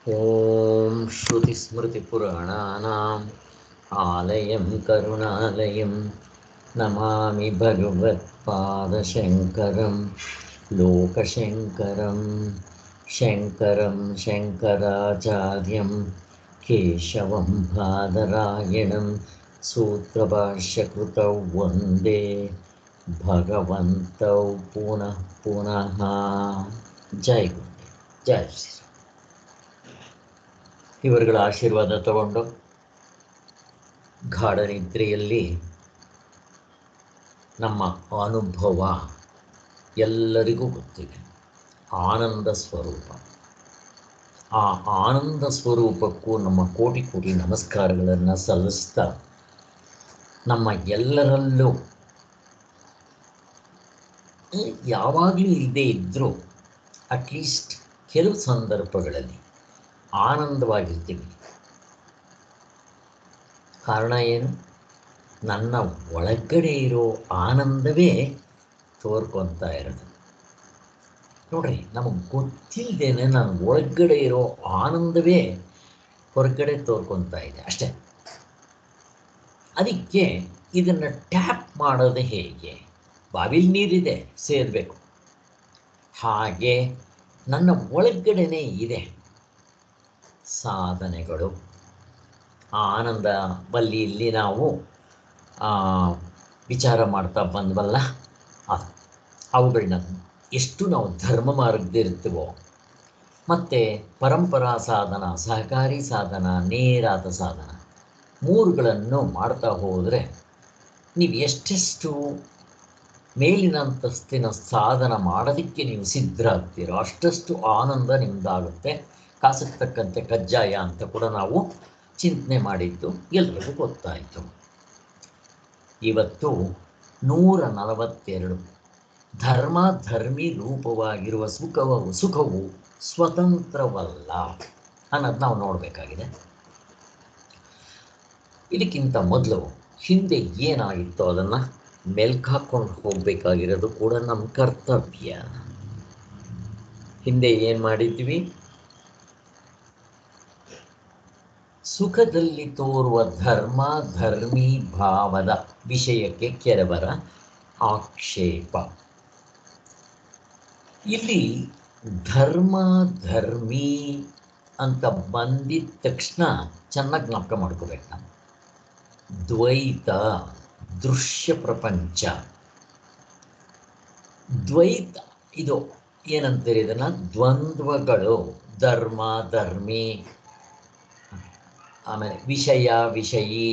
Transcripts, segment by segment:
ಓಂ ಶ್ರುತಿಸ್ಮೃತಿಪುರಾಣಾನಾಂ ಆಲಯಂ ಕರುಣಾಲಯಂ ನಮಾಮಿ ಭಗವತ್ಪಾದಶಂಕರಂ ಲೋಕಶಂಕರಂ ಶಂಕರಂ ಶಂಕರಾಚಾರ್ಯಂ ಕೇಶವಂ ಬಾದರಾಯಣಂ ಸೂತ್ರಭಾಷ್ಯಕೃತೌ ವಂದೇ ಭಗವಂತೌ ಪುನಃ ಪುನಃ. ಜೈ ಗುರುದೇವ್, ಜೈ ಶ್ರೀ. ಇವರುಗಳ ಆಶೀರ್ವಾದ ತಗೊಂಡು ಗಾಢ ನಿದ್ರೆಯಲ್ಲಿ ನಮ್ಮ ಅನುಭವ ಎಲ್ಲರಿಗೂ ಗೊತ್ತಿದೆ. ಆನಂದ ಸ್ವರೂಪ. ಆ ಆನಂದ ಸ್ವರೂಪಕ್ಕೂ ನಮ್ಮ ಕೋಟಿ ಕೋಟಿ ನಮಸ್ಕಾರಗಳನ್ನು ಸಲ್ಲಿಸ್ತಾ, ನಮ್ಮ ಎಲ್ಲರಲ್ಲೂ ಯಾವಾಗಲೂ ಇಲ್ಲದೇ ಇದ್ದರೂ ಅಟ್ಲೀಸ್ಟ್ ಕೆಲವು ಸಂದರ್ಭಗಳಲ್ಲಿ ಆನಂದವಾಗಿರ್ತೀವಿ. ಕಾರಣ ಏನು? ನನ್ನ ಒಳಗಡೆ ಇರೋ ಆನಂದವೇ ತೋರ್ಕೊತಾ ಇರೋದು. ನೋಡ್ರಿ, ನಮಗೆ ಗೊತ್ತಿಲ್ಲದೇನೆ ನನ್ನ ಒಳಗಡೆ ಇರೋ ಆನಂದವೇ ಹೊರಗಡೆ ತೋರ್ಕೊತಾ ಇದೆ ಅಷ್ಟೇ. ಅದಕ್ಕೆ ಇದನ್ನು ಟ್ಯಾಪ್ ಮಾಡೋದು ಹೇಗೆ? ಬಾವಿಲಿ ನೀರಿದೆ, ಸೇರಬೇಕು. ಹಾಗೆ ನನ್ನ ಒಳಗಡೆನೇ ಇದೆ ಸಾಧನೆಗಳು. ಆನಂದ ಬಲ್ಲಿಯಲ್ಲಿ ನಾವು ವಿಚಾರ ಮಾಡ್ತಾ ಬಂದ್ವಲ್ಲ, ಅವುಗಳನ್ನ ಎಷ್ಟು ನಾವು ಧರ್ಮ ಮಾರ್ಗದಿರ್ತೀವೋ, ಮತ್ತು ಪರಂಪರಾ ಸಾಧನ, ಸಹಕಾರಿ ಸಾಧನ, ನೇರಾದ ಸಾಧನ, ಮೂರುಗಳನ್ನು ಮಾಡ್ತಾ ಹೋದರೆ ನೀವು ಎಷ್ಟೆಷ್ಟು ಮೇಲಿನ ಅಂತಸ್ತಿನ ಸಾಧನ ಮಾಡೋದಕ್ಕೆ ನೀವು ಸಿದ್ಧರಾಗ್ತೀರೋ ಅಷ್ಟಷ್ಟು ಆನಂದ ನಿಮ್ಮದಾಗುತ್ತೆ. ಕಾಸಿಗೆ ತಕ್ಕಂತೆ ಕಜ್ಜಾಯ ಅಂತ ಕೂಡ ನಾವು ಚಿಂತನೆ ಮಾಡಿದ್ದು ಎಲ್ರಿಗೂ ಗೊತ್ತಾಯಿತು. ಇವತ್ತು 142 ಧರ್ಮ ಧರ್ಮಿ ರೂಪವಾಗಿರುವ ಸುಖವು ಸ್ವತಂತ್ರವಲ್ಲ ಅನ್ನೋದು ನಾವು ನೋಡಬೇಕಾಗಿದೆ. ಇದಕ್ಕಿಂತ ಮೊದಲು ಹಿಂದೆ ಏನಾಗಿತ್ತೋ ಅದನ್ನು ಮೆಲ್ಕಾಕೊಂಡು ಹೋಗಬೇಕಾಗಿರೋದು ಕೂಡ ನಮ್ಮ ಕರ್ತವ್ಯ. ಹಿಂದೆ ಏನು ಮಾಡಿದ್ವಿ? ಸುಖದಲ್ಲಿ ತೋರುವ ಧರ್ಮ ಧರ್ಮಿ ಭಾವದ ವಿಷಯಕ್ಕೆ ಕೆಲವರ ಆಕ್ಷೇಪ. ಇಲ್ಲಿ ಧರ್ಮ ಧರ್ಮಿ ಅಂತ ಬಂದಿದ ತಕ್ಷಣ ಚೆನ್ನಾಗಿ ಜ್ಞಾಪಕ ಮಾಡ್ಕೋಬೇಕು ನಾವು. ದ್ವೈತ, ದೃಶ್ಯ ಪ್ರಪಂಚ. ದ್ವೈತ ಇದು ಏನಂತಾರೆ? ಇದನ್ನು ದ್ವಂದ್ವಗಳು, ಧರ್ಮ ಧರ್ಮಿ, ಆಮೇಲೆ ವಿಷಯ ವಿಷಯಿ,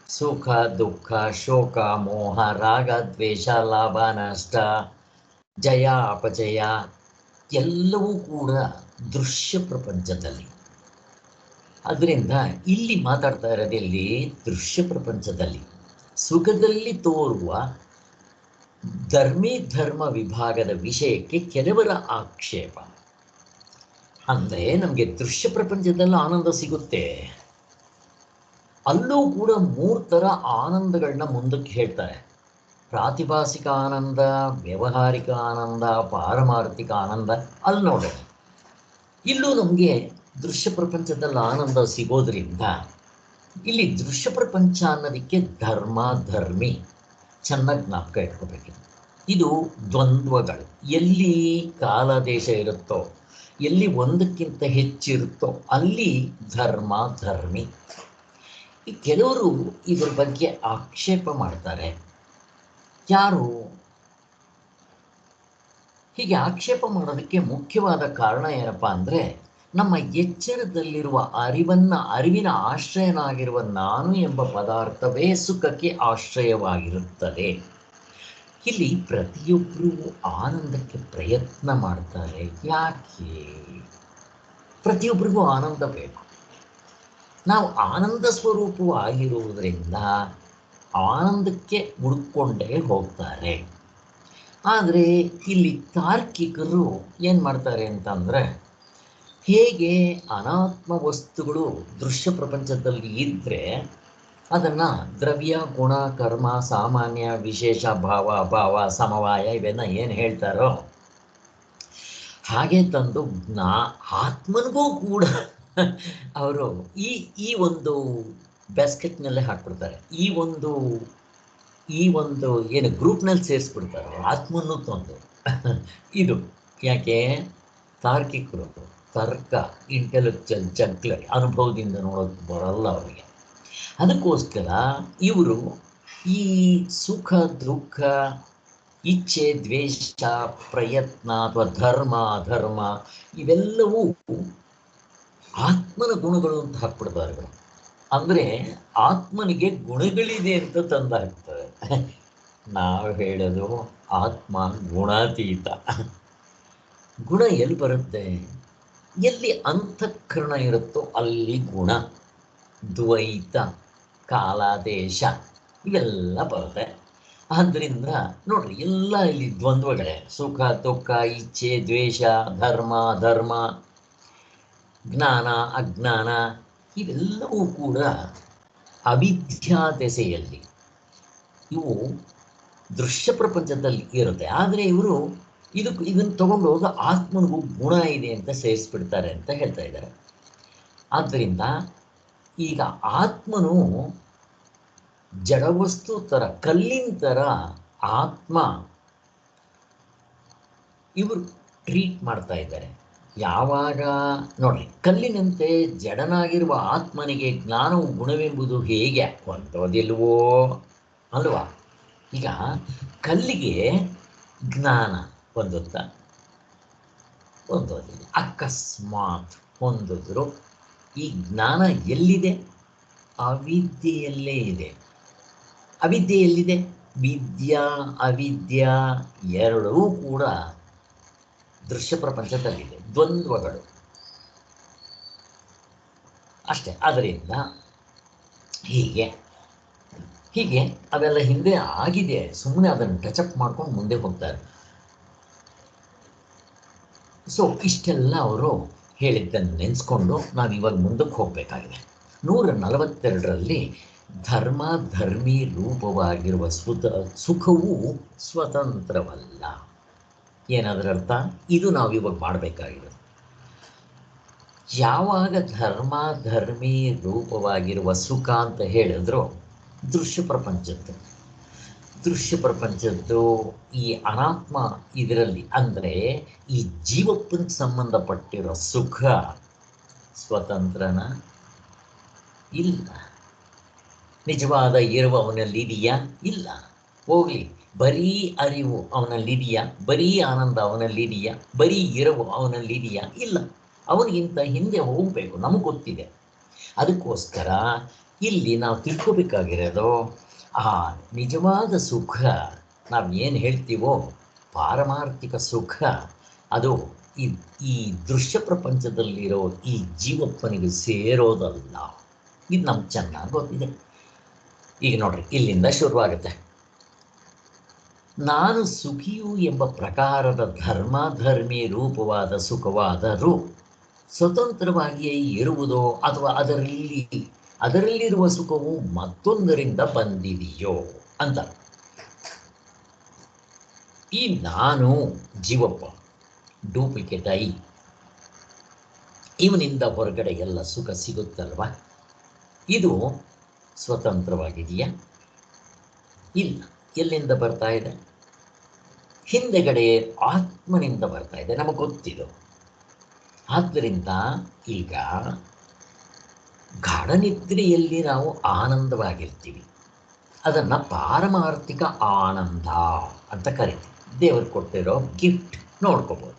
ಸುಖ ದುಃಖ, ಶೋಕ ಮೋಹ, ರಾಗ ದ್ವೇಷ, ಲಾಭ ನಷ್ಟ, ಜಯ ಅಪಜಯ ಎಲ್ಲವೂ ಕೂಡ ದೃಶ್ಯ ಪ್ರಪಂಚದಲ್ಲಿ. ಅದರಿಂದ ಇಲ್ಲಿ ಮಾತಾಡ್ತಾ ಇರೋದಲ್ಲಿ ದೃಶ್ಯ ಪ್ರಪಂಚದಲ್ಲಿ ಸುಖದಲ್ಲಿ ತೋರುವ ಧರ್ಮಿ ಧರ್ಮ ವಿಭಾಗದ ವಿಷಯಕ್ಕೆ ಕೆಲವರ ಆಕ್ಷೇಪ. ಅಂದರೆ ನಮಗೆ ದೃಶ್ಯ ಪ್ರಪಂಚದಲ್ಲಿ ಆನಂದ ಸಿಗುತ್ತೆ, ಅಲ್ಲೂ ಕೂಡ 3 ಥರ ಆನಂದಗಳನ್ನ ಮುಂದಕ್ಕೆ ಹೇಳ್ತಾರೆ. ಪ್ರಾತಿಭಾಸಿಕ ಆನಂದ, ವ್ಯಾವಹಾರಿಕ ಆನಂದ, ಪಾರಮಾರ್ಥಿಕ ಆನಂದ. ಅಲ್ಲಿ ನೋಡೋಣ, ಇಲ್ಲೂ ನಮಗೆ ದೃಶ್ಯ ಪ್ರಪಂಚದಲ್ಲಿ ಆನಂದ ಸಿಗೋದ್ರಿಂದ ಇಲ್ಲಿ ದೃಶ್ಯ ಪ್ರಪಂಚ ಅನ್ನೋದಕ್ಕೆ ಧರ್ಮ ಧರ್ಮಿ ಚೆನ್ನಾಗಿ ಜ್ಞಾಪಕ ಇಟ್ಕೋಬೇಕು. ಇದು ದ್ವಂದ್ವಗಳು. ಎಲ್ಲಿ ಕಾಲ ದೇಶ ಇರುತ್ತೋ, ಎಲ್ಲಿ ಒಂದಕ್ಕಿಂತ ಹೆಚ್ಚಿರುತ್ತೋ ಅಲ್ಲಿ ಧರ್ಮ ಧರ್ಮಿ. ಈ ಕೆಲವರು ಇದ್ರ ಬಗ್ಗೆ ಆಕ್ಷೇಪ ಮಾಡ್ತಾರೆ. ಯಾರು ಹೀಗೆ ಆಕ್ಷೇಪ ಮಾಡೋದಕ್ಕೆ ಮುಖ್ಯವಾದ ಕಾರಣ ಏನಪ್ಪ ಅಂದರೆ, ನಮ್ಮ ಎಚ್ಚರದಲ್ಲಿರುವ ಅರಿವಿನ ಆಶ್ರಯನಾಗಿರುವ ನಾನು ಎಂಬ ಪದಾರ್ಥವೇ ಸುಖಕ್ಕೆ ಆಶ್ರಯವಾಗಿರುತ್ತದೆ. ಇಲ್ಲಿ ಪ್ರತಿಯೊಬ್ಬರೂ ಆನಂದಕ್ಕೆ ಪ್ರಯತ್ನ ಮಾಡ್ತಾರೆ. ಯಾಕೆ? ಪ್ರತಿಯೊಬ್ಬರಿಗೂ ಆನಂದ ಬೇಕು. ನಾವು ಆನಂದ ಸ್ವರೂಪವಾಗಿರುವುದರಿಂದ ಆನಂದಕ್ಕೆ ಹುಡುಕೊಂಡೇ ಹೋಗ್ತಾರೆ. ಆದರೆ ಇಲ್ಲಿ ತಾರ್ಕಿಕರು ಏನು ಮಾಡ್ತಾರೆ ಅಂತಂದರೆ, ಹೇಗೆ ಅನಾತ್ಮ ವಸ್ತುಗಳು ದೃಶ್ಯ ಪ್ರಪಂಚದಲ್ಲಿ ಇದ್ದರೆ ಅದನ್ನು ದ್ರವ್ಯ ಗುಣ ಕರ್ಮ ಸಾಮಾನ್ಯ ವಿಶೇಷ ಭಾವ ಅಭಾವ ಸಮವಾಯ ಇವೆಲ್ಲ ಏನು ಹೇಳ್ತಾರೋ ಹಾಗೆ ತಂದು ಆತ್ಮನಿಗೂ ಕೂಡ ಅವರು ಈ ಈ ಒಂದು ಬ್ಯಾಸ್ಕೆಟ್ನಲ್ಲೇ ಹಾಕ್ಬಿಡ್ತಾರೆ. ಈ ಒಂದು ಏನು ಗ್ರೂಪ್ನಲ್ಲಿ ಸೇರಿಸ್ಬಿಡ್ತಾರೆ ಆತ್ಮನ್ನು ತಂದು. ಇದು ಯಾಕೆ? ತಾರ್ಕಿಕರು, ತರ್ಕ, ಇಂಟೆಲೆಕ್ಚುಯಲ್ ಜಗ್ಲರಿ, ಅನುಭವದಿಂದ ನೋಡೋಕೆ ಬರಲ್ಲ ಅವರಿಗೆ. ಅದಕ್ಕೋಸ್ಕರ ಇವರು ಈ ಸುಖ ದುಃಖ, ಇಚ್ಛೆ ದ್ವೇಷ, ಪ್ರಯತ್ನ ಅಥವಾ ಧರ್ಮ ಅಧರ್ಮ ಇವೆಲ್ಲವೂ ಆತ್ಮನ ಗುಣಗಳು ಅಂತ ಹಾಕ್ಬಿಡ್ತಾರೆ. ಅಂದರೆ ಆತ್ಮನಿಗೆ ಗುಣಗಳಿದೆ ಅಂತ ತಂದಾಗ್ತದೆ. ನಾವು ಹೇಳೋದು ಆತ್ಮ ಗುಣಾತೀತ. ಗುಣ ಎಲ್ಲಿ ಬರುತ್ತೆ? ಎಲ್ಲಿ ಅಂತಃಕರಣ ಇರುತ್ತೋ ಅಲ್ಲಿ ಗುಣ, ದ್ವೈತ, ಕಾಲಾದೇಶ ಇವೆಲ್ಲ ಬರುತ್ತೆ. ಆದ್ದರಿಂದ ನೋಡ್ರಿ, ಎಲ್ಲ ಇಲ್ಲಿ ದ್ವಂದ್ವಗಳೇ. ಸುಖ ದುಃಖ, ಇಚ್ಛೆ ದ್ವೇಷ, ಧರ್ಮ ಅಧರ್ಮ, ಜ್ಞಾನ ಅಜ್ಞಾನ ಇವೆಲ್ಲವೂ ಕೂಡ ಅವಿದ್ಯಾ ದೆಸೆಯಲ್ಲಿ ಇವು ದೃಶ್ಯ ಪ್ರಪಂಚದಲ್ಲಿ ಇರುತ್ತೆ. ಆದರೆ ಇವರು ಇದನ್ನು ತಗೊಂಡು ಹೋಗ ಆತ್ಮನಿಗೂ ಗುಣ ಇದೆ ಅಂತ ಸೇರಿಸ್ಬಿಡ್ತಾರೆ ಅಂತ ಹೇಳ್ತಾ ಇದ್ದಾರೆ. ಆದ್ದರಿಂದ ಈಗ ಆತ್ಮನು ಜಡವಸ್ತು ಥರ, ಕಲ್ಲಿನ ಥರ ಆತ್ಮ ಇವರು ಟ್ರೀಟ್ ಮಾಡ್ತಾ ಇದ್ದಾರೆ. ಯಾವಾಗ ನೋಡ್ರಿ, ಕಲ್ಲಿನಂತೆ ಜಡನಾಗಿರುವ ಆತ್ಮನಿಗೆ ಜ್ಞಾನವು ಗುಣವೆಂಬುದು ಹೇಗೆ ಹೊಂದೋದಿಲ್ವೋ ಅಲ್ವಾ? ಈಗ ಕಲ್ಲಿಗೆ ಜ್ಞಾನ ಹೊಂದುತ್ತಾ? ಹೊಂದೋದಿಲ್ಲ. ಅಕಸ್ಮಾತ್ ಹೊಂದಿದ್ರು ಈ ಜ್ಞಾನ ಎಲ್ಲಿದೆ? ಅವಿದ್ಯೆಯಲ್ಲೇ ಇದೆ. ಅವಿದ್ಯೆ ಎಲ್ಲಿದೆ? ವಿದ್ಯಾ ಅವಿದ್ಯಾ ಎರಡೂ ಕೂಡ ದೃಶ್ಯ ಪ್ರಪಂಚದಲ್ಲಿದೆ, ದ್ವಂದ್ವಗಳು ಅಷ್ಟೇ. ಅದರಿಂದ ಹೀಗೆ ಅವೆಲ್ಲ ಹಿಂದೆ ಆಗಿದೆ, ಸುಮ್ಮನೆ ಅದನ್ನು ಟಚಪ್ ಮಾಡ್ಕೊಂಡು ಮುಂದೆ ಹೋಗ್ತಾರೆ. ಸೊ ಇಷ್ಟೆಲ್ಲ ಅವರು ಹೇಳಿದ್ದನ್ನು ನೆನೆಸ್ಕೊಂಡು ನಾವು ಇವಾಗ ಮುಂದಕ್ಕೆ ಹೋಗಬೇಕಾಗಿದೆ. 142ರಲ್ಲಿ ಧರ್ಮ ಧರ್ಮಿ ರೂಪವಾಗಿರುವ ಸುಖವು ಸ್ವತಂತ್ರವಲ್ಲ. ಏನಾದ್ರ ಅರ್ಥ? ಇದು ನಾವು ಇವಾಗ ಮಾಡಬೇಕಾಗಿರೋದು. ಯಾವಾಗ ಧರ್ಮ ಧರ್ಮಿ ರೂಪವಾಗಿರುವ ಸುಖ ಅಂತ ಹೇಳಿದ್ರು ದೃಶ್ಯ ಪ್ರಪಂಚದ್ದು ಈ ಅನಾತ್ಮ ಇದರಲ್ಲಿ, ಅಂದರೆ ಈ ಜೀವಪ್ಪನಿಗೆ ಸಂಬಂಧಪಟ್ಟಿರೋ ಸುಖ ಸ್ವತಂತ್ರನ? ಇಲ್ಲ. ನಿಜವಾದ ಇರುವ ಅವನಲ್ಲಿದೆಯಾ? ಇಲ್ಲ. ಹೋಗ್ಲಿ, ಬರೀ ಅರಿವು ಅವನಲ್ಲಿದೆಯಾ? ಬರೀ ಆನಂದ ಅವನಲ್ಲಿದೆಯಾ? ಬರೀ ಇರವು ಅವನಲ್ಲಿದೆಯಾ? ಇಲ್ಲ. ಅವನಿಗಿಂತ ಹಿಂದೆ ಹೋಗಬೇಕು, ನಮಗೆ ಗೊತ್ತಿದೆ. ಅದಕ್ಕೋಸ್ಕರ ಇಲ್ಲಿ ನಾವು ತಿಳ್ಕೋಬೇಕಾಗಿರೋದು ಆ ನಿಜವಾದ ಸುಖ, ನಾವು ಏನು ಹೇಳ್ತೀವೋ ಪಾರಮಾರ್ಥಿಕ ಸುಖ, ಅದು ಈ ದೃಶ್ಯ ಪ್ರಪಂಚದಲ್ಲಿರೋ ಈ ಜೀವಪ್ಪನಿಗೆ ಸೇರೋದಲ್ಲ. ಇದು ನಮ್ಗೆ ಚೆನ್ನಾಗಿ ಗೊತ್ತಿದೆ. ಈಗ ನೋಡ್ರಿ, ಇಲ್ಲಿಂದ ಶುರುವಾಗುತ್ತೆ. ನಾನು ಸುಖಿಯು ಎಂಬ ಪ್ರಕಾರದ ಧರ್ಮಧರ್ಮಿ ರೂಪವಾದ ಸುಖವಾದರೂ ಸ್ವತಂತ್ರವಾಗಿಯೇ ಇರುವುದೋ ಅಥವಾ ಅದರಲ್ಲಿರುವ ಸುಖವು ಮತ್ತೊಂದರಿಂದ ಬಂದಿದೆಯೋ ಅಂತ. ಈ ನಾನು ಜೀವಪ್ಪ, ಡೂಪ್ಲಿಕೇಟ್ ಇವನಿಂದ ಹೊರಗಡೆ ಎಲ್ಲ ಸುಖ ಸಿಗುತ್ತಲ್ವ? ಇದು ಸ್ವತಂತ್ರವಾಗಿದೆಯಾ? ಇಲ್ಲ. ಎಲ್ಲಿಂದ ಬರ್ತಾ ಇದೆ? ಹಿಂದೆಗಡೆ ಆತ್ಮನಿಂದ ಬರ್ತಾ ಇದೆ, ನಮಗೆ ಗೊತ್ತಿದೆ. ಆದ್ದರಿಂದ ಈಗ ಗಾಢನಿದ್ರೆಯಲ್ಲಿ ನಾವು ಆನಂದವಾಗಿರ್ತೀವಿ, ಅದನ್ನು ಪಾರಮಾರ್ಥಿಕ ಆನಂದ ಅಂತ ಕರಿತೀವಿ. ದೇವರು ಕೊಟ್ಟಿರೋ ಗಿಫ್ಟ್ ನೋಡ್ಕೋಬೋದು.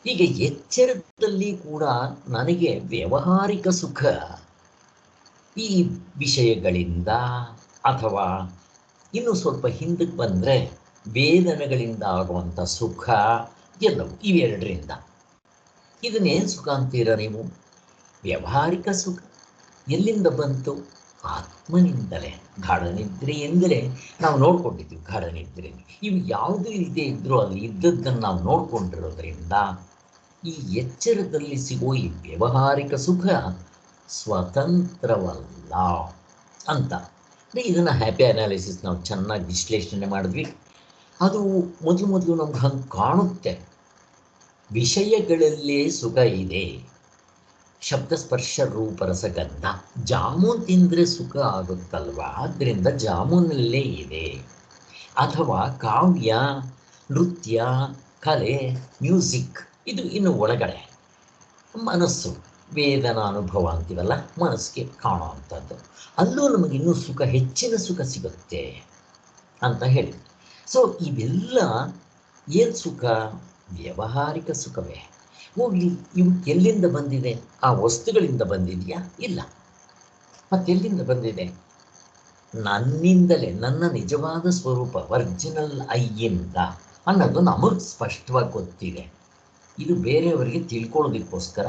ಈಗ ಎಚ್ಚರದಲ್ಲಿ ಕೂಡ ನನಗೆ ವ್ಯಾವಹಾರಿಕ ಸುಖ ಈ ವಿಷಯಗಳಿಂದ, ಅಥವಾ ಇನ್ನು ಸ್ವಲ್ಪ ಹಿಂದಕ್ಕೆ ಬಂದರೆ ವೇದನೆಗಳಿಂದ ಆಗುವಂಥ ಸುಖ, ಎಲ್ಲವೂ ಇವೆರಡರಿಂದ. ಇದನ್ನೇನು ಸುಖ ಅಂತೀರ ನೀವು? ವ್ಯಾವಹಾರಿಕ ಸುಖ. ಎಲ್ಲಿಂದ ಬಂತು? ಆತ್ಮನಿಂದಲೇ. ಗಾಢನಿದ್ರೆ ಎಂದರೆ ನಾವು ನೋಡ್ಕೊಂಡಿದ್ದೀವಿ. ಗಾಢನಿದ್ರೆ ಇವು ಯಾವುದೇ ಇಲ್ಲದೆ ಇದ್ದರೂ ಅಲ್ಲಿ ಇದ್ದದ್ದನ್ನು ನಾವು ನೋಡ್ಕೊಂಡಿರೋದ್ರಿಂದ ಈ ಎಚ್ಚರದಲ್ಲಿ ಸಿಗೋ ಈ ವ್ಯಾವಹಾರಿಕ ಸುಖ ಸ್ವತಂತ್ರವಲ್ಲ ಅಂತ. ಇದನ್ನು ಹ್ಯಾಪಿ ಅನಾಲಿಸಿಸ್ ನಾವು ಚೆನ್ನಾಗಿ ವಿಶ್ಲೇಷಣೆ ಮಾಡಿದ್ವಿ. ಅದು ಮೊದಲು ನಮ್ಗೆ ಹಂಗೆ ಕಾಣುತ್ತೆ. ವಿಷಯಗಳಲ್ಲೇ ಸುಖ ಇದೆ, ಶಬ್ದ ಸ್ಪರ್ಶ ರೂಪ ರಸಗಂಧ. ಜಾಮೂನ್ ತಿಂದರೆ ಸುಖ ಆಗುತ್ತಲ್ವಾ, ಆದ್ದರಿಂದ ಜಾಮೂನಲ್ಲೇ ಇದೆ. ಅಥವಾ ಕಾವ್ಯ, ನೃತ್ಯ, ಕಲೆ, ಮ್ಯೂಸಿಕ್, ಇದು ಇನ್ನು ಒಳಗಡೆ ಮನಸ್ಸು, ವೇದನಾ ಅನುಭವ ಅಂತೀವಲ್ಲ, ಮನಸ್ಸಿಗೆ ಕಾಣೋ ಅಂಥದ್ದು. ಅಲ್ಲೂ ನಮಗೆ ಇನ್ನೂ ಸುಖ, ಹೆಚ್ಚಿನ ಸುಖ ಸಿಗುತ್ತೆ ಅಂತ ಹೇಳಿ. ಸೊ ಇವೆಲ್ಲ ಏನು ಸುಖ? ವ್ಯಾವಹಾರಿಕ ಸುಖವೇ. ಹೋಗ್ಲಿ, ಇವು ಎಲ್ಲಿಂದ ಬಂದಿದೆ? ಆ ವಸ್ತುಗಳಿಂದ ಬಂದಿದೆಯಾ? ಇಲ್ಲ. ಮತ್ತೆಲ್ಲಿಂದ ಬಂದಿದೆ? ನನ್ನಿಂದಲೇ, ನನ್ನ ನಿಜವಾದ ಸ್ವರೂಪ ಒರಿಜಿನಲ್ ಐಯಿಂದ ಅನ್ನೋದು ನಮಗೆ ಸ್ಪಷ್ಟವಾಗಿ ಗೊತ್ತಿದೆ. ಇದು ಬೇರೆಯವರಿಗೆ ತಿಳ್ಕೊಳ್ಳೋದಕ್ಕೋಸ್ಕರ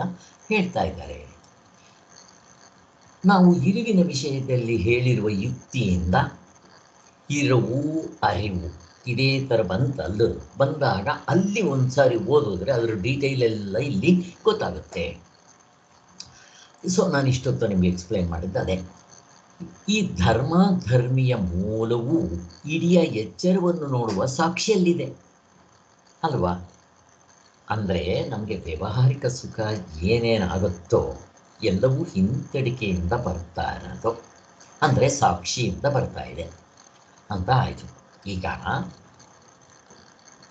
ಹೇಳ್ತಾ ಇದ್ದಾರೆ. ನಾವು ಇರುವಿನ ವಿಷಯದಲ್ಲಿ ಹೇಳಿರುವ ಯುಕ್ತಿಯಿಂದ ಇರವು, ಅರಿವು ಇದೇ ಥರ ಬಂದಾಗ ಅಲ್ಲಿ ಒಂದ್ಸಾರಿ ಓದಿದ್ರೆ ಅದರ ಡೀಟೇಲ್ ಎಲ್ಲ ಇಲ್ಲಿ ಗೊತ್ತಾಗುತ್ತೆ. ಸೊ ನಾನು ಇಷ್ಟೊತ್ತು ನಿಮಗೆ ಎಕ್ಸ್ಪ್ಲೈನ್ ಮಾಡಿದ್ದು ಅದೇ. ಈ ಧರ್ಮಿಯ ಮೂಲವು ಇಡೀ ಎಚ್ಚರವನ್ನು ನೋಡುವ ಸಾಕ್ಷಿಯಲ್ಲಿದೆ ಅಲ್ವಾ? ಅಂದರೆ ನಮಗೆ ವ್ಯಾವಹಾರಿಕ ಸುಖ ಏನೇನಾಗುತ್ತೋ ಎಲ್ಲವೂ ಹಿಂತಡಿಕೆಯಿಂದ ಬರ್ತಾ ಇರೋದು, ಅಂದರೆ ಸಾಕ್ಷಿಯಿಂದ ಬರ್ತಾ ಇದೆ ಅಂತ ಆಯಿತು. ಈಗ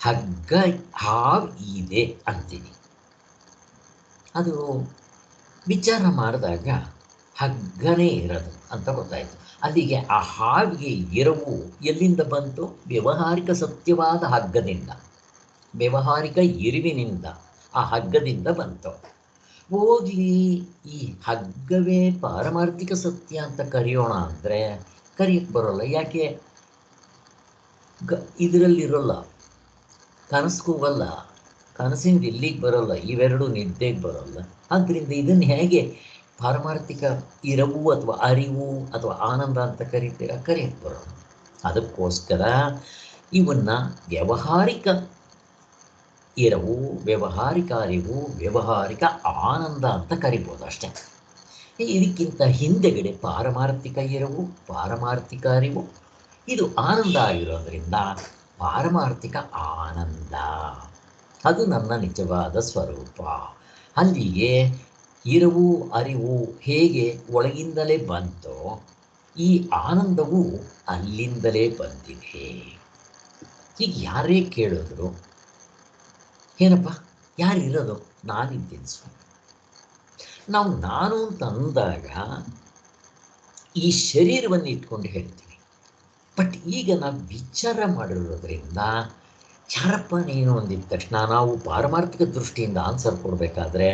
ಹಗ್ಗ ಹಾವು ಇದೆ ಅಂತೀವಿ, ಅದು ವಿಚಾರ ಮಾಡಿದಾಗ ಹಗ್ಗನೇ ಇರೋದು ಅಂತ ಗೊತ್ತಾಯಿತು. ಅಲ್ಲಿಗೆ ಆ ಹಾವಿಗೆ ಎರವು ಎಲ್ಲಿಂದ ಬಂತು? ವ್ಯಾವಹಾರಿಕ ಸತ್ಯವಾದ ಹಗ್ಗದಿಂದ, ವ್ಯಾವಹಾರಿಕ ಇರುವಿನಿಂದ, ಆ ಹಗ್ಗದಿಂದ ಬಂತು. ಹೋಗ್ಲಿ, ಈ ಹಗ್ಗವೇ ಪಾರಮಾರ್ಥಿಕ ಸತ್ಯ ಅಂತ ಕರೆಯೋಣ ಅಂದರೆ ಕರೆಯಕ್ಕೆ ಬರೋಲ್ಲ. ಯಾಕೆ? ಇದರಲ್ಲಿರೋಲ್ಲ, ಕನಸ್ಗೂಗಲ್ಲ, ಕನಸಿಂದ ಇಲ್ಲಿಗೆ ಬರೋಲ್ಲ, ಇವೆರಡು ನಿದ್ದೆಗೆ ಬರೋಲ್ಲ. ಆದ್ದರಿಂದ ಇದನ್ನು ಹೇಗೆ ಪಾರಮಾರ್ಥಿಕ ಇರವು ಅಥವಾ ಅರಿವು ಅಥವಾ ಆನಂದ ಅಂತ ಕರೀತೀರ? ಕರೆಯಕ್ಕೆ ಬರೋಲ್ಲ. ಅದಕ್ಕೋಸ್ಕರ ಇವನ್ನ ವ್ಯಾವಹಾರಿಕ ಇರವು, ವ್ಯಾವಹಾರಿಕ ಅರಿವು, ವ್ಯಾವಹಾರಿಕ ಆನಂದ ಅಂತ ಕರಿಬೋದು ಅಷ್ಟೇ. ಇದಕ್ಕಿಂತ ಹಿಂದೆಗಡೆ ಪಾರಮಾರ್ಥಿಕ ಇರವು, ಪಾರಮಾರ್ಥಿಕ ಅರಿವು, ಇದು ಆನಂದ ಆಗಿರೋದ್ರಿಂದ ಪಾರಮಾರ್ಥಿಕ ಆನಂದ, ಅದು ನನ್ನ ನಿಜವಾದ ಸ್ವರೂಪ. ಅಲ್ಲಿಗೆ ಇರವು, ಅರಿವು ಹೇಗೆ ಒಳಗಿಂದಲೇ ಬಂತೋ ಈ ಆನಂದವು ಅಲ್ಲಿಂದಲೇ ಬಂದಿದೆ. ಈಗ ಯಾರೇ ಕೇಳಿದ್ರು, ಏನಪ್ಪ ಯಾರಿರೋದು? ನಾನಿದ್ದೀನಿ ಸ್ವಾಮಿ. ನಾವು ನಾನು ಅಂತ ಅಂದಾಗ ಈ ಶರೀರವನ್ನು ಇಟ್ಕೊಂಡು ಹೇಳ್ತೀವಿ. ಬಟ್ ಈಗ ನಾವು ವಿಚಾರ ಮಾಡಿರೋದ್ರಿಂದ ಯಾರಪ್ಪ ನೀನು ಅಂದಿದ ತಕ್ಷಣ ನಾವು ಪಾರಮಾರ್ಥಿಕ ದೃಷ್ಟಿಯಿಂದ ಆನ್ಸರ್ ಕೊಡಬೇಕಾದ್ರೆ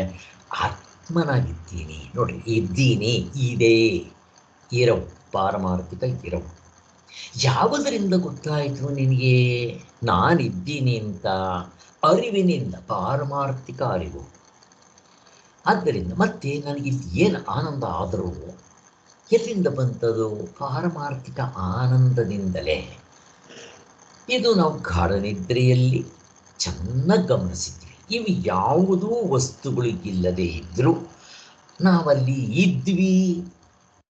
ಆತ್ಮನಾಗಿದ್ದೀನಿ ನೋಡ್ರಿ, ಇದ್ದೀನಿ, ಇದೆ, ಇರವು, ಪಾರಮಾರ್ಥಿಕ ಇರವು. ಯಾವುದರಿಂದ ಗೊತ್ತಾಯಿತು ನಿನಗೆ ನಾನಿದ್ದೀನಿ ಅಂತ? ಅರಿವಿನಿಂದ, ಪಾರಮಾರ್ಥಿಕ ಅರಿವು. ಆದ್ದರಿಂದ ಮತ್ತೆ ನನಗೆ ಏನು ಆನಂದ ಆದರೂ ಎಲ್ಲಿಂದ ಬಂತದು? ಪಾರಮಾರ್ಥಿಕ ಆನಂದದಿಂದಲೇ. ಇದು ನಾವು ಗಾಢನಿದ್ರೆಯಲ್ಲಿ ಚೆನ್ನಾಗಿ ಗಮನಿಸಿದ್ವಿ. ಇವು ಯಾವುದೂ ವಸ್ತುಗಳಿಗಿಲ್ಲದೆ ಇದ್ದರೂ ನಾವಲ್ಲಿ ಇದ್ವಿ.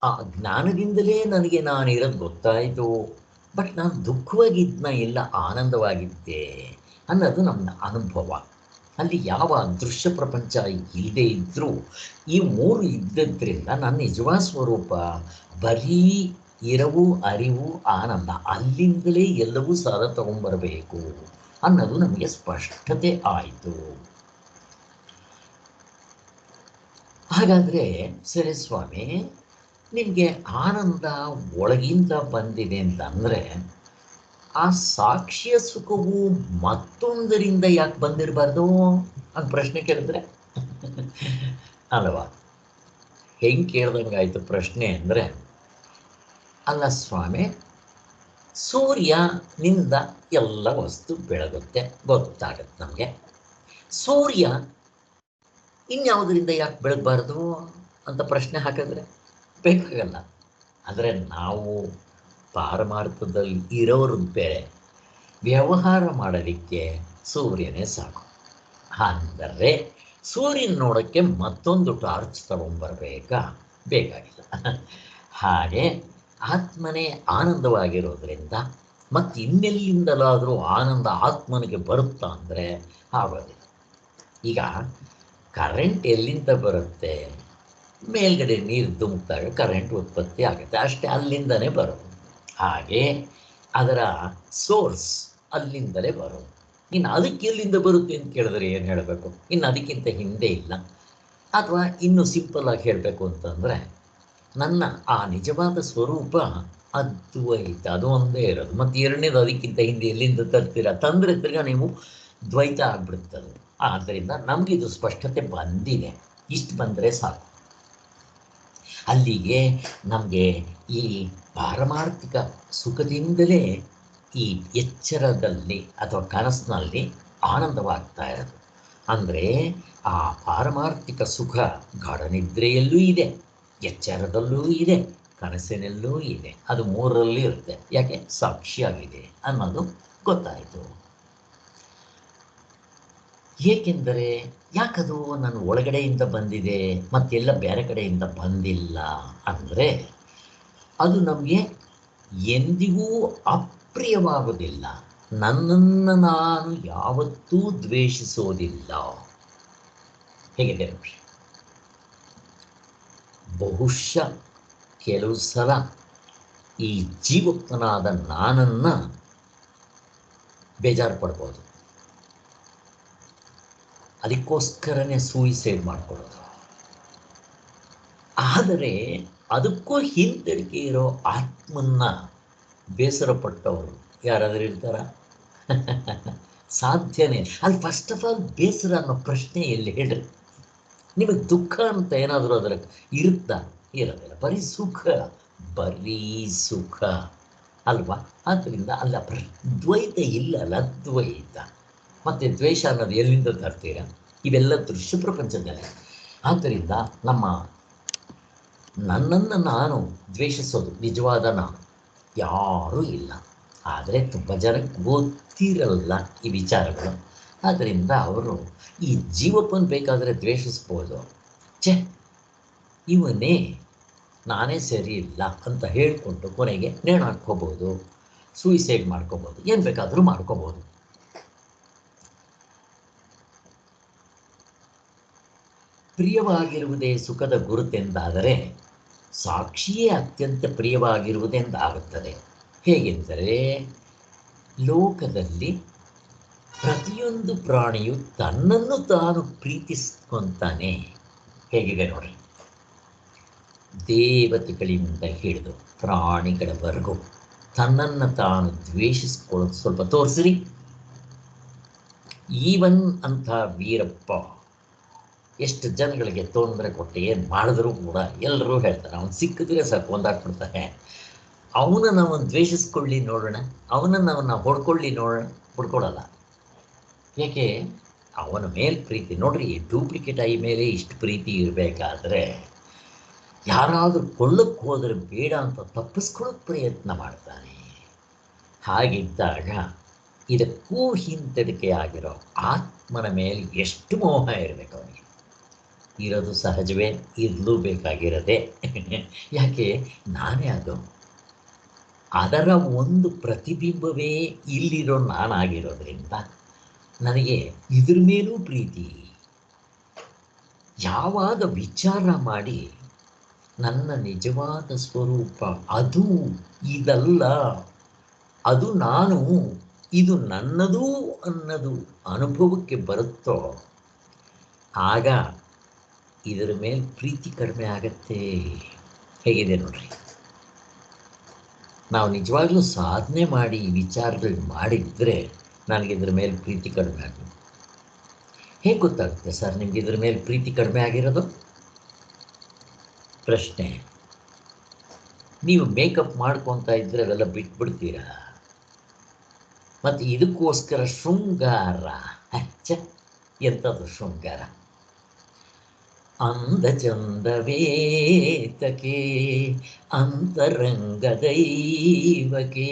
ಆ ಜ್ಞಾನದಿಂದಲೇ ನನಗೆ ನಾನಿರೋದು ಗೊತ್ತಾಯಿತು. ಬಟ್ ನಾನು ದುಃಖವಾಗಿದ್ದನ್ನ ಇಲ್ಲ, ಆನಂದವಾಗಿದ್ದೆ ಅನ್ನೋದು ನಮ್ಮ ಅನುಭವ. ಅಲ್ಲಿ ಯಾವ ದೃಶ್ಯ ಪ್ರಪಂಚ ಇಲ್ಲದೆ ಇದ್ದರೂ ಈ ಮೂರು ಇದ್ದದ್ರಿಂದ ನನ್ನ ನಿಜವಾದ ಸ್ವರೂಪ ಬರೀ ಇರವು, ಅರಿವು, ಆನಂದ, ಅಲ್ಲಿಂದಲೇ ಎಲ್ಲವೂ ಸಾಲ ತಗೊಂಡ್ಬರಬೇಕು ಅನ್ನೋದು ನಮಗೆ ಸ್ಪಷ್ಟತೆ ಆಯಿತು. ಹಾಗಾದರೆ ಸರಿ ಸ್ವಾಮಿ, ನಿಮಗೆ ಆನಂದ ಒಳಗಿಂದ ಬಂದಿದೆ ಅಂತಂದರೆ ಆ ಸಾಕ್ಷ್ಯ ಸುಖವು ಮತ್ತೊಂದರಿಂದ ಯಾಕೆ ಬಂದಿರಬಾರ್ದು ಅಂತ ಪ್ರಶ್ನೆ ಕೇಳಿದ್ರೆ ಅಲ್ವಾ? ಹೆಂಗೆ ಕೇಳ್ದಂಗಾಯ್ತು ಪ್ರಶ್ನೆ ಅಂದರೆ, ಅಲ್ಲ ಸ್ವಾಮಿ, ಸೂರ್ಯನಿಂದ ಎಲ್ಲ ವಸ್ತು ಬೆಳಗುತ್ತೆ, ಗೊತ್ತಾಗತ್ತೆ ನಮಗೆ. ಸೂರ್ಯ ಇನ್ಯಾವುದರಿಂದ ಯಾಕೆ ಬೆಳಗಬಾರ್ದು ಅಂತ ಪ್ರಶ್ನೆ ಹಾಕಿದ್ರೆ ಬೇಕಾಗಲ್ಲ. ಆದರೆ ನಾವು ಪಾರಮಾರ್ಥದಲ್ಲಿ ಇರೋರು ಬೇರೆ, ವ್ಯವಹಾರ ಮಾಡೋದಕ್ಕೆ ಸೂರ್ಯನೇ ಸಾಕು. ಅಂದರೆ ಸೂರ್ಯನ ನೋಡೋಕ್ಕೆ ಮತ್ತೊಂದು ಟಾರ್ಚ್ ತಗೊಂಡ್ಬರ್ಬೇಕಾ? ಬೇಕಾಗಿಲ್ಲ. ಹಾಗೆ ಆತ್ಮನೇ ಆನಂದವಾಗಿರೋದ್ರಿಂದ ಮತ್ತು ಇನ್ನೆಲ್ಲಿಂದಲಾದರೂ ಆನಂದ ಆತ್ಮನಿಗೆ ಬರುತ್ತಾ ಅಂದರೆ ಆಗೋದಿಲ್ಲ. ಈಗ ಕರೆಂಟ್ ಎಲ್ಲಿಂದ ಬರುತ್ತೆ? ಮೇಲ್ಗಡೆ ನೀರು ಧುಮುಕಿದಾಗ ಕರೆಂಟ್ ಉತ್ಪತ್ತಿ ಆಗುತ್ತೆ ಅಷ್ಟೇ, ಅಲ್ಲಿಂದನೇ ಬರೋದು. ಹಾಗೆ ಅದರ ಸೋರ್ಸ್ ಅಲ್ಲಿಂದಲೇ ಬರೋದು. ಇನ್ನು ಅದಕ್ಕೆ ಎಲ್ಲಿಂದ ಬರುತ್ತೆ ಅಂತ ಕೇಳಿದ್ರೆ ಏನು ಹೇಳಬೇಕು? ಇನ್ನು ಅದಕ್ಕಿಂತ ಹಿಂದೆ ಇಲ್ಲ. ಅಥವಾ ಇನ್ನು ಸಿಂಪಲ್ ಆಗಿ ಹೇಳಬೇಕು ಅಂತಂದರೆ, ನನ್ನ ಆ ನಿಜವಾದ ಸ್ವರೂಪ ಅದ್ವೈತ, ಅದು ಒಂದೇ ಇರೋದು. ಮತ್ತು ಎರಡನೇದು ಅದಕ್ಕಿಂತ ಹಿಂದೆ ಎಲ್ಲಿಂದ ತರ್ತೀರ? ತಂದರೆ ತಿರ್ಗಾ ನೀವು ದ್ವೈತ ಆಗ್ಬಿಡುತ್ತದೆ. ಆದ್ದರಿಂದ ನಮಗಿದು ಸ್ಪಷ್ಟತೆ ಬಂದಿದೆ. ಇಷ್ಟು ಬಂದರೆ ಸಾಕು. ಅಲ್ಲಿಗೆ ನಮಗೆ ಈ ಪಾರಮಾರ್ಥಿಕ ಸುಖದಿಂದಲೇ ಈ ಎಚ್ಚರದಲ್ಲಿ ಅಥವಾ ಕನಸಿನಲ್ಲಿ ಆನಂದವಾಗ್ತಾ ಇರೋದು. ಅಂದರೆ ಆ ಪಾರಮಾರ್ಥಿಕ ಸುಖ ಗಾಢನಿದ್ರೆಯಲ್ಲೂ ಇದೆ, ಎಚ್ಚರದಲ್ಲೂ ಇದೆ, ಕನಸಿನಲ್ಲೂ ಇದೆ. ಅದು ಮೂರರಲ್ಲಿ ಇರುತ್ತೆ. ಯಾಕೆ? ಸಾಕ್ಷಿಯಾಗಿದೆ ಅನ್ನೋದು ಗೊತ್ತಾಯಿತು. ಏಕೆಂದರೆ ಯಾಕದು ನನ್ನ ಒಳಗಡೆಯಿಂದ ಬಂದಿದೆ ಮತ್ತೆಲ್ಲ ಬೇರೆ ಕಡೆಯಿಂದ ಬಂದಿಲ್ಲ ಅಂದರೆ, ಅದು ನಮಗೆ ಎಂದಿಗೂ ಅಪ್ರಿಯವಾಗುವುದಿಲ್ಲ. ನನ್ನನ್ನು ನಾನು ಯಾವತ್ತೂ ದ್ವೇಷಿಸೋದಿಲ್ಲ. ಹೇಗಿದೆ ನೋಡಿ. ಬಹುಶಃ ಕೆಲವು ಸಲ ಈ ಜೀವೋಕ್ತನಾದ ನಾನನ್ನು ಬೇಜಾರು ಪಡ್ಬೋದು, ಅದಕ್ಕೋಸ್ಕರನೇ ಸೂಯಿಸೈಡ್ ಮಾಡ್ಕೊಳ್ಳೋದು. ಆದರೆ ಅದಕ್ಕೂ ಹಿಂದಡಿಕೆ ಇರೋ ಆತ್ಮನ್ನ ಬೇಸರ ಪಟ್ಟವರು ಯಾರಾದರೂ ಇರ್ತಾರ? ಸಾಧ್ಯನೇ. ಅಲ್ಲಿ ಫಸ್ಟ್ ಆಫ್ ಆಲ್ ಬೇಸರ ಅನ್ನೋ ಪ್ರಶ್ನೆ ಎಲ್ಲಿ ಹೇಳ್ರಿ? ನಿಮಗೆ ದುಃಖ ಅಂತ ಏನಾದರೂ ಅದರ ಇರುತ್ತಾ? ಇರೋದಿಲ್ಲ. ಬರೀ ಸುಖ, ಬರೀ ಸುಖ ಅಲ್ವಾ? ಆದ್ದರಿಂದ ಅಲ್ಲ, ದ್ವೈತ ಇಲ್ಲ ಅಲ್ಲ, ಅದ್ವೈತ. ಮತ್ತು ದ್ವೇಷ ಅನ್ನೋದು ಎಲ್ಲಿಂದ ತರ್ತೀರ? ಇವೆಲ್ಲ ದೃಶ್ಯ ಪ್ರಪಂಚದಲ್ಲಿ. ಆದ್ದರಿಂದ ನನ್ನನ್ನು ನಾನು ದ್ವೇಷಿಸೋದು ನಿಜವಾದ ನಾನು ಯಾರೂ ಇಲ್ಲ. ಆದರೆ ತುಂಬ ಜನಕ್ಕೆ ಗೊತ್ತಿರಲ್ಲ ಈ ವಿಚಾರಗಳು. ಆದ್ದರಿಂದ ಅವರು ಈ ಜೀವಪ್ಪನ ಬೇಕಾದರೆ ದ್ವೇಷಿಸ್ಬೋದು. ಇವನೇ, ನಾನೇ ಸರಿ ಇಲ್ಲ ಅಂತ ಹೇಳಿಕೊಂಡು ಕೊನೆಗೆ ನೇಣು ಹಾಕ್ಕೋಬೋದು, ಸೂಯಿಸೈಡ್ ಮಾಡ್ಕೋಬೋದು, ಏನು ಬೇಕಾದರೂ ಮಾಡ್ಕೋಬೋದು. ಪ್ರಿಯವಾಗಿರುವುದೇ ಸುಖದ ಗುರುತೆಂದಾದರೆ ಸಾಕ್ಷಿಯೇ ಅತ್ಯಂತ ಪ್ರಿಯವಾಗಿರುವುದೆಂದಾಗುತ್ತದೆ. ಹೇಗೆಂದರೆ, ಲೋಕದಲ್ಲಿ ಪ್ರತಿಯೊಂದು ಪ್ರಾಣಿಯು ತನ್ನನ್ನು ತಾನು ಪ್ರೀತಿಸ್ಕೊಂತಾನೆ. ಹೇಗಿದೆ ನೋಡಿ. ದೇವತೆಗಳಿಂದ ಹಿಡಿದು ಪ್ರಾಣಿಗಳವರೆಗೂ ತನ್ನನ್ನು ತಾನು ದ್ವೇಷಿಸ್ಕೊಳ್ಳೋದು ಸ್ವಲ್ಪ ತೋರಿಸ್ರಿ. ಈವನ್ ಅಂತ ವೀರಪ್ಪ ಎಷ್ಟು ಜನಗಳಿಗೆ ತೊಂದರೆ ಕೊಟ್ಟು ಏನು ಮಾಡಿದ್ರು ಕೂಡ ಎಲ್ಲರೂ ಹೇಳ್ತಾರೆ, ಅವನು ಸಿಕ್ಕಿದ್ರೆ ಸಾಕು ಒಂದಾಗ್ಬಿಡ್ತಾನೆ. ಅವನನ್ನು ಅವನು ದ್ವೇಷಿಸ್ಕೊಳ್ಳಿ ನೋಡೋಣ, ಅವನನ್ನು ಅವನ್ನ ಹೊಡ್ಕೊಳ್ಳಿ ನೋಡೋಣ, ಹೊಡ್ಕೊಳ್ಳಲ್ಲ. ಏಕೆ? ಅವನ ಮೇಲೆ ಪ್ರೀತಿ. ನೋಡ್ರಿ, ಡೂಪ್ಲಿಕೇಟ್ ಐ ಮೇಲೆ ಇಷ್ಟು ಪ್ರೀತಿ ಇರಬೇಕಾದ್ರೆ ಯಾರಾದರೂ ಕೊಳ್ಳಕ್ಕೆ ಹೋದರೆ ಬೇಡ ಅಂತ ತಪ್ಪಿಸ್ಕೊಳ್ಳೋಕೆ ಪ್ರಯತ್ನ ಮಾಡ್ತಾನೆ. ಹಾಗಿದ್ದಾಗ ಇದಕ್ಕೂ ಹಿಂದಡಿಕೆ ಆಗಿರೋ ಆತ್ಮನ ಮೇಲೆ ಎಷ್ಟು ಮೋಹ ಇರಬೇಕು ಅವನಿಗೆ. ಇರೋದು ಸಹಜವೇ, ಇರಲೂ ಬೇಕಾಗಿರೋದೆ. ಯಾಕೆ? ನಾನೇ ಅದು, ಅದರ ಒಂದು ಪ್ರತಿಬಿಂಬವೇ ಇಲ್ಲಿರೋ ನಾನಾಗಿರೋದ್ರಿಂದ ನನಗೆ ಇದ್ರ ಮೇಲೂ ಪ್ರೀತಿ. ಯಾವಾಗ ವಿಚಾರ ಮಾಡಿ ನನ್ನ ನಿಜವಾದ ಸ್ವರೂಪ ಅದು ಇದಲ್ಲ, ಅದು ನಾನು, ಇದು ನನ್ನದು ಅನ್ನೋದು ಅನುಭವಕ್ಕೆ ಬರುತ್ತೋ ಆಗ ಇದರ ಮೇಲೆ ಪ್ರೀತಿ ಕಡಿಮೆ ಆಗತ್ತೆ. ಹೇಗಿದೆ ನೋಡ್ರಿ. ನಾವು ನಿಜವಾಗ್ಲೂ ಸಾಧನೆ ಮಾಡಿ ಈ ವಿಚಾರಗಳು ಮಾಡಿದರೆ ನನಗೆ ಇದ್ರ ಮೇಲೆ ಪ್ರೀತಿ ಕಡಿಮೆ ಆಗುತ್ತೆ. ಹೇಗೆ ಗೊತ್ತಾಗುತ್ತೆ ಸರ್ ನಿಮ್ಗೆ ಇದ್ರ ಮೇಲೆ ಪ್ರೀತಿ ಕಡಿಮೆ ಆಗಿರೋದು? ಪ್ರಶ್ನೆ. ನೀವು ಮೇಕಪ್ ಮಾಡ್ಕೊತಾ ಇದ್ರೆ ಅವೆಲ್ಲ ಬಿಟ್ಬಿಡ್ತೀರಾ. ಮತ್ತು ಇದಕ್ಕೋಸ್ಕರ ಶೃಂಗಾರ, ಎಂಥದ್ದು ಶೃಂಗಾರ? ಅಂದ ಚಂದವೇತಕೆ ಅಂತರಂಗ ದೈವಕೆ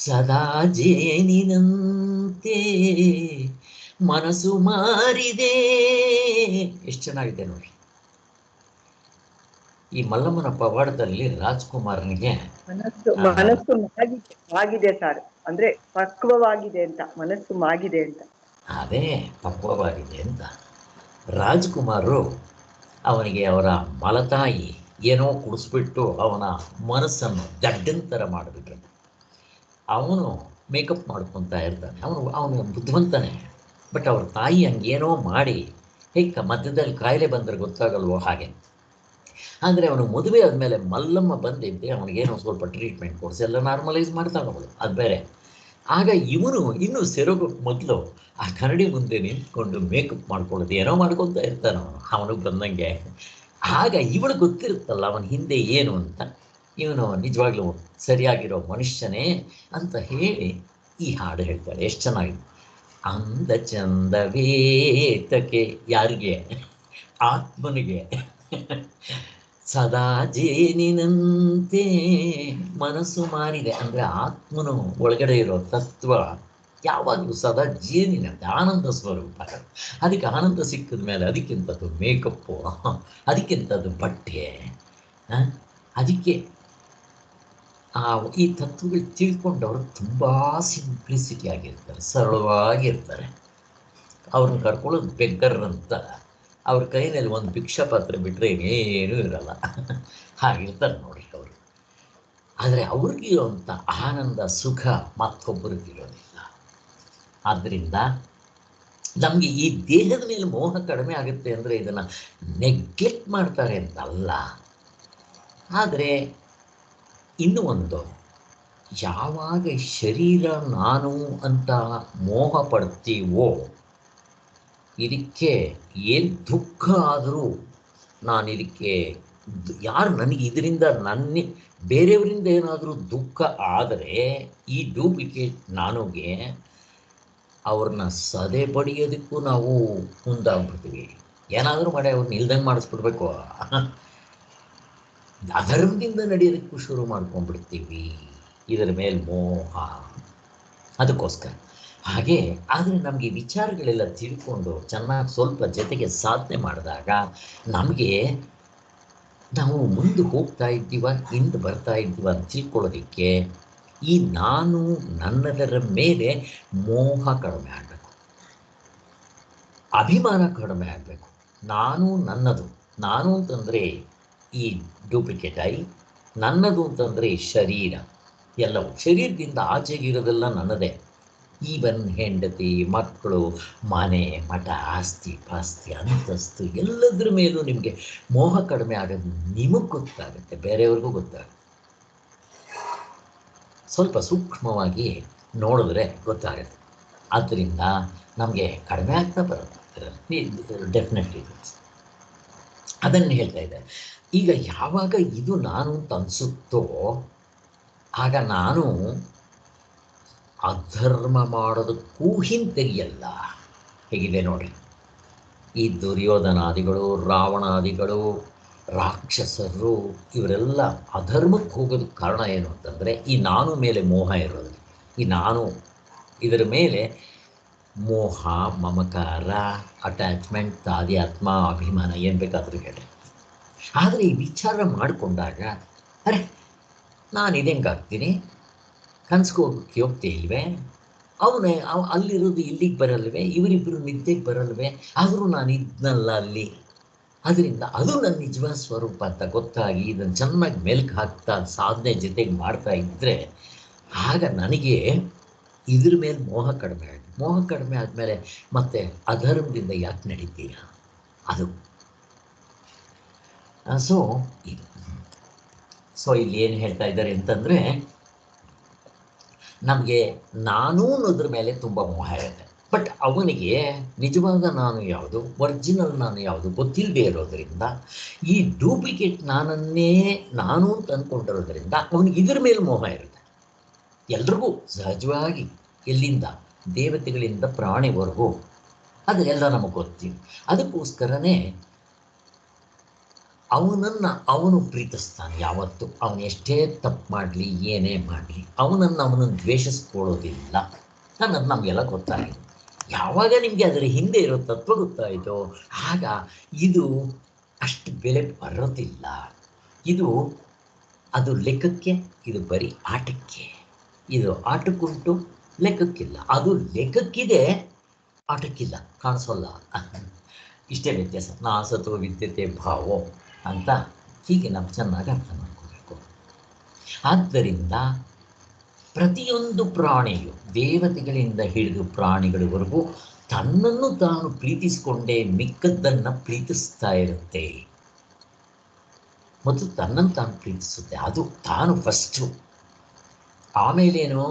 ಸದಾ ಜೇನಿನಂತೆ ಮನಸ್ಸು ಮಾರಿದೆ. ಎಷ್ಟು ಚೆನ್ನಾಗಿದೆ ನೋಡಿ. ಈ ಮಲ್ಲಮ್ಮನ ಪವಾಡದಲ್ಲಿ ರಾಜ್ಕುಮಾರನಿಗೆ ಮನಸ್ಸು ಮಾಗಿದೆ ಸರ್, ಅಂದ್ರೆ ಪಕ್ವವಾಗಿದೆ ಅಂತ. ಮನಸ್ಸು ಮಾಗಿದೆ ಅಂತ, ಅದೇ ಪಕ್ವವಾಗಿದೆ ಅಂತ. ರಾಜ್ಕುಮಾರರು ಅವನಿಗೆ ಅವರ ಮಲತಾಯಿ ಏನೋ ಕುಡಿಸ್ಬಿಟ್ಟು ಅವನ ಮನಸ್ಸನ್ನು ಗಡ್ಡಂತರ ಮಾಡಿಬಿಟ್ರು. ಅವನು ಮೇಕಪ್ ಮಾಡ್ಕೊತಾ ಇರ್ತಾನೆ, ಅವನು ಬುದ್ಧಿವಂತನೇ. ಬಟ್ ಅವ್ರ ತಾಯಿ ಹಂಗೇನೋ ಮಾಡಿ ಹೇಗೆ ಮಧ್ಯದಲ್ಲಿ ಕಾಯಿಲೆ ಬಂದರೆ ಗೊತ್ತಾಗಲ್ವೋ ಹಾಗೆ. ಅಂದರೆ ಅವನು ಮದುವೆ ಆದಮೇಲೆ ಮಲ್ಲಮ್ಮ ಬಂದಿದ್ದೆ ಅವನಿಗೇನೋ ಸ್ವಲ್ಪ ಟ್ರೀಟ್ಮೆಂಟ್ ಕೊಡಿಸಿ ಎಲ್ಲ ನಾರ್ಮಲೈಸ್ ಮಾಡ್ತಾನೆ ಅವಳು, ಅದು ಬೇರೆ. ಆಗ ಇವನು ಇನ್ನೂ ಸೆರಗೋಕ್ಕೆ ಮೊದಲು ಆ ಕನ್ನಡಿ ಮುಂದೆ ನಿಂತ್ಕೊಂಡು ಮೇಕಪ್ ಮಾಡ್ಕೊಳ್ಳೋದು ಏನೋ ಮಾಡ್ಕೊತಾ ಇರ್ತಾನೆ ಅವನಿಗೆ ಬಂದಂಗೆ. ಆಗ ಇವಳು ಗೊತ್ತಿರುತ್ತಲ್ಲ ಅವನ ಹಿಂದೆ ಏನು ಅಂತ, ಇವನು ನಿಜವಾಗ್ಲೂ ಸರಿಯಾಗಿರೋ ಮನುಷ್ಯನೇ ಅಂತ ಹೇಳಿ ಈ ಹಾಡು ಹೇಳ್ತಾಳೆ. ಎಷ್ಟು ಚೆನ್ನಾಗಿದೆ. ಅಂದ ಚಂದವೇತಕ್ಕೆ, ಯಾರಿಗೆ? ಆತ್ಮನಿಗೆ. ಸದಾ ಜೇನಿನಂತೆ ಮನಸ್ಸು ಮಾರಿದೆ, ಅಂದರೆ ಆತ್ಮನು ಒಳಗಡೆ ಇರೋ ತತ್ವ ಯಾವಾಗಲೂ ಸದಾ ಜೇನಿನಂತೆ ಆನಂದ ಸ್ವರೂಪ. ಅದಕ್ಕೆ ಆನಂದ ಸಿಕ್ಕಿದ ಮೇಲೆ ಅದಕ್ಕಿಂತದ್ದು ಮೇಕಪ್ಪು, ಅದಕ್ಕಿಂತದ್ದು ಬಟ್ಟೆ. ಅದಕ್ಕೆ ಈ ತತ್ವಗಳು ತಿಳ್ಕೊಂಡವರು ತುಂಬ ಸಿಂಪ್ಲಿಸಿಟಿ ಆಗಿರ್ತಾರೆ, ಸರಳವಾಗಿರ್ತಾರೆ. ಅವ್ರನ್ನ ಕರ್ಕೊಳ್ಳೋದು ಬೆಗ್ಗರ್ ಅಂತ, ಅವ್ರ ಕೈಯಲ್ಲಿ ಒಂದು ಭಿಕ್ಷಾ ಪಾತ್ರೆ ಬಿಟ್ಟರೆ ಏನೂ ಇರಲ್ಲ, ಹಾಗಿರ್ತಾರೆ ನೋಡಿ ಅವರು. ಆದರೆ ಅವ್ರಿಗಿರುವಂಥ ಆನಂದ ಸುಖ ಮತ್ತೊಬ್ಬರಿಗಿರೋದಿಲ್ಲ. ಆದ್ದರಿಂದ ನಮಗೆ ಈ ದೇಹದ ಮೇಲೆ ಮೋಹ ಕಡಿಮೆ ಆಗುತ್ತೆ ಅಂದರೆ ಇದನ್ನು ನೆಗ್ಲೆಕ್ಟ್ ಮಾಡ್ತಾರೆ ಅಂತ ಅಲ್ಲ. ಆದರೆ ಇನ್ನೂ ಒಂದು, ಯಾವಾಗ ಶರೀರ ನಾನು ಅಂತ ಮೋಹ ಪಡ್ತೀವೋ, ಇದಕ್ಕೆ ಏನು ದುಃಖ ಆದರೂ ನಾನು ಇದಕ್ಕೆ ಯಾರು ನನಗೆ ಇದರಿಂದ ಬೇರೆಯವರಿಂದ ಏನಾದರೂ ದುಃಖ ಆದರೆ ಈ ಡೂಪ್ಲಿಕೇಟ್ ನಾನುಗೆ ಅವ್ರನ್ನ ಸದೆ ಬಡಿಯೋದಕ್ಕೂ ನಾವು ಮುಂದಾಗ್ಬಿಡ್ತೀವಿ. ಏನಾದರೂ ಮಾಡಿ ಅವ್ರನ್ನ ಇಲ್ದಂಗೆ ಮಾಡಿಸ್ಬಿಡ್ಬೇಕು, ಅಧರ್ಮದಿಂದ ನಡೆಯೋದಕ್ಕೂ ಶುರು ಮಾಡ್ಕೊಂಡ್ಬಿಡ್ತೀವಿ. ಇದರ ಮೇಲೆ ಮೋಹ. ಅದಕ್ಕೋಸ್ಕರ ಹಾಗೆ. ಆದರೆ ನಮಗೆ ವಿಚಾರಗಳೆಲ್ಲ ತಿಳ್ಕೊಂಡು ಚೆನ್ನಾಗಿ ಸ್ವಲ್ಪ ಜೊತೆಗೆ ಸಾಧನೆ ಮಾಡಿದಾಗ ನಮಗೆ ನಾವು ಮುಂದೆ ಹೋಗ್ತಾ ಇದ್ದೀವ, ಹಿಂದೆ ಬರ್ತಾ ಇದ್ದೀವ ಅಂತ ತಿಳ್ಕೊಳ್ಳೋದಕ್ಕೆ ಈ ನಾನು ನನ್ನದರ ಮೇಲೆ ಮೋಹ ಕಡಿಮೆ ಆಗಬೇಕು, ಅಭಿಮಾನ ಕಡಿಮೆ ಆಗಬೇಕು. ನಾನು ನನ್ನದು, ನಾನು ಅಂತಂದರೆ ಈ ಡೂಪ್ಲಿಕೇಟ್ ಐ, ನನ್ನದು ಅಂತಂದರೆ ಶರೀರ. ಎಲ್ಲವೂ ಶರೀರದಿಂದ ಆಚೆಗಿರೋದೆಲ್ಲ ನನ್ನದೇ. ಈವನ್ ಹೆಂಡತಿ, ಮಕ್ಕಳು, ಮನೆ, ಮಠ, ಆಸ್ತಿ ಪಾಸ್ತಿ, ಅಂತಸ್ತು, ಎಲ್ಲದರ ಮೇಲೂ ನಿಮಗೆ ಮೋಹ ಕಡಿಮೆ ಆಗೋದು ನಿಮಗೆ ಗೊತ್ತಾಗುತ್ತೆ, ಬೇರೆಯವ್ರಿಗೂ ಗೊತ್ತಾಗುತ್ತೆ. ಸ್ವಲ್ಪ ಸೂಕ್ಷ್ಮವಾಗಿ ನೋಡಿದ್ರೆ ಗೊತ್ತಾಗುತ್ತೆ. ಆದ್ದರಿಂದ ನಮಗೆ ಕಡಿಮೆ ಆಗ್ತಾ ಬರುತ್ತೆ ಡೆಫಿನೆಟ್ಲಿ. ಅದನ್ನು ಹೇಳ್ತಾ ಇದ್ದೆ. ಈಗ ಯಾವಾಗ ಇದು ನಾನು ಅಂತ ಅನಿಸುತ್ತೋ ಆಗ ನಾನು ಅಧರ್ಮ ಮಾಡೋದಕ್ಕೂ ಹಿಂತೆಗೆಯಲ್ಲ. ಹೇಗಿದೆ ನೋಡಿ, ಈ ದುರ್ಯೋಧನಾದಿಗಳು, ರಾವಣಾದಿಗಳು, ರಾಕ್ಷಸರು, ಇವರೆಲ್ಲ ಅಧರ್ಮಕ್ಕೆ ಹೋಗೋದಕ್ಕೆ ಕಾರಣ ಏನು ಅಂತಂದರೆ ಈ ನಾನು ಮೇಲೆ ಮೋಹ ಇರೋದು. ಈ ನಾನು ಇದರ ಮೇಲೆ ಮೋಹ, ಮಮಕಾರ, ಅಟ್ಯಾಚ್ಮೆಂಟ್, ತಾಧ್ಯಾತ್ಮ, ಅಭಿಮಾನ, ಏನು ಬೇಕಾದರೂ ಹೇಳಿ. ಆದರೆ ಈ ವಿಚಾರ ಮಾಡಿಕೊಂಡಾಗ ಅರೆ ನಾನು ಇದೆಂಗಾಗ್ತೀನಿ, ಕನ್ಸ್ಗೆ ಹೋಗ್ತೇ ಇಲ್ವೇ, ಅಲ್ಲಿರೋದು ಇಲ್ಲಿಗೆ ಬರಲ್ವೇ, ಇವರಿಬ್ಬರು ನಿದ್ದೆಗೆ ಬರಲ್ವೇ, ಆದರೂ ನಾನು ಇದ್ನಲ್ಲ ಅಲ್ಲಿ. ಅದರಿಂದ ಅದು ನನ್ನ ನಿಜವಾದ ಸ್ವರೂಪ ಅಂತ ಗೊತ್ತಾಗಿ ಇದನ್ನು ಚೆನ್ನಾಗಿ ಮೆಲ್ಕು ಹಾಕ್ತಾ ಸಾಧನೆ ಜೊತೆಗೆ ಮಾಡ್ತಾ ಇದ್ದರೆ ಆಗ ನನಗೆ ಇದ್ರ ಮೇಲೆ ಮೋಹ ಕಡಿಮೆ ಆಗಿ, ಮೋಹ ಕಡಿಮೆ ಆದಮೇಲೆ ಮತ್ತೆ ಅಧರ್ಮದಿಂದ ಯಾಕೆ ನಡೀತೀರಾ ಅದು. ಸೊ ಇಲ್ಲಿ ಏನು ಹೇಳ್ತಾ ಇದ್ದಾರೆ ಅಂತಂದರೆ ನಮಗೆ ನಾನು ಅನ್ನೋದ್ರ ಮೇಲೆ ತುಂಬ ಮೋಹ ಇರುತ್ತೆ. ಬಟ್ ಅವನಿಗೆ ನಿಜವಾದ ನಾನು ಯಾವುದು, ಒರಿಜಿನಲ್ ನಾನು ಯಾವುದು ಗೊತ್ತಿಲ್ಲದೆ ಇರೋದರಿಂದ ಈ ಡೂಪ್ಲಿಕೇಟ್ ನಾನನ್ನೇ ನಾನು ಅಂತ ಅಂದ್ಕೊಂಡಿರೋದ್ರಿಂದ ಅವನಿಗೆ ಇದ್ರ ಮೇಲೆ ಮೋಹ ಇರುತ್ತೆ. ಎಲ್ರಿಗೂ ಸಹಜವಾಗಿ, ಎಲ್ಲಿಂದ ದೇವತೆಗಳಿಂದ ಪ್ರಾಣಿವರೆಗೂ ಅದೆಲ್ಲ ನಮಗೆ ಗೊತ್ತಿದೆ. ಅದಕ್ಕೋಸ್ಕರನೇ ಅವನು ಪ್ರೀತಿಸ್ತಾನೆ ಯಾವತ್ತು. ಅವನು ಎಷ್ಟೇ ತಪ್ಪು ಮಾಡಲಿ, ಏನೇ ಮಾಡಲಿ, ಅವನನ್ನು ದ್ವೇಷಿಸ್ಕೊಳ್ಳೋದಿಲ್ಲ ಅನ್ನೋದು ನಮಗೆಲ್ಲ ಗೊತ್ತಾಗಿದೆ. ಯಾವಾಗ ನಿಮಗೆ ಅದರ ಹಿಂದೆ ಇರೋ ತತ್ವ ಗೊತ್ತಾಯಿತೋ ಆಗ ಇದು ಅಷ್ಟು ಬೆಲೆ ಬರೋದಿಲ್ಲ. ಅದು ಲೆಕ್ಕಕ್ಕೆ, ಇದು ಬರೀ ಆಟಕ್ಕೆ. ಇದು ಆಟಕ್ಕುಂಟು, ಲೆಕ್ಕಕ್ಕಿಲ್ಲ. ಅದು ಲೆಕ್ಕಕ್ಕಿದೆ, ಆಟಕ್ಕಿಲ್ಲ, ಕಾಣಿಸೋಲ್ಲ. ಇಷ್ಟೇ ವ್ಯತ್ಯಾಸ. ನಾಸತೋ ವಿದ್ಯತೆ ಭಾವೋ ಅಂತ ಹೀಗೆ ನಾವು ಚೆನ್ನಾಗಿ ಅರ್ಥ ಮಾಡ್ಕೋಬೇಕು. ಆದ್ದರಿಂದ ಪ್ರತಿಯೊಂದು ಪ್ರಾಣಿಯು, ದೇವತೆಗಳಿಂದ ಹಿಡಿದು ಪ್ರಾಣಿಗಳವರೆಗೂ ತನ್ನನ್ನು ತಾನು ಪ್ರೀತಿಸಿಕೊಂಡೇ ಮಿಕ್ಕದ್ದನ್ನು ಪ್ರೀತಿಸ್ತಾ ಇರುತ್ತೆ ಮತ್ತು ತನ್ನನ್ನು ತಾನು ಪ್ರೀತಿಸುತ್ತೆ. ಅದು ತಾನು ಫಸ್ಟು. ಆಮೇಲೇನು,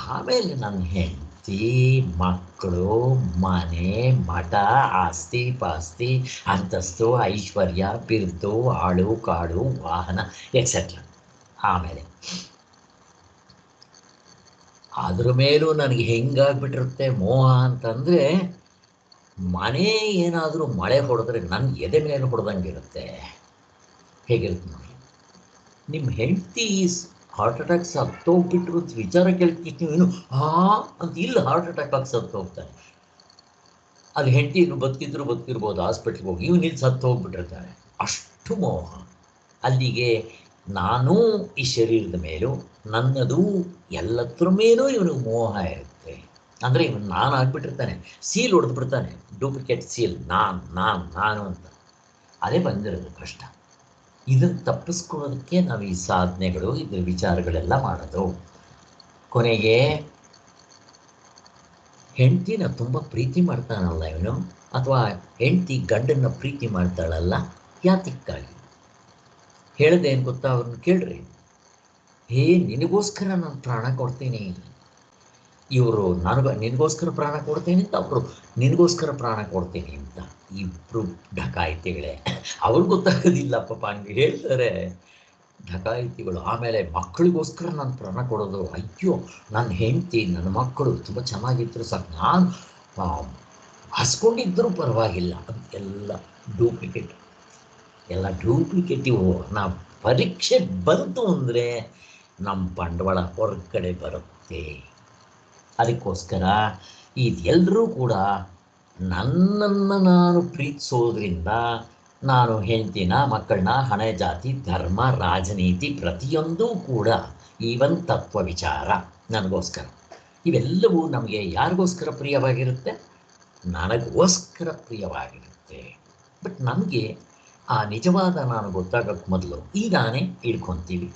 ಆಮೇಲೆ ನನ್ನ ಹೆಂಡತಿ, ಮಕ್ಕಳು, ಮನೆ, ಮಠ, ಆಸ್ತಿ ಪಾಸ್ತಿ, ಅಂತಸ್ತು, ಐಶ್ವರ್ಯ, ಬಿರುದು, ಆಳು ಕಾಡು, ವಾಹನ ಎಕ್ಸೆಟ್ರಾ. ಆಮೇಲೆ ಅದ್ರ ಮೇಲೂ ನನಗೆ ಹೆಂಗಾಗ್ಬಿಟ್ಟಿರುತ್ತೆ ಮೋಹ ಅಂತಂದರೆ, ಮನೆ ಏನಾದರೂ ಮಳೆ ಹೊಡೆದ್ರೆ ನನ್ನ ಎದೆ ಮೇಲೆ ಹೊಡೆದಂಗಿರುತ್ತೆ. ಹೇಗಿರುತ್ತೆ ನೋಡಿ. ನಿಮ್ಮ ಹೆಂಡತಿ ಹಾರ್ಟ್ ಅಟ್ಯಾಕ್ ಸತ್ತೋಗ್ಬಿಟ್ರು ಅಂತ ವಿಚಾರ ಕೇಳ್ತಿತ್ತು ನೀನು ಅಂತ ಇಲ್ಲ ಹಾರ್ಟ್ ಅಟ್ಯಾಕ್ ಆಗಿ ಸತ್ತೋಗ್ತಾನೆ. ಅಲ್ಲಿ ಹೆಂಡತಿ ಇನ್ನು ಬದುಕಿರ್ಬೋದು, ಹಾಸ್ಪಿಟ್ಲಿಗೆ ಹೋಗಿ ಇವನು ಇಲ್ಲಿ ಸತ್ತು ಹೋಗ್ಬಿಟ್ಟಿರ್ತಾನೆ. ಅಷ್ಟು ಮೋಹ. ಅಲ್ಲಿಗೆ ನಾನು ಈ ಶರೀರದ ಮೇಲೂ, ನನ್ನದು ಎಲ್ಲತ್ರ ಮೇಲೂ ಇವನಿಗೆ ಮೋಹ ಇರುತ್ತೆ. ಅಂದರೆ ಇವನು ನಾನು ಆಗ್ಬಿಟ್ಟಿರ್ತಾನೆ, ಸೀಲ್ ಹೊಡೆದು ಬಿಡ್ತಾನೆ, ಡೂಪ್ಲಿಕೇಟ್ ಸೀಲ್, ನಾನು ಅಂತ. ಅದೇ ಬಂದಿರೋದು ಕಷ್ಟ. ಇದನ್ನು ತಪ್ಪಿಸ್ಕೊಳ್ಳೋದಕ್ಕೆ ನಾವು ಈ ಸಾಧನೆಗಳು, ಇದ್ರ ವಿಚಾರಗಳೆಲ್ಲ ಮಾಡೋದು. ಕೊನೆಗೆ ಹೆಂಡತಿನ ತುಂಬ ಪ್ರೀತಿ ಮಾಡ್ತಾನಲ್ಲ ಇವನು, ಅಥವಾ ಹೆಂಡತಿ ಗಂಡನ್ನ ಪ್ರೀತಿ ಮಾಡ್ತಾಳಲ್ಲ, ಯಾತಕ್ಕಾಗಿ ಹೇಳ್ದೆ ಏನು ಗೊತ್ತಾ? ಅವ್ರನ್ನ ಕೇಳ್ರಿ. ನಿನಗೋಸ್ಕರ ನಾನು ಪ್ರಾಣ ಕೊಡ್ತೀನಿ, ಇವರು ನಿನಗೋಸ್ಕರ ಪ್ರಾಣ ಕೊಡ್ತೀನಿ ಅಂತ, ಅವರು ನಿನಗೋಸ್ಕರ ಪ್ರಾಣ ಕೊಡ್ತೀನಿ ಅಂತ. ಇಬ್ಬರು ಢಕಾಯಿತಿಗಳೇ. ಅವ್ರಿಗೆ ಗೊತ್ತಾಗೋದಿಲ್ಲ ಪಾಪ, ಹಂಗೆ ಹೇಳ್ತಾರೆ ಢಕಾಯಿತಿಗಳು. ಆಮೇಲೆ ಮಕ್ಕಳಿಗೋಸ್ಕರ ನಾನು ಪ್ರಾಣ ಕೊಡೋದು, ಅಯ್ಯೋ ನನ್ನ ಹೆಂಡತಿ ನನ್ನ ಮಕ್ಕಳು ತುಂಬ ಚೆನ್ನಾಗಿದ್ರು ಸಾಕು, ನಾನು ಹಸ್ಕೊಂಡಿದ್ದರೂ ಪರವಾಗಿಲ್ಲ ಎಲ್ಲ ಡೂಪ್ಲಿಕೇಟ್, ಎಲ್ಲ ಡೂಪ್ಲಿಕೇಟಿವ್. ನಾವು ಪರೀಕ್ಷೆ ಬಂತು ಅಂದರೆ ನಮ್ಮ ಬಂಡವಾಳ ಹೊರಗಡೆ ಬರುತ್ತೆ. ಅದಕ್ಕೋಸ್ಕರ ಇದೆಲ್ಲರೂ ಕೂಡ ನನ್ನನ್ನು ನಾನು ಪ್ರೀತಿಸೋದ್ರಿಂದ, ನಾನು ಹೆಂಡತಿನ, ಮಕ್ಕಳನ್ನ, ಹಣ, ಜಾತಿ, ಧರ್ಮ, ರಾಜನೀತಿ ಪ್ರತಿಯೊಂದೂ ಕೂಡ ಈವನ್ ತತ್ವ ವಿಚಾರ ನನಗೋಸ್ಕರ. ಇವೆಲ್ಲವೂ ನಮಗೆ ಯಾರಿಗೋಸ್ಕರ ಪ್ರಿಯವಾಗಿರುತ್ತೆ? ನನಗೋಸ್ಕರ ಪ್ರಿಯವಾಗಿರುತ್ತೆ. ಬಟ್ ನಮಗೆ ಆ ನಿಜವಾದ ನಾನು ಗೊತ್ತಾಗೋಕ್ಕೆ ಮೊದಲು ಈ ನಾನೇ ಹಿಡ್ಕೊತೀವಿ.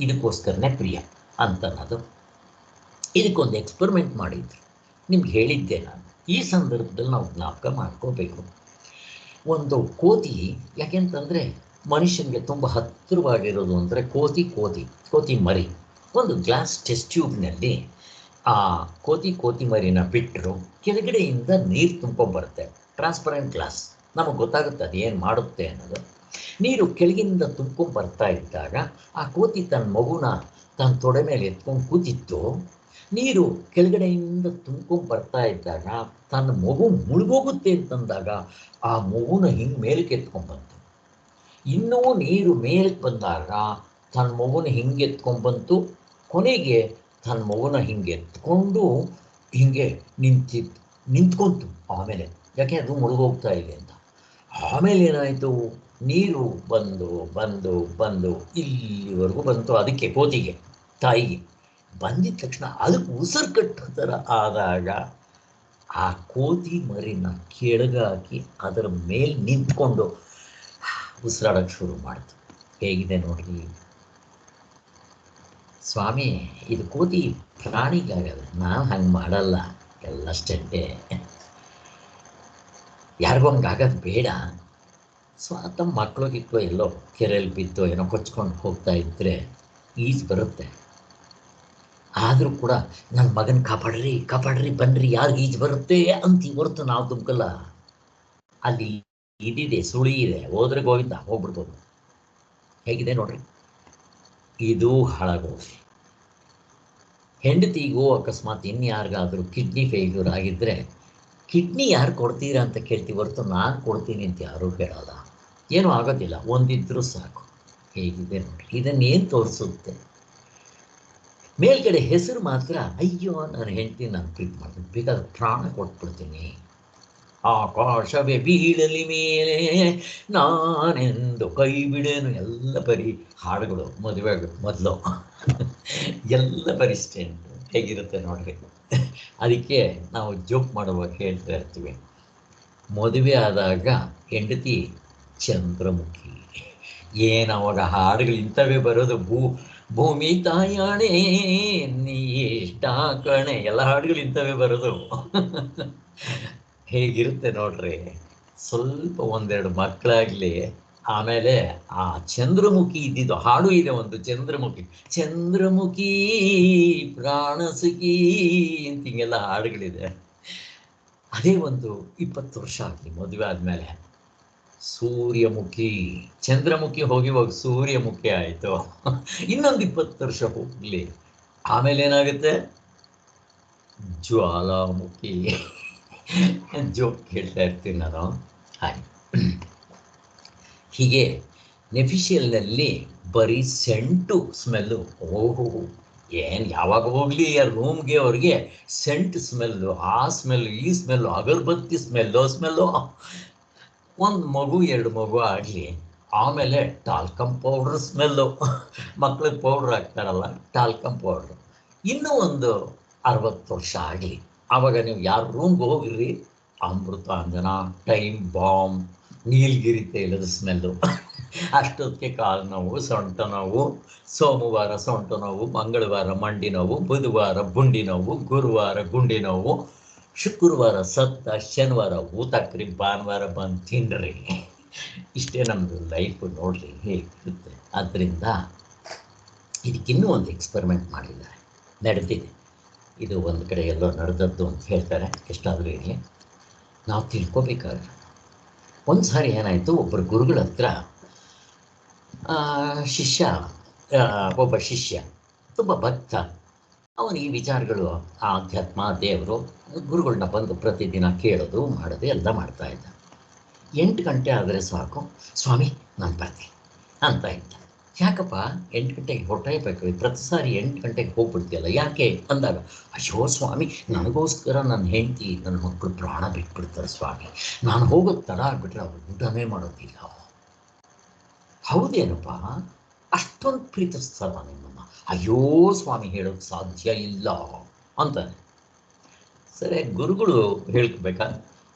ಇದಕ್ಕೋಸ್ಕರನೇ ಪ್ರಿಯ ಅಂತನ್ನೋದು. ಇದಕ್ಕೊಂದು ಎಕ್ಸ್ಪರಿಮೆಂಟ್ ಮಾಡಿದ್ರು, ನಿಮ್ಗೆ ಹೇಳಿದ್ದೆ ನಾನು. ಈ ಸಂದರ್ಭದಲ್ಲಿ ನಾವು ಜ್ಞಾಪಕ ಮಾಡ್ಕೋಬೇಕು. ಒಂದು ಕೋತಿ, ಯಾಕೆಂತಂದರೆ ಮನುಷ್ಯನಿಗೆ ತುಂಬ ಹತ್ತಿರವಾಗಿರೋದು ಅಂದರೆ ಕೋತಿ ಮರಿ. ಒಂದು ಗ್ಲಾಸ್ ಟೆಸ್ಟ್ ಟ್ಯೂಬ್ನಲ್ಲಿ ಆ ಕೋತಿ ಮರಿನ ಬಿಟ್ಟರು, ಕೆಳಗಡೆಯಿಂದ ನೀರು ತುಂಬ್ಕೊಂಡ್ಬರುತ್ತೆ. ಟ್ರಾನ್ಸ್ಪರೆಂಟ್ ಗ್ಲಾಸ್, ನಮಗೆ ಗೊತ್ತಾಗುತ್ತೆ ಅದು ಏನು ಮಾಡುತ್ತೆ ಅನ್ನೋದು. ನೀರು ಕೆಳಗಿನಿಂದ ತುಂಬ್ಕೊಂಡ್ಬರ್ತಾ ಇದ್ದಾಗ ಆ ಕೋತಿ ತನ್ನ ಮಗುನ ತನ್ನ ತೊಡೆ ಮೇಲೆ ಎತ್ಕೊಂಡು ಕೂತಿತ್ತು. ನೀರು ಕೆಳಗಡೆಯಿಂದ ತುಂಬ್ಕೊಂಡ್ಬರ್ತಾ ಇದ್ದಾಗ ತನ್ನ ಮಗು ಮುಳುಗೋಗುತ್ತೆ ಅಂತಂದಾಗ ಆ ಮಗುನ ಹಿಂಗೆ ಮೇಲಕ್ಕೆ ಎತ್ಕೊಂಡ್ಬಂತು. ಇನ್ನೂ ನೀರು ಮೇಲಕ್ಕೆ ಬಂದಾಗ ತನ್ನ ಮಗುನ ಹಿಂಗೆ ಎತ್ಕೊಂಡ್ಬಂತು. ಕೊನೆಗೆ ತನ್ನ ಮಗುನ ಹಿಂಗೆ ಎತ್ಕೊಂಡು ಹಿಂಗೆ ನಿಂತ್ಕೊಂತು. ಆಮೇಲೆ ಯಾಕೆ ಅದು ಮುಳುಗೋಗ್ತಾ ಇದೆ ಅಂತ. ಆಮೇಲೆ ಏನಾಯಿತು, ನೀರು ಬಂದು ಇಲ್ಲಿವರೆಗೂ ಬಂತು. ಅದಕ್ಕೆ ಕೋತಿಗೆ, ತಾಯಿಗೆ ಬಂದಿದ ತಕ್ಷಣ ಅದಕ್ಕೆ ಉಸಿರು ಕಟ್ಟೋ ಥರ ಆದಾಗ ಆ ಕೋತಿ ಮರಿನ ಕೆಳಗಾಕಿ ಅದರ ಮೇಲೆ ನಿಂತ್ಕೊಂಡು ಉಸಿರಾಡೋಕ್ಕೆ ಶುರು ಮಾಡ್ತು. ಹೇಗಿದೆ ನೋಡ್ರಿ ಸ್ವಾಮಿ, ಇದು ಕೋತಿ ಪ್ರಾಣಿಗಾಗಲ್ಲ, ನಾನು ಹಂಗೆ ಮಾಡಲ್ಲ, ಎಲ್ಲಷ್ಟೇ. ಯಾರಿಗೂ ಹಂಗಾಗೋದು ಬೇಡ. ತಮ್ಮ ಮಕ್ಕಳು ಎಲ್ಲೋ ಕೆರೆಯಲ್ಲಿ ಬಿದ್ದು ಏನೋ ಕೊಚ್ಕೊಂಡು ಹೋಗ್ತಾ ಇದ್ದರೆ ಈಜು ಬರುತ್ತೆ. ಆದರೂ ಕೂಡ ನನ್ನ ಮಗನ ಕಾಪಾಡ್ರಿ ಬನ್ನಿರಿ, ಯಾರಿಗೆ ಈಜು ಬರುತ್ತೆ ಅಂತ ಹೊರತು ನಾವು ತುಂಬಕಲ್ಲ. ಅಲ್ಲಿ ಇದಿದೆ, ಸುಳಿ ಇದೆ, ಹೋದ್ರೆ ಗೋವಿಂದ ಹೋಗ್ಬಿಡ್ಬೋದು. ಹೇಗಿದೆ ನೋಡ್ರಿ, ಇದು ಹಾಳಾಗೋಗಿ. ಹೆಂಡತಿಗೂ ಅಕಸ್ಮಾತ್ ಇನ್ಯಾರಿಗಾದರೂ ಕಿಡ್ನಿ ಫೇಲ್ಯೂರ್ ಆಗಿದ್ದರೆ, ಕಿಡ್ನಿ ಯಾರು ಕೊಡ್ತೀರಾ ಅಂತ ಕೇಳ್ತೀವಿ ಹೊರತು ನಾನು ಕೊಡ್ತೀನಿ ಅಂತ ಯಾರೂ ಕೇಳಲ್ಲ. ಏನೂ ಆಗೋದಿಲ್ಲ, ಒಂದಿದ್ರೂ ಸಾಕು. ಹೇಗಿದೆ ನೋಡ್ರಿ, ಇದನ್ನೇನು ತೋರಿಸುತ್ತೆ? ಮೇಲ್ಗಡೆ ಹೆಸರು ಮಾತ್ರ, ಅಯ್ಯೋ ನನ್ನ ಹೆಂಡತಿ ನಾನು ಪ್ರೀತಿ ಮಾಡ್ತೀನಿ, ಬೇಕಾದ್ರೆ ಪ್ರಾಣ ಕೊಟ್ಬಿಡ್ತೀನಿ, ಆಕಾಶವೇ ಬೀಳಲಿ ಮೇಲೆ ನಾನೆಂದು ಕೈ ಬಿಡೇನು. ಎಲ್ಲ ಬರೀ ಹಾಡುಗಳು, ಮದುವೆ ಮೊದಲು ಎಲ್ಲ ಬರೀ ಸ್ಟೆಂಟ್. ಹೇಗಿರುತ್ತೆ ನೋಡ್ರಿ. ಅದಕ್ಕೆ ನಾವು ಜೋಕ್ ಮಾಡುವಾಗ ಹೇಳ್ತಾ ಇರ್ತೀವಿ, ಮದುವೆ ಆದಾಗ ಹೆಂಡತಿ ಚಂದ್ರಮುಖಿ. ಅವಾಗ ಹಾಡುಗಳು ಇಂಥವೇ ಬರೋದು. ಭೂಮಿ ತಾಯಾಣೆ ನೀ ಇಷ್ಟ ಕಣೆ, ಎಲ್ಲ ಹಾಡುಗಳು ಇಂಥವೇ ಬರೋದು. ಹೇಗಿರುತ್ತೆ ನೋಡ್ರಿ. ಸ್ವಲ್ಪ ಒಂದೆರಡು ಮಕ್ಕಳಾಗ್ಲಿ, ಆಮೇಲೆ ಆ ಚಂದ್ರಮುಖಿ ಇದ್ದಿದ್ದು ಹಾಡು ಇದೆ ಒಂದು, ಚಂದ್ರಮುಖಿ ಪ್ರಾಣಸುಖಿ ಅಂತ ಹಿಂಗೆಲ್ಲ ಹಾಡುಗಳಿದೆ. ಅದೇ ಒಂದು 20 ವರ್ಷ ಆಗಲಿ ಮದುವೆ ಆದ್ಮೇಲೆ ಸೂರ್ಯಮುಖಿ, ಚಂದ್ರಮುಖಿ ಹೋಗಿ ಸೂರ್ಯಮುಖಿ ಆಯಿತು. ಇನ್ನೊಂದು 20 ವರ್ಷ ಹೋಗ್ಲಿ, ಆಮೇಲೆ ಏನಾಗುತ್ತೆ, ಜ್ವಾಲಾಮುಖಿ. ಜೋಕ್ ಹೇಳ್ತಾ ಇರ್ತೀನಿ ನಾನು. ಹಾಗೆ ಹೀಗೆ ನೆಫಿಷಿಯಲ್ನಲ್ಲಿ ಬರೀ ಸೆಂಟು ಸ್ಮೆಲ್ಲು. ಓಹೋ, ಏನು ಯಾವಾಗ ಹೋಗ್ಲಿ ಆ ರೂಮ್ಗೆ ಅವ್ರಿಗೆ ಸೆಂಟ್ ಸ್ಮೆಲ್ಲು, ಆ ಸ್ಮೆಲ್ಲು, ಈ ಸ್ಮೆಲ್ಲು, ಅಗರಬತ್ತಿ ಸ್ಮೆಲ್ಲು. ಒಂದು ಮಗು 2 ಮಗು ಆಗಲಿ, ಆಮೇಲೆ ಟಾಲ್ಕಮ್ ಪೌಡ್ರ್ ಸ್ಮೆಲ್ಲು. ಮಕ್ಳಿಗೆ ಪೌಡ್ರ್ ಹಾಕ್ತಾರಲ್ಲ, ಟಾಲ್ಕಮ್ ಪೌಡ್ರು. ಇನ್ನೂ ಒಂದು 60 ವರ್ಷ ಆಗಲಿ, ಆವಾಗ ನೀವು ಯಾರು ರೂಮ್ಗೆ ಹೋಗಿರಿ, ಅಮೃತಾಂಜನ, ಟೈಮ್ ಬಾಂಬ್, ನೀಲಗಿರಿ ತೈಲದ ಸ್ಮೆಲ್ಲು. ಅಷ್ಟೊತ್ತಿಗೆ ಕಾಲು ನೋವು, ಸೊಂಟ ನೋವು, ಸೋಮವಾರ ಸೊಂಟ ನೋವು, ಮಂಗಳವಾರ ಮಂಡಿ ನೋವು, ಬುಧವಾರ ಬುಂಡಿ ನೋವು, ಗುರುವಾರ ಗುಂಡಿ ನೋವು, ಶುಕ್ರವಾರ ಸತ್ತ, ಶನಿವಾರ ಊತಕ್ರಿ, ಭಾನುವಾರ ಬಂದು ತಿನ್ರಿ. ಇಷ್ಟೇ ನಮ್ಮದು ಲೈಫು ನೋಡ್ರಿ ಹೇಗಿರುತ್ತೆ. ಆದ್ದರಿಂದ ಇದಕ್ಕಿನ್ನೂ ಒಂದು ಎಕ್ಸ್ಪೆರಿಮೆಂಟ್ ಮಾಡಿದ್ದಾರೆ, ನಡೆದಿದೆ. ಇದು ಒಂದು ಕಡೆ ಎಲ್ಲೋ ನಡೆದದ್ದು ಅಂತ ಹೇಳ್ತಾರೆ. ಎಷ್ಟಾದರೂ ಇರಲಿ, ನಾವು ತಿಳ್ಕೊಬೇಕಾದ್ರೆ. ಒಂದು ಸಾರಿ ಏನಾಯಿತು, ಒಬ್ಬರು ಗುರುಗಳ ಹತ್ರ ಒಬ್ಬ ಶಿಷ್ಯ ತುಂಬ ಭಕ್ತ, ಅವನು ಈ ವಿಚಾರಗಳು, ಆಧ್ಯಾತ್ಮ, ದೇವರು, ಗುರುಗಳನ್ನ ಬಂದು ಪ್ರತಿದಿನ ಕೇಳೋದು ಮಾಡೋದು ಎಲ್ಲ ಮಾಡ್ತಾ ಇದ್ದ. 8 ಗಂಟೆ ಆದರೆ ಸಾಕು, ಸ್ವಾಮಿ ನಾನು ಬರ್ತೀನಿ ಅಂತ ಇದ್ದ. ಯಾಕಪ್ಪ 8 ಗಂಟೆಗೆ ಹೊರಟೇಬೇಕು, ಪ್ರತಿ ಸಾರಿ 8 ಗಂಟೆಗೆ ಹೋಗ್ಬಿಡ್ತೀಯಲ್ಲ ಯಾಕೆ ಅಂದಾಗ, ಅಯ್ಯೋ ಸ್ವಾಮಿ, ನನಗೋಸ್ಕರ ನನ್ನ ಹೆಂಡತಿ ನನ್ನ ಮಕ್ಕಳು ಪ್ರಾಣ ಬಿಟ್ಬಿಡ್ತಾರೆ ಸ್ವಾಮಿ, ನಾನು ಹೋಗೋದು ತಡ ಆಗ್ಬಿಟ್ರೆ ಅವ್ರು ಊಟನೇ ಮಾಡೋದಿಲ್ಲ. ಹೌದೇನಪ್ಪ, ಅಷ್ಟೊಂದು ಪ್ರೀತಿಸ್ತಾರ ನಿಮ್ಮನ್ನು? ಅಯ್ಯೋ ಸ್ವಾಮಿ, ಹೇಳೋಕ್ಕೆ ಸಾಧ್ಯ ಇಲ್ಲ ಅಂತಾನೆ. ಸರಿ, ಗುರುಗಳು ಹೇಳ್ಬೇಕಾ,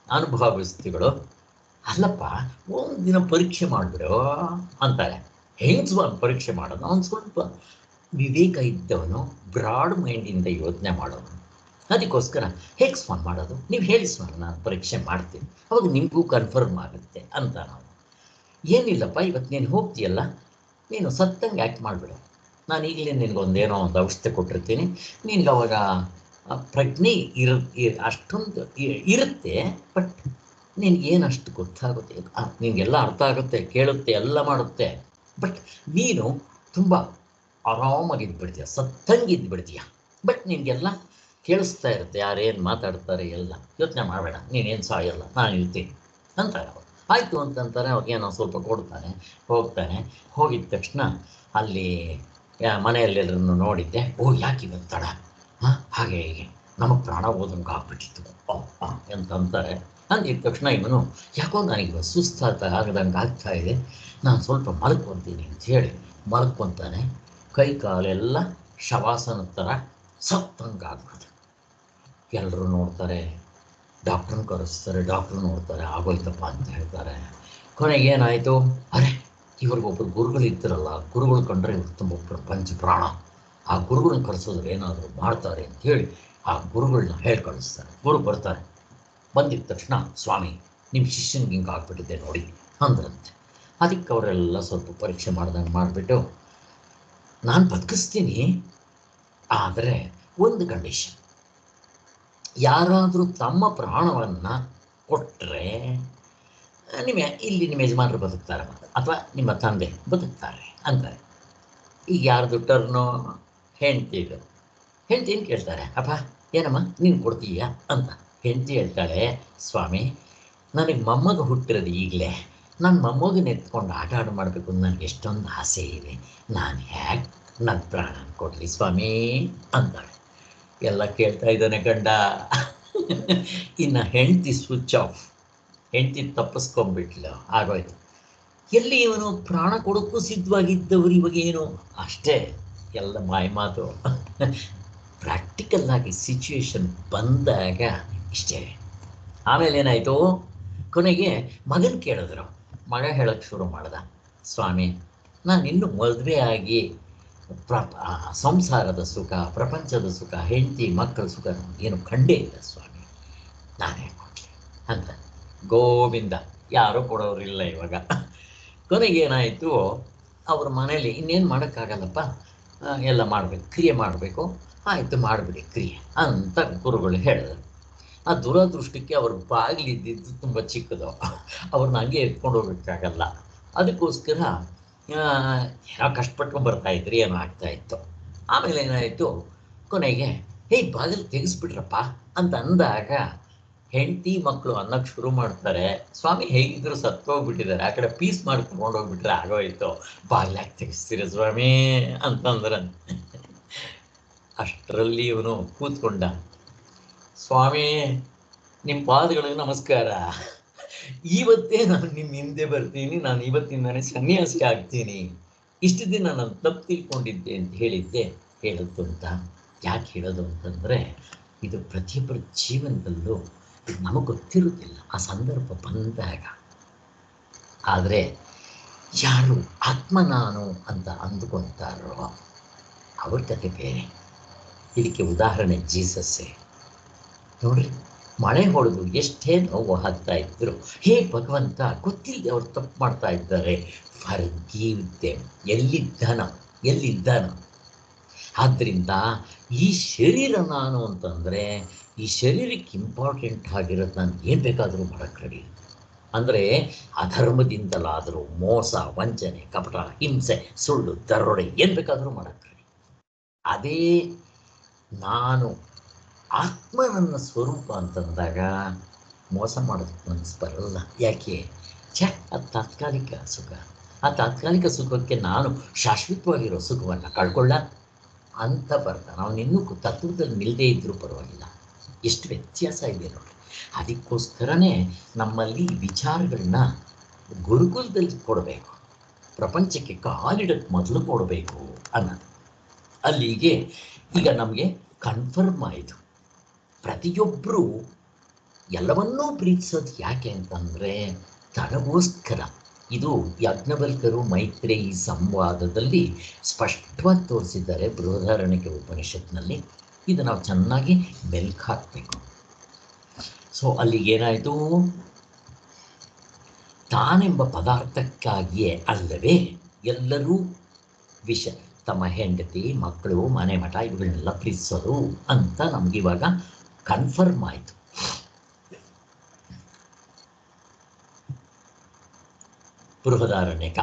ಅನುಭವಿಸ್ತಿಗಳು, ಅಲ್ಲಪ್ಪ ಒಂದು ದಿನ ಪರೀಕ್ಷೆ ಮಾಡಿಬಿಡು ಅಂತಾರೆ. ಹೆಂಗೆ ಸ್ವಾಮಿ ಪರೀಕ್ಷೆ ಮಾಡೋದು? ಅವನು ಸ್ವಲ್ಪ ವಿವೇಕ ಇದ್ದವನು, ಬ್ರಾಡ್ ಮೈಂಡಿಂದ ಯೋಚನೆ ಮಾಡೋನು. ಅದಕ್ಕೋಸ್ಕರ ಹೇಗೆ ಸ್ವಾಮಿ ಮಾಡೋದು, ನೀವು ಹೇಳಿ ಸ್ವಾಮಿ, ನಾನು ಪರೀಕ್ಷೆ ಮಾಡ್ತೀನಿ, ಅವಾಗ ನಿಮಗೂ ಕನ್ಫರ್ಮ್ ಆಗುತ್ತೆ ಅಂತ. ನಾವು ಏನಿಲ್ಲಪ್ಪ, ಇವತ್ತು ನೀನು ಹೋಗ್ತೀಯಲ್ಲ, ನೀನು ಸತ್ತಂಗೆ ಆ್ಯಕ್ಟ್ ಮಾಡಿಬಿಡು, ನಾನು ಈಗಲೇ ನಿನಗೊಂದೇನೋ ಒಂದು ಔಷಧಿ ಕೊಟ್ಟಿರ್ತೀನಿ, ನಿನ್ಗೆ ಅವಾಗ ಪ್ರಜ್ಞೆ ಅಷ್ಟೊಂದು ಇರುತ್ತೆ, ಬಟ್ ನಿನಗೇನು ಅಷ್ಟು ಗೊತ್ತಾಗುತ್ತೆ, ನಿನಗೆಲ್ಲ ಅರ್ಥ ಆಗುತ್ತೆ, ಕೇಳುತ್ತೆ, ಎಲ್ಲ ಮಾಡುತ್ತೆ, ಬಟ್ ನೀನು ತುಂಬ ಆರಾಮಾಗಿದ್ದುಬಿಡ್ತೀಯ, ಸತ್ತಂಗಿದ್ದುಬಿಡ್ತೀಯ, ಬಟ್ ನಿನಗೆಲ್ಲ ಕೇಳಿಸ್ತಾ ಇರುತ್ತೆ, ಯಾರೇನು ಮಾತಾಡ್ತಾರೆ ಎಲ್ಲ, ಯೋಚನೆ ಮಾಡಬೇಡ, ನೀನೇನು ಸಾಯಲ್ಲ, ನಾನು ಇರ್ತೀನಿ ಅಂತಾರೆ ಅವರು. ಆಯಿತು ಅಂತಂತಾರೆ. ಅವ್ರಿಗೇನೋ ಸ್ವಲ್ಪ ಕೊಡ್ತಾನೆ, ಹೋಗ್ತಾನೆ. ಹೋಗಿದ ತಕ್ಷಣ ಅಲ್ಲಿ ಮನೆಯಲ್ಲೆಲ್ಲರನ್ನು ನೋಡಿದ್ದೆ. ಓ, ಯಾಕೆ ಇವತ್ತು ತಡ, ಹಾಗೆ ಹೀಗೆ ನಮಗೆ ಪ್ರಾಣ ಹೋದಂಗೆ ಆಗ್ಬಿಟ್ಟಿತ್ತು ಅಂತಂತಾರೆ. ಅಂದಿದ ತಕ್ಷಣ ಇವನು, ಯಾಕೋ ನನಗೆ ಸುಸ್ತಾಗ್ದಂಗೆ ಆಗ್ತಾ ಇದೆ, ನಾನು ಸ್ವಲ್ಪ ಮಲ್ಕೊತೀನಿ ಅಂತ ಹೇಳಿ ಮಲ್ಕೊತಾನೆ. ಕೈ ಕಾಲೆಲ್ಲ ಶವಾಸನ ಥರ ಸತ್ತಂಗೆ ಆಗ್ಬಿಡುತ್ತೆ. ಎಲ್ಲರೂ ನೋಡ್ತಾರೆ, ಡಾಕ್ಟ್ರನ್ನ ಕರೆಸ್ತಾರೆ, ಡಾಕ್ಟ್ರು ನೋಡ್ತಾರೆ, ಆಗೋಯ್ತಪ್ಪ ಅಂತ ಹೇಳ್ತಾರೆ. ಕೊನೆಗೆ ಏನಾಯಿತು, ಅರೆ ಇವ್ರಿಗೊಬ್ಬರು ಗುರುಗಳು ಇರ್ತಾರಲ್ಲ, ಗುರುಗಳು ಕಂಡ್ರೆ ಇವ್ರು ತುಂಬ ಪ್ರಪಂಚ ಪ್ರಾಣ, ಆ ಗುರುಗಳನ್ನ ಕರೆಸೋದ್ರೆ ಏನಾದರೂ ಮಾಡ್ತಾರೆ ಅಂತ ಹೇಳಿ ಆ ಗುರುಗಳನ್ನ ಹೇಳಿ ಕಳಿಸ್ತಾರೆ. ಗುರು ಬರ್ತಾರೆ. ಬಂದಿದ್ದ ತಕ್ಷಣ, ಸ್ವಾಮಿ ನಿಮ್ಮ ಶಿಷ್ಯನಿಗೆ ಹಿಂಗೆ ಆಗ್ಬಿಟ್ಟಿದೆ ನೋಡಿ ಅಂದ್ರಂತೆ. ಅದಕ್ಕೆ ಅವರೆಲ್ಲ ಸ್ವಲ್ಪ ಪರೀಕ್ಷೆ ಮಾಡ್ದಂಗೆ ಮಾಡಿಬಿಟ್ಟು, ನಾನು ಬದುಕಿಸ್ತೀನಿ, ಆದರೆ ಒಂದು ಕಂಡೀಷನ್, ಯಾರಾದರೂ ತಮ್ಮ ಪ್ರಾಣವನ್ನು ಕೊಟ್ಟರೆ ನಿಮ್ಮ ಯಜಮಾನರು ಬದುಕ್ತಾರೆ, ಅಥವಾ ನಿಮ್ಮ ತಂದೆ ಬದುಕ್ತಾರೆ ಅಂತಾರೆ. ಈಗ ಯಾರ್ದು ಟರ್ನು? ಹೆಂಡ್ತಿದು. ಹೆಂಡ್ತಿನ ಕೇಳ್ತಾರೆ, ಅಪ್ಪ ಏನಮ್ಮ ನೀನು ಕೊಡ್ತೀಯಾ ಅಂತ. ಹೆಂಡ್ತಿ ಹೇಳ್ತಾಳೆ, ಸ್ವಾಮಿ ನನಗೆ ಮೊಮ್ಮಗ ಹುಟ್ಟಿರೋದು ಈಗಲೇ, ನನ್ನ ಮೊಮ್ಮಗನ ಎತ್ಕೊಂಡು ಆಟ ಮಾಡಬೇಕು ಅಂತ ನನಗೆ ಎಷ್ಟೊಂದು ಆಸೆ ಇದೆ, ನಾನು ಹ್ಯಾಕ್ ನನ್ನ ಪ್ರಾಣ ಕೊಡಲಿ ಸ್ವಾಮಿ ಅಂತಾಳೆ. ಎಲ್ಲ ಕೇಳ್ತಾ ಇದ್ದಾನೆ ಗಂಡ. ಇನ್ನು ಹೆಂಡ್ತಿ ಸ್ವಿಚ್ ಆಫ್, ಹೆಂಡ್ತಿ ತಪ್ಪಿಸ್ಕೊಂಡ್ಬಿಟ್ಲು, ಆಗೋಯ್ತು. ಎಲ್ಲಿ ಇವನು ಪ್ರಾಣ ಕೊಡೋಕ್ಕೂ ಸಿದ್ಧವಾಗಿದ್ದವರು ಇವಾಗ ಏನು ಅಷ್ಟೇ, ಎಲ್ಲ ಮಾತು. ಪ್ರಾಕ್ಟಿಕಲ್ ಆಗಿ ಸಿಚುವೇಶನ್ ಬಂದಾಗ ಇಷ್ಟೇ. ಆಮೇಲೆ ಏನಾಯಿತು, ಕೊನೆಗೆ ಮಗನ ಕೇಳಿದ್ರು. ಮಗ ಹೇಳಕ್ಕೆ ಶುರು ಮಾಡ್ದ, ಸ್ವಾಮಿ ನಾನು ಇನ್ನೂ ಮದುವೆ ಆಗಿ ಸಂಸಾರದ ಸುಖ, ಪ್ರಪಂಚದ ಸುಖ, ಹೆಂಡತಿ ಮಕ್ಕಳ ಸುಖ ಏನು ಕಂಡೇ ಇಲ್ಲ ಸ್ವಾಮಿ, ನಾನೇ ಕೊಡಲಿ ಅಂತ. ಗೋವಿಂದ, ಯಾರೂ ಕೊಡೋರಿಲ್ಲ ಇವಾಗ. ಕೊನೆಗೇನಾಯಿತು, ಅವ್ರ ಮನೇಲಿ ಇನ್ನೇನು ಮಾಡೋಕ್ಕಾಗಲ್ಲಪ್ಪ, ಎಲ್ಲ ಮಾಡಬೇಕು, ಕ್ರಿಯೆ ಮಾಡಬೇಕು, ಆಯಿತು ಮಾಡಿಬಿಡಿ ಕ್ರಿಯೆ ಅಂತ ಗುರುಗಳು ಹೇಳಿದ್ರು. ಆ ದುರದೃಷ್ಟಕ್ಕೆ ಅವ್ರ ಬಾಗಿಲಿದ್ದಿದ್ದು ತುಂಬ ಚಿಕ್ಕದು, ಅವ್ರನ್ನ ಹಂಗೆ ಎತ್ಕೊಂಡು ಹೋಗೋಕ್ಕಾಗಲ್ಲ. ಅದಕ್ಕೋಸ್ಕರ ಏನೋ ಕಷ್ಟಪಟ್ಟು ಬರ್ತಾಯಿದ್ರು, ಏನೋ ಆಗ್ತಾಯಿತ್ತು. ಆಮೇಲೆ ಏನಾಯಿತು, ಕೊನೆಗೆ ಬಾಗಿಲು ತೆಗೆಸ್ಬಿಟ್ರಪ್ಪ ಅಂತ ಅಂದಾಗ ಹೆಂಡತಿ ಮಕ್ಕಳು ಅನ್ನೋಕ್ಕೆ ಶುರು ಮಾಡ್ತಾರೆ, ಸ್ವಾಮಿ ಹೇಗಿದ್ರು ಸತ್ತೋಗ್ಬಿಟ್ಟಿದ್ದಾರೆ, ಆ ಕಡೆ ಪೀಸ್ ಮಾಡಿ ತೊಗೊಂಡೋಗ್ಬಿಟ್ರೆ ಆಗೋಯ್ತು, ಬಾಗಿಲಾಗಿ ತೆಗೆಸ್ತೀರ ಸ್ವಾಮಿ ಅಂತಂದ್ರೆ. ಅಷ್ಟರಲ್ಲಿ ಇವನು ಕೂತ್ಕೊಂಡ, ಸ್ವಾಮಿ ನಿಮ್ಮ ಪಾದಗಳಿಗೆ ನಮಸ್ಕಾರ, ಇವತ್ತೇ ನಾನು ನಿಮ್ಮ ಹಿಂದೆ ಬರ್ತೀನಿ, ನಾನು ಇವತ್ತಿಂದಾನೇ ಸನ್ಯಾಸಿ ಆಗ್ತೀನಿ, ಇಷ್ಟು ದಿನ ನಾನು ತಪ್ಪು ತಿಳ್ಕೊಂಡಿದ್ದೆ ಅಂತ ಹೇಳದ್ದು ಅಂತ. ಯಾಕೆ ಹೇಳೋದು ಅಂತಂದರೆ, ಇದು ಪ್ರತಿಯೊಬ್ಬರ ಜೀವನದಲ್ಲೂ ನಮಗೆ ಗೊತ್ತಿರುತ್ತಿಲ್ಲ ಆ ಸಂದರ್ಭ ಬಂದಾಗ. ಆದರೆ ಯಾರು ಆತ್ಮ ನಾನು ಅಂತ ಅಂದುಕೊಂತಾರೋ ಅವ್ರ ಕತೆ ಬೇರೆ. ಇದಕ್ಕೆ ಉದಾಹರಣೆ ಜೀಸಸ್ಸೇ. ನೋಡ್ರಿ, ಮಳೆ ಹೊಡೆದು ಎಷ್ಟೇ ನೋವು ಹಾಕ್ತಾ ಇದ್ರು, ಹೇ ಭಗವಂತ, ಗೊತ್ತಿಲ್ಲದೆ ಅವ್ರು ತಪ್ಪು ಮಾಡ್ತಾ ಇದ್ದಾರೆ, ಫರ್ಗಿವ್ ದೆಮ್. ಎಲ್ಲಿದ್ದಾನೋ. ಆದ್ದರಿಂದ ಈ ಶರೀರ ನಾನು ಅಂತಂದರೆ, ಈ ಶರೀರಕ್ಕೆ ಇಂಪಾರ್ಟೆಂಟ್ ಆಗಿರೋದು ನಾನು ಏನು ಬೇಕಾದರೂ ಮಾಡೋಕ್ಕೆ ರೆಡಿ. ಅಂದರೆ ಅಧರ್ಮದಿಂದಲಾದರೂ, ಮೋಸ, ವಂಚನೆ, ಕಪಟ, ಹಿಂಸೆ, ಸುಳ್ಳು, ದರೋಡೆ ಏನು ಬೇಕಾದರೂ ಮಾಡೋಕ್ಕೆ ರೆಡಿ. ಅದೇ ನಾನು ಆತ್ಮ ನನ್ನ ಸ್ವರೂಪ ಅಂತಂದಾಗ ಮೋಸ ಮಾಡೋದಕ್ಕೆ ಮನಸ್ಸು ಬರಲ್ಲ. ಯಾಕೆ? ಅದು ತಾತ್ಕಾಲಿಕ ಸುಖ. ಆ ತಾತ್ಕಾಲಿಕ ಸುಖಕ್ಕೆ ನಾನು ಶಾಶ್ವತವಾಗಿರೋ ಸುಖವನ್ನು ಕಳ್ಕೊಳ್ಳ ಅಂತ ಬರ್ತಾನೆ. ಅವನಿನ್ನೂ ತತ್ವದಲ್ಲಿ ನಿಲ್ಲದೇ ಇದ್ದರೂ ಪರವಾಗಿಲ್ಲ. ಎಷ್ಟು ವ್ಯತ್ಯಾಸ ಇದೆ ನೋಡಿ. ಅದಕ್ಕೋಸ್ಕರನೇ ನಮ್ಮಲ್ಲಿ ವಿಚಾರಗಳನ್ನ ಗುರುಕುಲದಲ್ಲಿ ಕೊಡಬೇಕು, ಪ್ರಪಂಚಕ್ಕೆ ಕಾಲಿಡಕ್ಕೆ ಮೊದಲು ಕೊಡಬೇಕು ಅನ್ನೋದು. ಅಲ್ಲಿಗೆ ಈಗ ನಮಗೆ ಕನ್ಫರ್ಮ್ ಆಯಿತು, ಪ್ರತಿಯೊಬ್ಬರೂ ಎಲ್ಲವನ್ನೂ ಪ್ರೀತಿಸೋದು ಯಾಕೆ ಅಂತಂದರೆ ತನಗೋಸ್ಕರ. ಇದು ಯಾಜ್ಞವಲ್ಕ್ಯರು ಮೈತ್ರೇಯಿ ಸಂವಾದದಲ್ಲಿ ಸ್ಪಷ್ಟವಾಗಿ ತೋರಿಸಿದ್ದಾರೆ, ಬೃಹದಾರಣ್ಯಕ ಉಪನಿಷತ್ನಲ್ಲಿ. ಇದು ನಾವು ಚೆನ್ನಾಗಿ ಮೆಲ್ಕು ಹಾಕಬೇಕು. ಸೊ ಅಲ್ಲಿಗೇನಾಯಿತು, ತಾನೆಂಬ ಪದಾರ್ಥಕ್ಕಾಗಿಯೇ ಅಲ್ಲವೇ ಎಲ್ಲರೂ ತಮ್ಮ ಹೆಂಡತಿ, ಮಕ್ಕಳು, ಮನೆ ಮಠ ಇವುಗಳನ್ನೆಲ್ಲ ಪ್ರೀತಿಸೋದು ಅಂತ ನಮಗಿವಾಗ ಕನ್ಫರ್ಮ್ ಆಯಿತು. ಬೃಹದಾರಣ್ಯಕ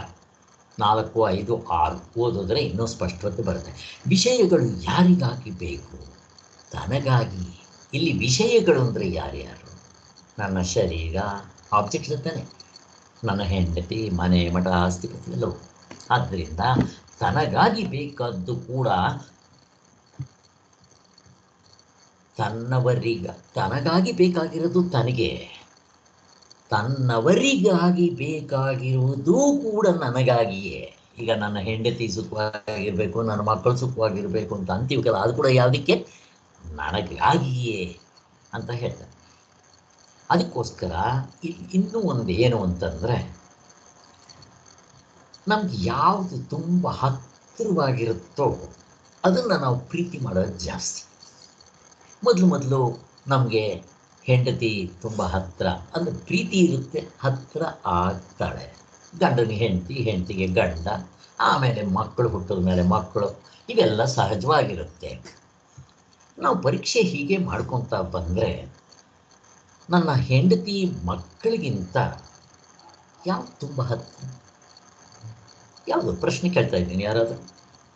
4, 5, 6 ಓದಿದ್ರೆ ಇನ್ನೂ ಸ್ಪಷ್ಟತೆ ಬರುತ್ತೆ. ವಿಷಯಗಳು ಯಾರಿಗಾಗಿ ಬೇಕು? ತನಗಾಗಿ. ಇಲ್ಲಿ ವಿಷಯಗಳು ಅಂದರೆ ಯಾರ್ಯಾರು? ನನ್ನ ಶರೀರ, ಆಬ್ಜೆಕ್ಟ್ಸ್ ಇರ್ತಾನೆ, ನನ್ನ ಹೆಂಡತಿ, ಮನೆ ಮಠ, ಆಸ್ತಿಪತಿ ಎಲ್ಲವೂ. ಆದ್ದರಿಂದ ತನಗಾಗಿ ಬೇಕಾದ್ದು ಕೂಡ ತನಗಾಗಿ ಬೇಕಾಗಿರೋದು ತನಗೆ, ತನ್ನವರಿಗಾಗಿ ಬೇಕಾಗಿರುವುದು ಕೂಡ ನನಗಾಗಿಯೇ. ಈಗ ನನ್ನ ಹೆಂಡತಿ ಸುಖವಾಗಿರಬೇಕು, ನನ್ನ ಮಕ್ಕಳು ಸುಖವಾಗಿರಬೇಕು ಅಂತ ಅಂತೀವಲ್ಲ, ಅದು ಕೂಡ ಯಾವುದಕ್ಕೆ? ನನಗಾಗಿಯೇ ಅಂತ ಹೇಳ್ತಾರೆ. ಅದಕ್ಕೋಸ್ಕರ ಇನ್ನೂ ಒಂದು ಏನು ಅಂತಂದರೆ, ನಮ್ಗೆ ಯಾವುದು ತುಂಬ ಹತ್ತಿರವಾಗಿರುತ್ತೋ ಅದನ್ನು ನಾವು ಪ್ರೀತಿ ಮಾಡೋದು ಜಾಸ್ತಿ. ಮೊದಲು ನಮಗೆ ಹೆಂಡತಿ ತುಂಬ ಹತ್ತಿರ ಅಂದರೆ ಪ್ರೀತಿ ಇರುತ್ತೆ, ಹತ್ತಿರ ಆಗ್ತಾಳೆ. ಗಂಡನಿಗೆ ಹೆಂಡತಿ, ಹೆಂಡತಿಗೆ ಗಂಡ, ಆಮೇಲೆ ಮಕ್ಕಳು ಹುಟ್ಟಿದ ಮೇಲೆ ಮಕ್ಕಳು, ಇವೆಲ್ಲ ಸಹಜವಾಗಿರುತ್ತೆ. ನಾವು ಪರೀಕ್ಷೆ ಹೀಗೆ ಮಾಡ್ಕೊತಾ ಬಂದರೆ ನನ್ನ ಹೆಂಡತಿ ಮಕ್ಕಳಿಗಿಂತ ಯಾವುದು ತುಂಬ ಹತ್ತಿರ? ಯಾವುದು? ಪ್ರಶ್ನೆ ಕೇಳ್ತಾ ಇದ್ದೀನಿ. ಯಾರಾದರೂ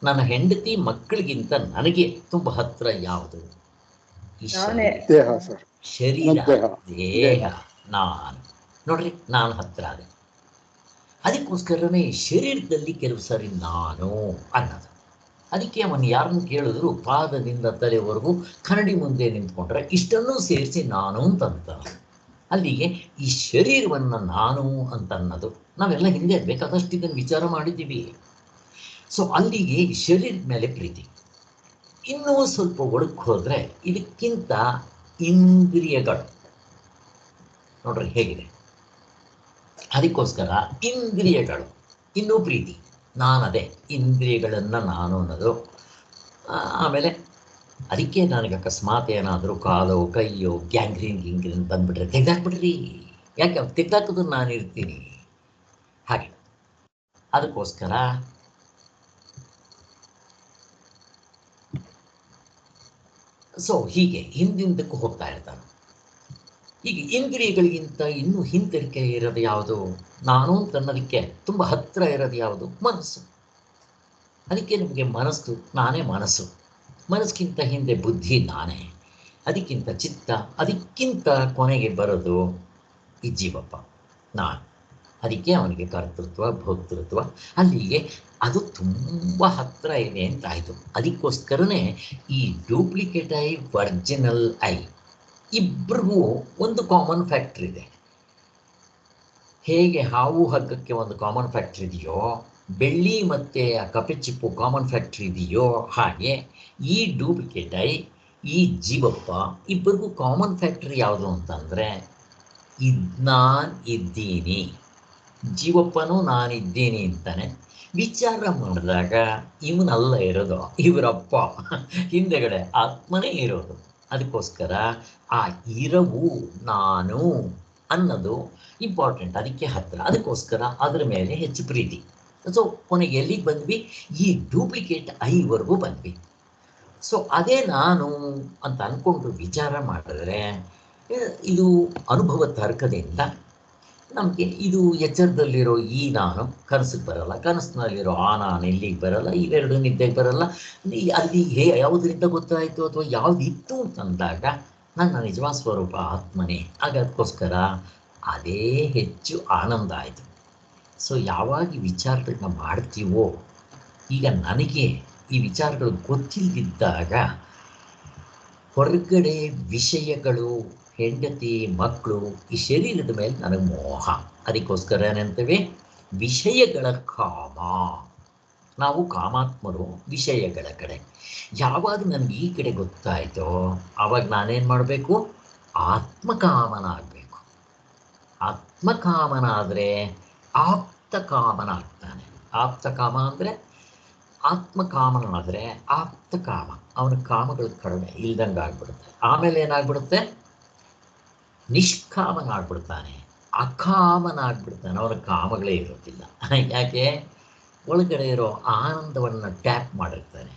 ನನ್ನ ಹೆಂಡತಿ ಮಕ್ಕಳಿಗಿಂತ ನನಗೆ ತುಂಬ ಹತ್ತಿರ ಯಾವುದು? ಶರೀರ, ದೇಹ, ನಾನು. ನೋಡ್ರಿ, ನಾನು ಹತ್ತಿರ ಅದೇ. ಅದಕ್ಕೋಸ್ಕರನೇ ಶರೀರದಲ್ಲಿ ಕೆಲವು ಸಾರಿ ನಾನು ಅನ್ನೋದು. ಅದಕ್ಕೆ ಅವನು ಯಾರನ್ನು ಕೇಳಿದ್ರು ಪಾದದಿಂದ ತಲೆವರೆಗೂ ಕನ್ನಡಿ ಮುಂದೆ ನಿಂತ್ಕೊಂಡ್ರೆ ಇಷ್ಟನ್ನೂ ಸೇರಿಸಿ ನಾನು ಅಂತಂತಾನೆ. ಅಲ್ಲಿಗೆ ಈ ಶರೀರವನ್ನು ನಾನು ಅಂತ ಅನ್ನೋದು ನಾವೆಲ್ಲ ಹಿಂದೆ ಬೇಕಾದಷ್ಟು ಇದನ್ನು ವಿಚಾರ ಮಾಡಿದ್ದೀವಿ. ಸೊ ಅಲ್ಲಿಗೆ ಶರೀರದ ಮೇಲೆ ಪ್ರೀತಿ. ಇನ್ನೂ ಸ್ವಲ್ಪ ಒಳಕ್ಕೆ ಹೋದರೆ ಇದಕ್ಕಿಂತ ಇಂದ್ರಿಯಗಳು ನೋಡ್ರಿ ಹೇಗಿದೆ. ಅದಕ್ಕೋಸ್ಕರ ಇಂದ್ರಿಯಗಳು ಇನ್ನೂ ಪ್ರೀತಿ, ನಾನದೇ ಇಂದ್ರಿಯಗಳನ್ನು ನಾನು ಅನ್ನೋದು. ಆಮೇಲೆ ಅದಕ್ಕೆ ನನಗೆ ಅಕಸ್ಮಾತ್ ಏನಾದರೂ ಕಾಲೋ ಕೈಯೋ ಗ್ಯಾಂಗ್ರೀನ್ ಬಂದ್ಬಿಟ್ರೆ ತೆಗ್ದಾಕ್ಬಿಡ್ರಿ, ಯಾಕೆ ಅವ್ರು ತೆಗ್ದಾಕಿದ್ರು ನಾನು ಇರ್ತೀನಿ ಹಾಗೆ. ಅದಕ್ಕೋಸ್ಕರ ಸೊ ಹೀಗೆ ಹಿಂದಿಂದಕ್ಕೂ ಹೋಗ್ತಾ ಇರ್ತಾನೆ. ಈಗ ಇಂದ್ರಿಯಗಳಿಗಿಂತ ಇನ್ನೂ ಹಿಂದರಿಕೆ ಇರೋದು ಯಾವುದು? ನಾನು ಅನ್ನೋದಕ್ಕೆ ತುಂಬ ಹತ್ತಿರ ಇರೋದು ಯಾವುದು? ಮನಸ್ಸು. ಅದಕ್ಕೆ ನಿಮಗೆ ಮನಸ್ಸು, ನಾನೇ ಮನಸ್ಸು. ಮನಸ್ಸಿಗಿಂತ ಹಿಂದೆ ಬುದ್ಧಿ ನಾನೇ, ಅದಕ್ಕಿಂತ ಚಿತ್ತ, ಅದಕ್ಕಿಂತ ಕೊನೆಗೆ ಬರೋದು ಈ ಜೀವಪ್ಪ ನಾನು. ಅದಕ್ಕೆ ಅವನಿಗೆ ಕರ್ತೃತ್ವ ಭೋಕ್ತೃತ್ವ ಅಲ್ಲಿಗೆ ಅದು ತುಂಬ ಹತ್ತಿರ ಇದೆ ಅಂತ ಆಯಿತು. ಅದಕ್ಕೋಸ್ಕರನೇ ಈ ಡೂಪ್ಲಿಕೇಟ್ ಐ ಒರಿಜಿನಲ್ ಐ ಇಬ್ಬರಿಗೂ ಒಂದು ಕಾಮನ್ ಫ್ಯಾಕ್ಟ್ರ್ ಇದೆ. ಹೇಗೆ ಹಾವು ಹಗ್ಗಕ್ಕೆ ಒಂದು ಕಾಮನ್ ಫ್ಯಾಕ್ಟ್ರ್ ಇದೆಯೋ, ಬೆಳ್ಳಿ ಮತ್ತು ಆ ಕಪ್ಪೆ ಚಿಪ್ಪು ಕಾಮನ್ ಫ್ಯಾಕ್ಟ್ರಿ ಇದೆಯೋ, ಹಾಗೆ ಈ ಡೂಪ್ಲಿಕೇಟ್ ಐ ಈ ಜೀವಪ್ಪ ಇಬ್ಬರಿಗೂ ಕಾಮನ್ ಫ್ಯಾಕ್ಟ್ರಿ ಯಾವುದು ಅಂತಂದರೆ ನಾನು ಇದ್ದೀನಿ, ಜೀವಪ್ಪನೂ ನಾನಿದ್ದೀನಿ ಅಂತಾನೆ. ವಿಚಾರ ಮಾಡಿದಾಗ ಇವನಲ್ಲ ಇರೋದು, ಇವರಪ್ಪ ಹಿಂದೆಗಡೆ ಆತ್ಮನೇ ಇರೋದು. ಅದಕ್ಕೋಸ್ಕರ ಆ ಇರವು ನಾನು ಅನ್ನೋದು ಇಂಪಾರ್ಟೆಂಟ್, ಅದಕ್ಕೆ ಹತ್ತಿರ. ಅದಕ್ಕೋಸ್ಕರ ಅದರ ಮೇಲೆ ಹೆಚ್ಚು ಪ್ರೀತಿ. ಸೊ ಕೊನೆಗೆ ಎಲ್ಲಿಗೆ ಬಂದ್ವಿ? ಈ ಡೂಪ್ಲಿಕೇಟ್ ಐವರೆಗೂ ಬಂದ್ವಿ. ಸೊ ಅದೇ ನಾನು ಅಂತ ಅಂದ್ಕೊಂಡು ವಿಚಾರ ಮಾಡಿದ್ರೆ ಇದು ಅನುಭವ ತರ್ಕದಿಂದ ನಮಗೆ ಇದು ಎಚ್ಚರದಲ್ಲಿರೋ ಈ ನಾನು ಕನಸಿಗೆ ಬರಲ್ಲ, ಕನಸಿನಲ್ಲಿರೋ ಆ ನಾನು ಇಲ್ಲಿಗೆ ಬರಲ್ಲ, ಇವೆರಡು ನಿದ್ದೆಗೆ ಬರಲ್ಲ. ಅಲ್ಲಿ ಯಾವುದರಿಂದ ಗೊತ್ತಾಯಿತು ಅಥವಾ ಯಾವುದಿತ್ತು ಅಂತಂದಾಗ ನನ್ನ ನಿಜವಾದ ಸ್ವರೂಪ ಆತ್ಮನೇ. ಅದಕ್ಕೋಸ್ಕರ ಅದೇ ಹೆಚ್ಚು ಆನಂದ ಆಯಿತು. ಸೊ ಯಾವಾಗ ಈ ವಿಚಾರಗಳನ್ನ ಮಾಡ್ತೀವೋ, ಈಗ ನನಗೆ ಈ ವಿಚಾರಗಳು ಗೊತ್ತಿಲ್ಲದಿದ್ದಾಗ ಹೊರಗಡೆ ವಿಷಯಗಳು, ಹೆಂಡತಿ, ಮಕ್ಕಳು, ಈ ಶರೀರದ ಮೇಲೆ ನನಗೆ ಮೋಹ. ಅದಕ್ಕೋಸ್ಕರ ಏನಂತೇವೆ? ವಿಷಯಗಳ ಕಾಮ. ನಾವು ಕಾಮಾತ್ಮರು ವಿಷಯಗಳ ಕಡೆ. ಯಾವಾಗ ನನಗೆ ಈ ಕಡೆ ಗೊತ್ತಾಯಿತೋ ಆವಾಗ ನಾನೇನು ಮಾಡಬೇಕು? ಆತ್ಮಕಾಮನ ಆಗಬೇಕು. ಆತ್ಮಕಾಮನ ಆದರೆ ಆಪ್ತಕಾಮನ ಆಗ್ತಾನೆ. ಆಪ್ತಕಾಮ ಅಂದರೆ ಆತ್ಮಕಾಮನಾದರೆ ಆಪ್ತಕಾಮ, ಅವನ ಕಾಮಗಳು ಕಡಿಮೆ ಇಲ್ದಂಗೆ ಆಗ್ಬಿಡುತ್ತೆ. ಆಮೇಲೆ ಏನಾಗ್ಬಿಡುತ್ತೆ? ನಿಷ್ಕಾಮನ ಆಗ್ಬಿಡ್ತಾನೆ, ಅಕಾಮನ ಆಗ್ಬಿಡ್ತಾನೆ, ಅವನ ಕಾಮಗಳೇ ಇರೋದಿಲ್ಲ. ಯಾಕೆ? ಒಳಗಡೆ ಇರೋ ಆನಂದವನ್ನು ಟ್ಯಾಪ್ ಮಾಡಿರ್ತಾನೆ.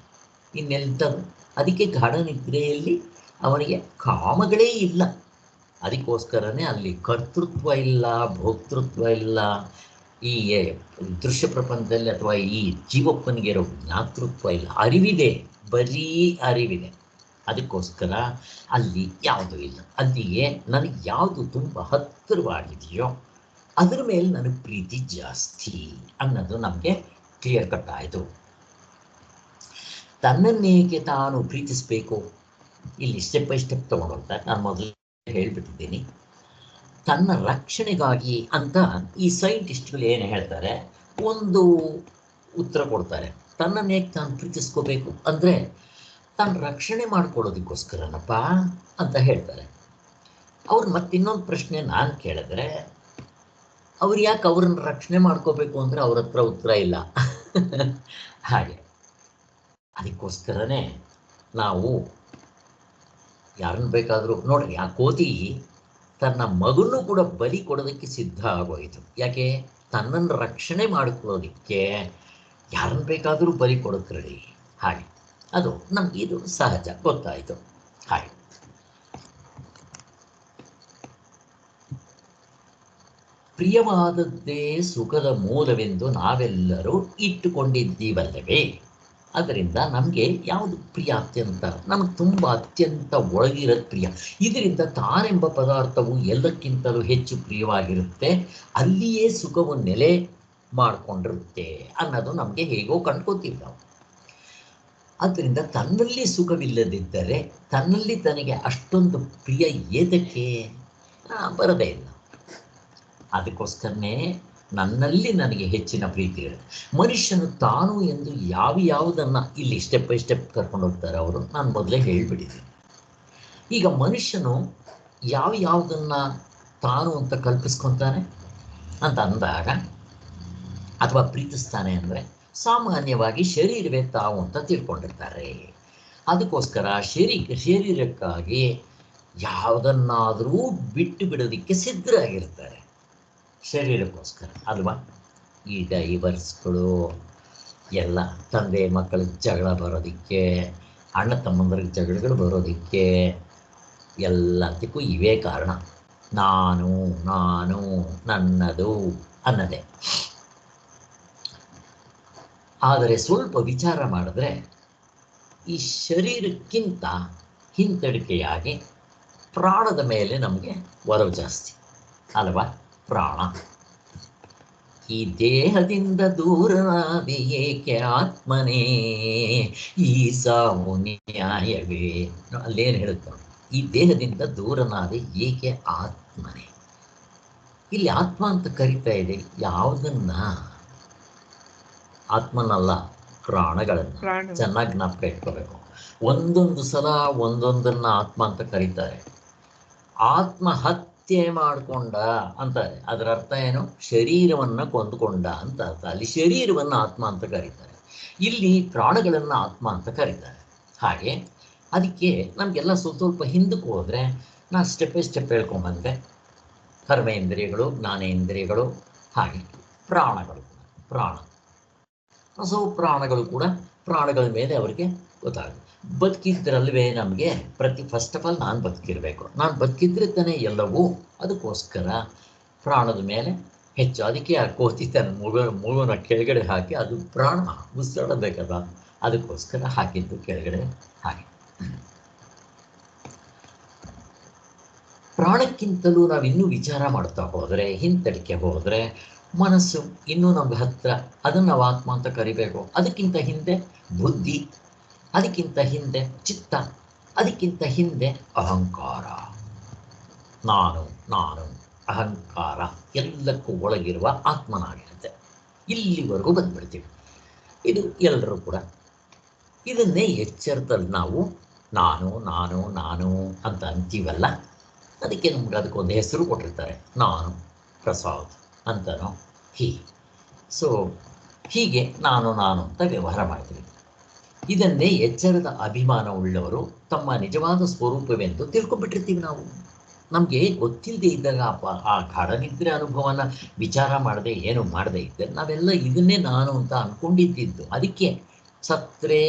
ಇನ್ನೆಲ್ತದ್ದು ಅದಕ್ಕೆ ಗಾಢ ನಿದ್ರೆಯಲ್ಲಿ ಅವನಿಗೆ ಕಾಮಗಳೇ ಇಲ್ಲ. ಅದಕ್ಕೋಸ್ಕರನೇ ಅಲ್ಲಿ ಕರ್ತೃತ್ವ ಇಲ್ಲ, ಭೋಕ್ತೃತ್ವ ಇಲ್ಲ. ಈ ದೃಶ್ಯ ಪ್ರಪಂಚದಲ್ಲಿ ಅಥವಾ ಈ ಜೀವಪ್ಪನಿಗೆ ಇರೋ ಜ್ಞಾತೃತ್ವ ಇಲ್ಲ. ಅರಿವಿದೆ, ಬರೀ ಅರಿವಿದೆ. ಅದಕ್ಕೋಸ್ಕರ ಅಲ್ಲಿ ಯಾವುದೂ ಇಲ್ಲ. ಅಲ್ಲಿಗೆ ನನಗೆ ಯಾವುದು ತುಂಬ ಹತ್ತಿರವಾಗಿದೆಯೋ ಅದರ ಮೇಲೆ ನನಗೆ ಪ್ರೀತಿ ಜಾಸ್ತಿ ಅನ್ನೋದು ನಮಗೆ ಕ್ಲಿಯರ್ ಕಟ್ ಆಯಿತು. ತನ್ನನ್ನೇಕೆ ತಾನು ಪ್ರೀತಿಸಬೇಕು? ಇಲ್ಲಿ ಸ್ಟೆಪ್ ಬೈ ಸ್ಟೆಪ್ ತೊಗೊಂಡೋಗ್ತಾ ನಾನು ಮೊದಲು ಹೇಳಿಬಿಟ್ಟಿದ್ದೀನಿ. ತನ್ನ ರಕ್ಷಣೆಗಾಗಿ ಅಂತ ಈ ಸೈಂಟಿಸ್ಟ್ಗಳು ಏನು ಹೇಳ್ತಾರೆ, ಒಂದು ಉತ್ತರ ಕೊಡ್ತಾರೆ. ತನ್ನನ್ನೇಕೆ ತಾನು ಪ್ರೀತಿಸ್ಕೋಬೇಕು ಅಂದರೆ ತಾನು ರಕ್ಷಣೆ ಮಾಡ್ಕೊಳ್ಳೋದಕ್ಕೋಸ್ಕರನಪ್ಪ ಅಂತ ಹೇಳ್ತಾರೆ. ಅವ್ರು ಮತ್ತಿನ್ನೊಂದು ಪ್ರಶ್ನೆ ನಾನು ಕೇಳಿದ್ರೆ, ಅವ್ರು ಯಾಕೆ ಅವ್ರನ್ನ ರಕ್ಷಣೆ ಮಾಡ್ಕೋಬೇಕು ಅಂದರೆ ಅವ್ರ ಹತ್ರ ಉತ್ತರ ಇಲ್ಲ. ಹಾಗೆ ಅದಕ್ಕೋಸ್ಕರನೇ ನಾವು ಯಾರನ್ನ ಬೇಕಾದರೂ ನೋಡ್ರಿ, ಆ ಕೋತಿ ತನ್ನ ಮಗನೂ ಕೂಡ ಬಲಿ ಕೊಡೋದಕ್ಕೆ ಸಿದ್ಧ ಆಗೋಯಿತು. ಯಾಕೆ? ತನ್ನನ್ನು ರಕ್ಷಣೆ ಮಾಡಿಕೊಳ್ಳೋದಕ್ಕೆ ಯಾರನ್ನ ಬೇಕಾದರೂ ಬಲಿ ಕೊಡೋಕ್ಕೆ ರೆಡಿ. ಹಾಗೆ ಅದು ನಮ್ಗೆ ಇದು ಸಹಜ ಗೊತ್ತಾಯಿತು. ಹಾಗೆ ಪ್ರಿಯವಾದದ್ದೇ ಸುಖದ ಮೂಲವೆಂದು ನಾವೆಲ್ಲರೂ ಇಟ್ಟುಕೊಂಡಿದ್ದೀವಲ್ಲವೇ? ಅದರಿಂದ ನಮಗೆ ಯಾವುದು ಪ್ರಿಯ? ಅತ್ಯಂತ ನಮಗೆ ತುಂಬ ಅತ್ಯಂತ ಒಳಗಿರೋದು ಪ್ರಿಯ. ಇದರಿಂದ ತಾನೆಂಬ ಪದಾರ್ಥವು ಎಲ್ಲಕ್ಕಿಂತಲೂ ಹೆಚ್ಚು ಪ್ರಿಯವಾಗಿರುತ್ತೆ, ಅಲ್ಲಿಯೇ ಸುಖವು ನೆಲೆ ಮಾಡಿಕೊಂಡಿರುತ್ತೆ ಅನ್ನೋದು ನಮಗೆ ಹೇಗೋ ಕಂಡ್ಕೋತೀವಿ ನಾವು. ಆದ್ದರಿಂದ ತನ್ನಲ್ಲಿ ಸುಖವಿಲ್ಲದಿದ್ದರೆ ತನ್ನಲ್ಲಿ ತನಗೆ ಅಷ್ಟೊಂದು ಪ್ರಿಯ ಏತಕ್ಕೆ ಬರದೇ ಇಲ್ಲ. ಅದಕ್ಕೋಸ್ಕರನೇ ನನ್ನಲ್ಲಿ ನನಗೆ ಹೆಚ್ಚಿನ ಪ್ರೀತಿ ಇರುತ್ತೆ. ಮನುಷ್ಯನು ತಾನು ಎಂದು ಯಾವುದನ್ನು ಇಲ್ಲಿ ಸ್ಟೆಪ್ ಬೈ ಸ್ಟೆಪ್ ಕರ್ಕೊಂಡು ಹೋಗ್ತಾರೆ ಅವರು. ನಾನು ಮೊದಲೇ ಹೇಳಿಬಿಟ್ಟಿದ್ದೀನಿ. ಈಗ ಮನುಷ್ಯನು ಯಾವುದನ್ನು ತಾನು ಅಂತ ಕಲ್ಪಿಸ್ಕೊತಾನೆ? ಅಂತ ಅಂದಾಗ, ಅಥವಾ ಪ್ರೀತಿಸ್ತಾನೆ ಅಂದರೆ ಸಾಮಾನ್ಯವಾಗಿ ಶರೀರವೇ ತಾವು ಅಂತ ತಿಳ್ಕೊಂಡಿರ್ತಾರೆ. ಅದಕ್ಕೋಸ್ಕರ ಶರೀರಕ್ಕಾಗಿ ಯಾವುದನ್ನಾದರೂ ಬಿಟ್ಟು ಬಿಡೋದಕ್ಕೆ ಸಿದ್ಧರಾಗಿರ್ತಾರೆ, ಶರೀರಕ್ಕೋಸ್ಕರ ಅಲ್ವಾ. ಈ ಡೈವರ್ಸ್ಗಳು ಎಲ್ಲ, ತಂದೆ ಮಕ್ಕಳಿಗೆ ಜಗಳ ಬರೋದಕ್ಕೆ, ಅಣ್ಣ ತಮ್ಮಂದ್ರಿಗೆ ಜಗಳಗಳು ಬರೋದಕ್ಕೆ ಎಲ್ಲದಕ್ಕೂ ಇವೇ ಕಾರಣ. ನಾನು ನಾನು ನನ್ನದು ಅನ್ನದೇ. ಆದರೆ ಸ್ವಲ್ಪ ವಿಚಾರ ಮಾಡಿದ್ರೆ ಈ ಶರೀರಕ್ಕಿಂತ ಹಿಂತಡಿಕೆಯಾಗಿ ಪ್ರಾಣದ ಮೇಲೆ ನಮಗೆ ಒಲವು ಜಾಸ್ತಿ ಅಲ್ವಾ. ಪ್ರಾಣ ಈ ದೇಹದಿಂದ ದೂರನಾದಿ ಏಕೆ ಆತ್ಮನೇ, ಈ ಸಾವು ನ್ಯಾಯವೇ. ಅಲ್ಲೇನು ಹೇಳುತ್ತೆ, ಈ ದೇಹದಿಂದ ದೂರನಾದಿ ಏಕೆ ಆತ್ಮನೇ. ಇಲ್ಲಿ ಆತ್ಮ ಅಂತ ಕರಿತಾ ಇದೆ ಯಾವುದನ್ನ? ಆತ್ಮನಲ್ಲ, ಪ್ರಾಣಗಳನ್ನು. ಚೆನ್ನಾಗಿ ಜ್ಞಾಪಕ ಇಟ್ಕೋಬೇಕು. ಒಂದೊಂದು ಸಲ ಒಂದೊಂದನ್ನ ಆತ್ಮ ಅಂತ ಕರೀತಾರೆ. ಆತ್ಮಹತ್ಯೆ ಮಾಡಿಕೊಂಡ ಅಂತಾರೆ, ಅದರ ಅರ್ಥ ಏನು? ಶರೀರವನ್ನು ಕೊಂದುಕೊಂಡ ಅಂತ ಅರ್ಥ. ಅಲ್ಲಿ ಶರೀರವನ್ನು ಆತ್ಮ ಅಂತ ಕರೀತಾರೆ, ಇಲ್ಲಿ ಪ್ರಾಣಗಳನ್ನು ಆತ್ಮ ಅಂತ ಕರೀತಾರೆ. ಹಾಗೆ ಅದಕ್ಕೆ ನಮಗೆಲ್ಲ ಸ್ವಲ್ಪ ಹಿಂದಕ್ಕೆ ಹೋದರೆ, ನಾನು ಸ್ಟೆಪ್ ಬೈ ಸ್ಟೆಪ್ ಹೇಳ್ಕೊಂಬಂದೆ. ಕರ್ಮೇಂದ್ರಿಯಗಳು, ಜ್ಞಾನೇಂದ್ರಿಯಗಳು, ಹಾಗೆ ಪ್ರಾಣಗಳು. ಪ್ರಾಣ ಸೊ ಪ್ರಾಣಗಳು ಕೂಡ, ಪ್ರಾಣಗಳ ಮೇಲೆ ಅವರಿಗೆ ಗೊತ್ತಾಗುತ್ತೆ. ಬದುಕಿದ್ರಲ್ವೇ ನಮಗೆ ಫಸ್ಟ್ ಆಫ್ ಆಲ್ ನಾನು ಬದುಕಿರಬೇಕು, ನಾನು ಬದುಕಿದ್ರೆ ತಾನೇ ಎಲ್ಲವೂ. ಅದಕ್ಕೋಸ್ಕರ ಪ್ರಾಣದ ಮೇಲೆ ಹೆಚ್ಚು. ಅದಕ್ಕೆ ಆ ಕೋತಿ ತನ್ನ ಮೂಗನ ಕೆಳಗಡೆ ಹಾಕಿ, ಅದು ಪ್ರಾಣ ಉಸಿರಾಡಬೇಕಲ್ಲ, ಅದಕ್ಕೋಸ್ಕರ ಹಾಕಿದ್ದು ಕೆಳಗಡೆ. ಹಾಗೆ ಪ್ರಾಣಕ್ಕಿಂತಲೂ ನಾವು ಇನ್ನೂ ವಿಚಾರ ಮಾಡ್ತಾ ಹೋದರೆ, ಹಿಂತಡಿಕೆ ಹೋದರೆ, ಮನಸ್ಸು ಇನ್ನೂ ನಮ್ಗೆ ಹತ್ರ, ಅದನ್ನು ನಾವು ಆತ್ಮ ಅಂತ ಕರಿಬೇಕು. ಅದಕ್ಕಿಂತ ಹಿಂದೆ ಬುದ್ಧಿ, ಅದಕ್ಕಿಂತ ಹಿಂದೆ ಚಿತ್ತ, ಅದಕ್ಕಿಂತ ಹಿಂದೆ ಅಹಂಕಾರ. ನಾನು ನಾನು ಅಹಂಕಾರ ಎಲ್ಲಕ್ಕೂ ಒಳಗಿರುವ ಆತ್ಮನಾಗಿರುತ್ತೆ. ಇಲ್ಲಿವರೆಗೂ ಬಂದ್ಬಿಡ್ತೀವಿ. ಇದು ಎಲ್ಲರೂ ಕೂಡ ಇದನ್ನೇ ಎಚ್ಚರದಲ್ಲಿ ನಾವು ನಾನು ನಾನು ನಾನು ಅಂತ ಅಂತೀವಲ್ಲ. ಅದಕ್ಕೆ ನಮ್ಗೆ ಅದಕ್ಕೊಂದು ಹೆಸರು ಕೊಟ್ಟಿರ್ತಾರೆ, ನಾನು ಪ್ರಸಾದ್ ಅಂತನೋ ಹೀಗೆ. ಸೊ ಹೀಗೆ ನಾನು ನಾನು ಅಂತ ವ್ಯವಹಾರ ಮಾಡ್ತೀವಿ. ಇದನ್ನೇ ಎಚ್ಚರದ ಅಭಿಮಾನ ಉಳ್ಳವರು ತಮ್ಮ ನಿಜವಾದ ಸ್ವರೂಪವೆಂದು ತಿಳ್ಕೊಂಡ್ಬಿಟ್ಟಿರ್ತೀವಿ ನಾವು. ನಮಗೆ ಗೊತ್ತಿಲ್ಲದೆ ಇದ್ದಾಗ ಆ ಗಾಢನಿದ್ರೆ ಅನುಭವನ ವಿಚಾರ ಮಾಡದೆ, ಏನು ಮಾಡದೆ ಇದ್ದರೆ ನಾವೆಲ್ಲ ಇದನ್ನೇ ನಾನು ಅಂತ ಅಂದ್ಕೊಂಡಿದ್ದು. ಅದಕ್ಕೆ ಸತ್ತರೆ,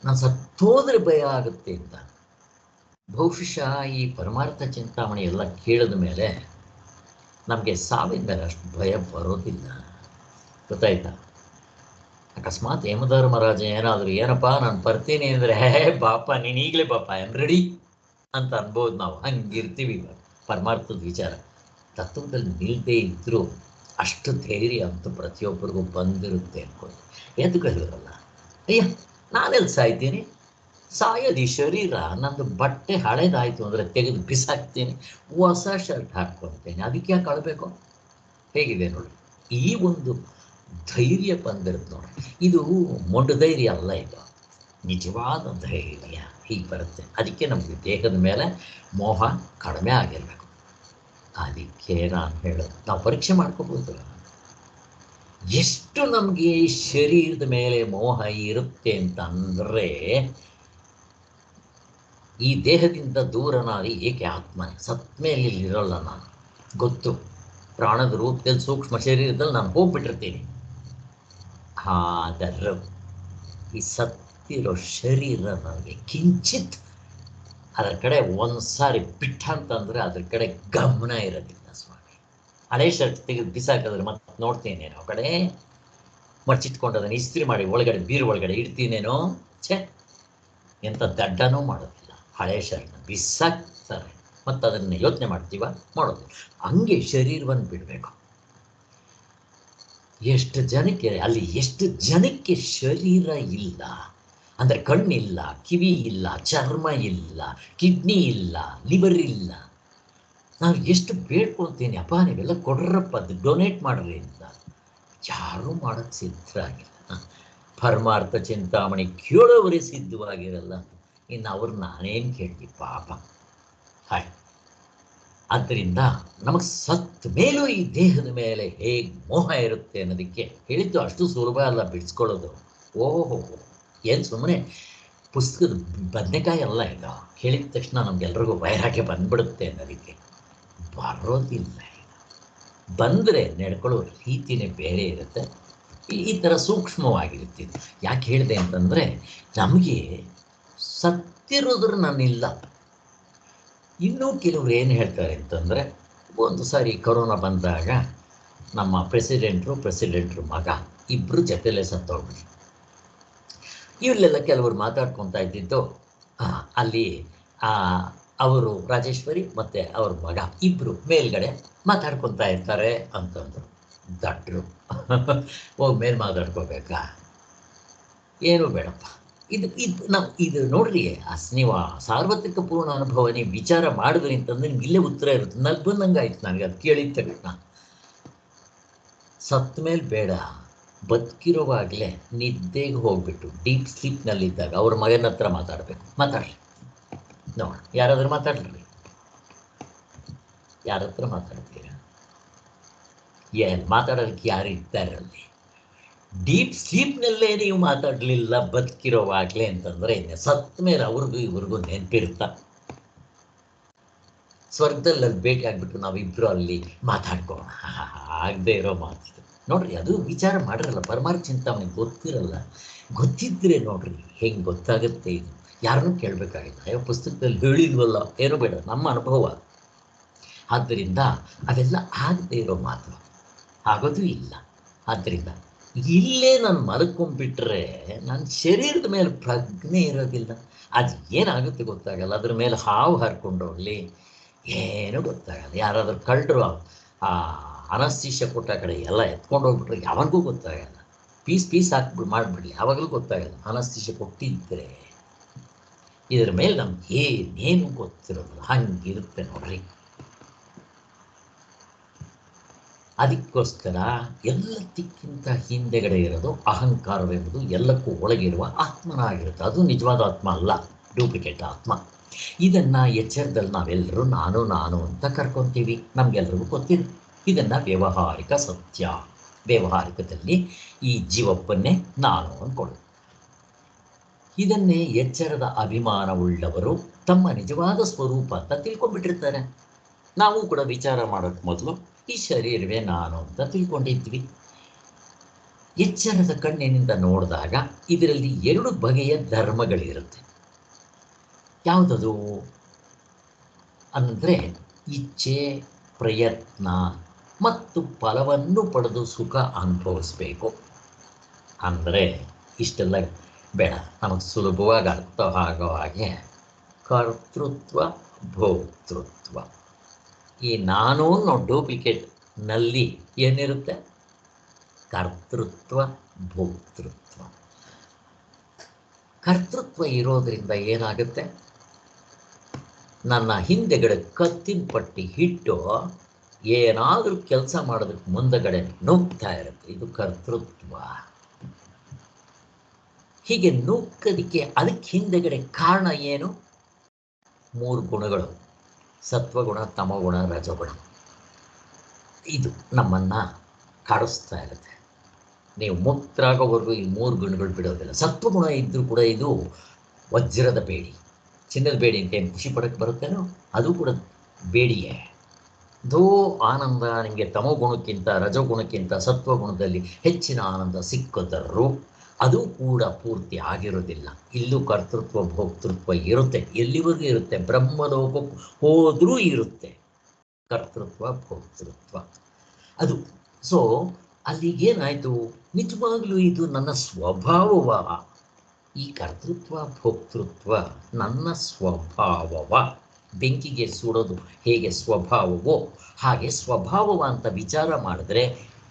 ನಾನು ಸತ್ತೋದ್ರೆ ಭಯ ಆಗುತ್ತೆ ಅಂತ. ಬಹುಶಃ ಈ ಪರಮಾರ್ಥ ಚಿಂತಾಮಣಿ ಎಲ್ಲ ಕೇಳಿದ ಮೇಲೆ ನಮಗೆ ಸಾವಿನ ಮೇಲೆ ಅಷ್ಟು ಭಯ ಬರೋದಿಲ್ಲ, ಗೊತ್ತಾಯ್ತಾ. ಅಕಸ್ಮಾತ್ ಯಮಧರ್ಮರಾಜ ಏನಾದರೂ ಏನಪ್ಪ ನಾನು ಬರ್ತೀನಿ ಅಂದರೆ, ಬಾಪ ನೀನು ಈಗಲೇ ಬಾಪ ಐ ಆಮ್ ರೆಡಿ ಅಂತ ಅನ್ಬೋದು ನಾವು. ಹಂಗಿರ್ತೀವಿ ಇವಾಗ ಪರಮಾರ್ಥದ ವಿಚಾರ. ತತ್ವದಲ್ಲಿ ನಿಲ್ಲದೇ ಇದ್ದರೂ ಅಷ್ಟು ಧೈರ್ಯ ಅಂತೂ ಪ್ರತಿಯೊಬ್ಬರಿಗೂ ಬಂದಿರುತ್ತೆ ಅಂದ್ಕೊಂಡು ಎದುಗಳಿರಲ್ಲ. ಅಯ್ಯ ನಾನೆಲ್ಲಿ ಸಾಯ್ತೀನಿ, ಸಾಯೋದು ಈ ಶರೀರ. ನಂದು ಬಟ್ಟೆ ಹಳೇದಾಯಿತು ಅಂದರೆ ತೆಗೆದು ಬಿಸಾಕ್ತೀನಿ, ಹೊಸ ಶರ್ಟ್ ಹಾಕ್ಕೊಳ್ತೇನೆ, ಅದಕ್ಕೆ ಯಾಕೆ ಅಳಬೇಕು? ಹೇಗಿದೆ ನೋಡಿ, ಈ ಒಂದು ಧೈರ್ಯ ಬಂದಿರುತ್ತೆ ನೋಡಿ. ಇದು ಮೊಂಡು ಧೈರ್ಯ ಅಲ್ಲ, ಇದು ನಿಜವಾದ ಧೈರ್ಯ. ಹೀಗೆ ಬರುತ್ತೆ. ಅದಕ್ಕೆ ನಮಗೆ ದೇಹದ ಮೇಲೆ ಮೋಹ ಕಡಿಮೆ ಆಗಿರಬೇಕು. ಅದಕ್ಕೆ ನಾನು ಹೇಳೋದು, ನಾವು ಪರೀಕ್ಷೆ ಮಾಡ್ಕೋಬೋದು ಎಷ್ಟು ನಮಗೆ ಶರೀರದ ಮೇಲೆ ಮೋಹ ಇರುತ್ತೆ ಅಂತ ಅಂದರೆ, ಈ ದೇಹದಿಂದ ದೂರನಾಗಿ ಏಕೆ ಆತ್ಮನೇ. ಸತ್ ಮೇಲೆ ಇಲ್ಲಿರೋಲ್ಲ ನಾನು, ಗೊತ್ತು. ಪ್ರಾಣದ ರೂಪದಲ್ಲಿ ಸೂಕ್ಷ್ಮ ಶರೀರದಲ್ಲಿ ನಾನು ಹೋಗ್ಬಿಟ್ಟಿರ್ತೀನಿ. ಆದರೆ ಈ ಸತ್ತಿರೋ ಶರೀರ ನನಗೆ ಕಿಂಚಿತ್ ಅದರ ಕಡೆ ಒಂದು ಸಾರಿ ಬಿಟ್ಟ ಅಂತಂದರೆ ಅದ್ರ ಕಡೆ ಗಮನ ಇರೋದಿಲ್ಲ ಸ್ವಾಮಿ. ಹಳೆ ಶರ್ಟ್ ತೆಗೆದು ಬಿಸಾಕಿದ್ರೆ ಮತ್ತೆ ನೋಡ್ತೀನೇನೋ ಆ ಕಡೆ, ಮರ್ಚಿಟ್ಕೊಂಡು ಇಸ್ತ್ರಿ ಮಾಡಿ ಒಳಗಡೆ ಬೀರು ಒಳಗಡೆ ಇಡ್ತೀನೇನೋ. ಛೇ, ಎಂಥ ದಡ್ಡನೂ ಮಾಡೋದಿಲ್ಲ. ಹಳೆ ಶರ್ಟ್ನ ಬಿಸಾಕ್ತಾರೆ, ಮತ್ತು ಅದನ್ನು ಯೋಚನೆ ಮಾಡ್ತೀವ, ಮಾಡೋದು. ಹಂಗೆ ಶರೀರವನ್ನು ಬಿಡಬೇಕು. ಎಷ್ಟು ಜನಕ್ಕೆ ಅಲ್ಲಿ, ಎಷ್ಟು ಜನಕ್ಕೆ ಶರೀರ ಇಲ್ಲ ಅಂದರೆ, ಕಣ್ಣಿಲ್ಲ, ಕಿವಿ ಇಲ್ಲ, ಚರ್ಮ ಇಲ್ಲ, ಕಿಡ್ನಿ ಇಲ್ಲ, ಲಿವರ್ ಇಲ್ಲ. ನಾವು ಎಷ್ಟು ಬೇಡ್ಕೊಳ್ತೀನಿ, ಅಪ್ಪ ನೀವೆಲ್ಲ ಕೊಡ್ರಪ್ಪ, ಅದು ಡೊನೇಟ್ ಮಾಡ್ರಿ ಅಂತ. ಯಾರೂ ಮಾಡೋಕ್ಕೆ ಸಿದ್ಧರಾಗಿಲ್ಲ. ಪರಮಾರ್ಥ ಚಿಂತಾಮಣಿ ಕೇಳೋವರೇ ಸಿದ್ಧವಾಗಿರಲ್ಲ, ಇನ್ನು ಅವ್ರು ನಾನೇನು ಕೇಳ್ತೀವಿ ಪಾಪ. ಹಾಯ್ ಆದ್ದರಿಂದ ನಮಗೆ ಸತ್ತ ಮೇಲೂ ಈ ದೇಹದ ಮೇಲೆ ಹೇಗೆ ಮೋಹ ಇರುತ್ತೆ ಅನ್ನೋದಕ್ಕೆ ಹೇಳಿದ್ದು ಅಷ್ಟು ಸುಲಭ ಅಲ್ಲ ಬಿಡಿಸ್ಕೊಳ್ಳೋದು. ಓಹೋ, ಏನು ಸುಮ್ಮನೆ ಪುಸ್ತಕದ ಬದನೆಕಾಯಿ ಅಲ್ಲ ಈಗ. ಹೇಳಿದ ತಕ್ಷಣ ನಮಗೆಲ್ರಿಗೂ ವೈರಾಗ್ಯ ಬಂದ್ಬಿಡುತ್ತೆ ಅನ್ನೋದಕ್ಕೆ ಬರೋದಿಲ್ಲ. ಬಂದರೆ ನಡ್ಕೊಳ್ಳೋ ರೀತಿಯೇ ಬೇರೆ ಇರುತ್ತೆ. ಈ ಥರ ಸೂಕ್ಷ್ಮವಾಗಿರುತ್ತೆ. ಯಾಕೆ ಹೇಳಿದೆ ಅಂತಂದರೆ, ನಮಗೆ ಸತ್ತಿರೋದ್ರ ನಾನಿಲ್ಲ. ಇನ್ನೂ ಕೆಲವ್ರು ಏನು ಹೇಳ್ತಾರೆ ಅಂತಂದರೆ, ಒಂದು ಸಾರಿ ಕೊರೋನಾ ಬಂದಾಗ ನಮ್ಮ ಪ್ರೆಸಿಡೆಂಟ್ರು ಮಗ ಇಬ್ಬರು ಜೊತೆಲೇ ಸತ್ತೋಗ್ಬಿಟ್ರು. ಇಲ್ಲೆಲ್ಲ ಕೆಲವರು ಮಾತಾಡ್ಕೊತಾ ಇದ್ದಿದ್ದು, ಅಲ್ಲಿ ಅವರು ರಾಜೇಶ್ವರಿ ಮತ್ತು ಅವ್ರ ಮಗ ಇಬ್ಬರು ಮೇಲ್ಗಡೆ ಮಾತಾಡ್ಕೊತಾ ಇರ್ತಾರೆ ಅಂತಂದರು. ದಡ್ರು ಹೋಗಿ ಮೇಲೆ ಮಾತಾಡ್ಕೋಬೇಕಾ? ಏನೂ ಬೇಡಪ್ಪ. ಇದು ನೋಡ್ರಿ, ನೀವು ಸಾರ್ವತ್ರಿಕ ಪೂರ್ಣ ಅನುಭವ ನೀವು ವಿಚಾರ ಮಾಡಿದ್ರಿ ಅಂತಂದ್ರೆ ನಿಮ್ಗೆ ಇಲ್ಲೇ ಉತ್ತರ ಇರುತ್ತೆ. ನನಗೆ ಬಂದಂಗೆ ಆಯ್ತು. ನನಗೆ ಅದು ಕೇಳಿದ ತಕ್ಷಣ ಸತ್ತ ಮೇಲೆ ಬೇಡ, ಬದುಕಿರುವಾಗಲೇ ನಿದ್ದೆಗೆ ಹೋಗ್ಬಿಟ್ಟು ಡೀಪ್ ಸ್ಲೀಪ್ನಲ್ಲಿದ್ದಾಗ ಅವ್ರ ಮಗನ ಹತ್ರ ಮಾತಾಡಬೇಕು. ಮಾತಾಡ್ರಿ ನೋಡಿ, ಯಾರಾದ್ರೂ ಮಾತಾಡ್ರಿ. ಯಾರ ಹತ್ರ ಮಾತಾಡ್ತೀರ? ಏನು ಮಾತಾಡೋದಕ್ಕೆ ಯಾರು ಇರ್ತಾರಲ್ಲಿ? ಡೀಪ್ ಸ್ಲೀಪ್ನಲ್ಲೇ ನೀವು ಮಾತಾಡಲಿಲ್ಲ ಬದುಕಿರೋವಾಗಲೇ ಅಂತಂದರೆ ಸತ್ತ ಮೇಲೆ ಅವ್ರಿಗೂ ಇವ್ರಿಗೂ ನೆನಪಿರ್ತಾ? ಸ್ವರ್ಗದಲ್ಲಿ ಭೇಟಿ ಆಗಿಬಿಟ್ಟು ನಾವಿಬ್ಬರು ಅಲ್ಲಿ ಮಾತಾಡ್ಕೋಣ, ಆಗದೆ ಇರೋ ಮಾತು ನೋಡ್ರಿ. ಅದು ವಿಚಾರ ಮಾಡಿರಲ್ಲ, ಪರಮಾರ್ಥ ಚಿಂತಾಮಣಿ ಗೊತ್ತಿರಲ್ಲ. ಗೊತ್ತಿದ್ರೆ ನೋಡ್ರಿ ಹೆಂಗೆ ಗೊತ್ತಾಗುತ್ತೆ. ಇದು ಯಾರನ್ನೂ ಕೇಳಬೇಕಾಗಿಲ್ಲ. ಪುಸ್ತಕದಲ್ಲಿ ಹೇಳಿಲ್ವಲ್ಲ, ಏನೂ ಬೇಡ, ನಮ್ಮ ಅನುಭವ. ಆದ್ದರಿಂದ ಅವೆಲ್ಲ ಆಗದೆ ಇರೋ ಮಾತು, ಆಗೋದು ಇಲ್ಲ. ಆದ್ದರಿಂದ ಇಲ್ಲೇ ನಾನು ಮಲ್ಕೊಂಡ್ಬಿಟ್ರೆ ನನ್ನ ಶರೀರದ ಮೇಲೆ ಪ್ರಜ್ಞೆ ಇರೋದಿಲ್ಲ. ಅದು ಏನಾಗುತ್ತೆ ಗೊತ್ತಾಗಲ್ಲ. ಅದ್ರ ಮೇಲೆ ಹಾವು ಹರ್ಕೊಂಡೋಗ್ಲಿ, ಏನೂ ಗೊತ್ತಾಗಲ್ಲ. ಯಾರಾದರೂ ಕಳ್ಳರು ಅನಸ್ತೀಶ ಕೊಟ್ಟ ಕಡೆ ಎಲ್ಲ ಎತ್ಕೊಂಡು ಹೋಗ್ಬಿಟ್ರೆ ಯಾವಾಗೂ ಗೊತ್ತಾಗಲ್ಲ. ಪೀಸ್ ಹಾಕ್ಬಿಟ್ಟು ಮಾಡಿಬಿಡ್ಲಿ, ಯಾವಾಗಲೂ ಗೊತ್ತಾಗಲ್ಲ. ಅನಸ್ತೀಶ ಕೊಟ್ಟಿದ್ದರೆ ಇದ್ರ ಮೇಲೆ ನಮ್ಗೆ ಏನೇನು ಗೊತ್ತಿರೋದಿಲ್ಲ. ಹಂಗಿರುತ್ತೆ ನೋಡ್ರಿ. ಅದಕ್ಕೋಸ್ಕರ ಎಲ್ಲದಕ್ಕಿಂತ ಹಿಂದೆಗಡೆ ಇರೋದು ಅಹಂಕಾರವೆಂಬುದು ಎಲ್ಲಕ್ಕೂ ಒಳಗಿರುವ ಆತ್ಮನಾಗಿರುತ್ತೆ. ಅದು ನಿಜವಾದ ಆತ್ಮ ಅಲ್ಲ, ಡೂಪ್ಲಿಕೇಟ್ ಆತ್ಮ. ಇದನ್ನು ಎಚ್ಚರದಲ್ಲಿ ನಾವೆಲ್ಲರೂ ನಾನು ಅಂತ ಕರ್ಕೊತೀವಿ. ನಮಗೆಲ್ರಿಗೂ ಗೊತ್ತಿದೆ. ಇದನ್ನು ವ್ಯಾವಹಾರಿಕ ಸತ್ಯ. ವ್ಯಾವಹಾರಿಕದಲ್ಲಿ ಈ ಜೀವಪ್ಪನ್ನೇ ನಾನು ಅಂದ್ಕೊಳ್ಳಿ. ಇದನ್ನೇ ಎಚ್ಚರದ ಅಭಿಮಾನವುಳ್ಳವರು ತಮ್ಮ ನಿಜವಾದ ಸ್ವರೂಪ ಅಂತ ತಿಳ್ಕೊಂಡ್ಬಿಟ್ಟಿರ್ತಾರೆ. ನಾವು ಕೂಡ ವಿಚಾರ ಮಾಡೋಕ್ಕೆ ಮೊದಲು ಈ ಶರೀರವೇ ನಾನು ಅಂತ ತಿಳ್ಕೊಂಡಿದ್ವಿ. ಎಚ್ಚರದ ಕಣ್ಣಿನಿಂದ ನೋಡಿದಾಗ ಇದರಲ್ಲಿ 2 ಬಗೆಯ ಧರ್ಮಗಳಿರುತ್ತೆ. ಯಾವುದದು ಅಂದರೆ ಇಚ್ಛೆ, ಪ್ರಯತ್ನ ಮತ್ತು ಫಲವನ್ನು ಪಡೆದು ಸುಖ ಅನುಭವಿಸ್ಬೇಕು. ಅಂದರೆ ಇಷ್ಟೆಲ್ಲ ಬೇಡ, ನಮಗೆ ಸುಲಭವಾಗಿ ಅರ್ಥ ಆಗೋ ಹಾಗೆ ಕರ್ತೃತ್ವ, ಭೋಕ್ತೃತ್ವ. ಈ ನಾನು ಡೂಪ್ಲಿಕೇಟ್ನಲ್ಲಿ ಏನಿರುತ್ತೆ? ಕರ್ತೃತ್ವ, ಭೋಕ್ತೃತ್ವ. ಕರ್ತೃತ್ವ ಇರೋದ್ರಿಂದ ಏನಾಗುತ್ತೆ? ನನ್ನ ಹಿಂದೆಗಡೆ ಕತ್ತಿನ ಪಟ್ಟಿ ಹಿಟ್ಟು ಏನಾದರೂ ಕೆಲಸ ಮಾಡೋದಕ್ಕೆ ಮುಂದಗಡೆ ನುಗ್ತಾ ಇರುತ್ತೆ. ಇದು ಕರ್ತೃತ್ವ. ಹೀಗೆ ನುಗ್ಗೋದಕ್ಕೆ ಅದಕ್ಕೆ ಹಿಂದೆಗಡೆ ಕಾರಣ ಏನು? 3 ಗುಣಗಳು: ಸತ್ವಗುಣ, ತಮಗುಣ, ರಜಗುಣ. ಇದು ನಮ್ಮನ್ನು ಕಾಡಿಸ್ತಾ ಇರುತ್ತೆ. ನೀವು ಮುಕ್ತರಾಗೋವರೆಗೂ ಈ 3 ಗುಣಗಳು ಬಿಡೋದಿಲ್ಲ. ಸತ್ವಗುಣ ಇದ್ದರೂ ಕೂಡ ಇದು ವಜ್ರದ ಬೇಡಿ, ಚಿನ್ನದ ಬೇಡಿ ಅಂತ ಏನು ಖುಷಿ ಪಡೋಕ್ಕೆ ಬರುತ್ತೇನೋ, ಅದು ಕೂಡ ಬೇಡಿಯೇ. ದೋ ಆನಂದ ನಿಮಗೆ ತಮೋಗುಣಕ್ಕಿಂತ, ರಜಗುಣಕ್ಕಿಂತ ಸತ್ವಗುಣದಲ್ಲಿ ಹೆಚ್ಚಿನ ಆನಂದ ಸಿಕ್ಕಿದರೂ ಅದು ಕೂಡ ಪೂರ್ತಿ ಆಗಿರೋದಿಲ್ಲ. ಇಲ್ಲೂ ಕರ್ತೃತ್ವ, ಭೋಕ್ತೃತ್ವ ಇರುತ್ತೆ. ಎಲ್ಲಿವರೆಗೂ ಇರುತ್ತೆ? ಬ್ರಹ್ಮಲೋಕಕ್ಕೂ ಹೋದರೂ ಇರುತ್ತೆ ಕರ್ತೃತ್ವ, ಭೋಕ್ತೃತ್ವ. ಅದು ಸೊ ಅಲ್ಲಿಗೇನಾಯಿತು? ನಿಜವಾಗ್ಲೂ ಇದು ನನ್ನ ಸ್ವಭಾವವ? ಈ ಕರ್ತೃತ್ವ, ಭೋಕ್ತೃತ್ವ ನನ್ನ ಸ್ವಭಾವವ? ಬೆಂಕಿಗೆ ಸುಡೋದು ಹೇಗೆ ಸ್ವಭಾವವೋ ಹಾಗೆ ಸ್ವಭಾವವ ಅಂತ ವಿಚಾರ ಮಾಡಿದ್ರೆ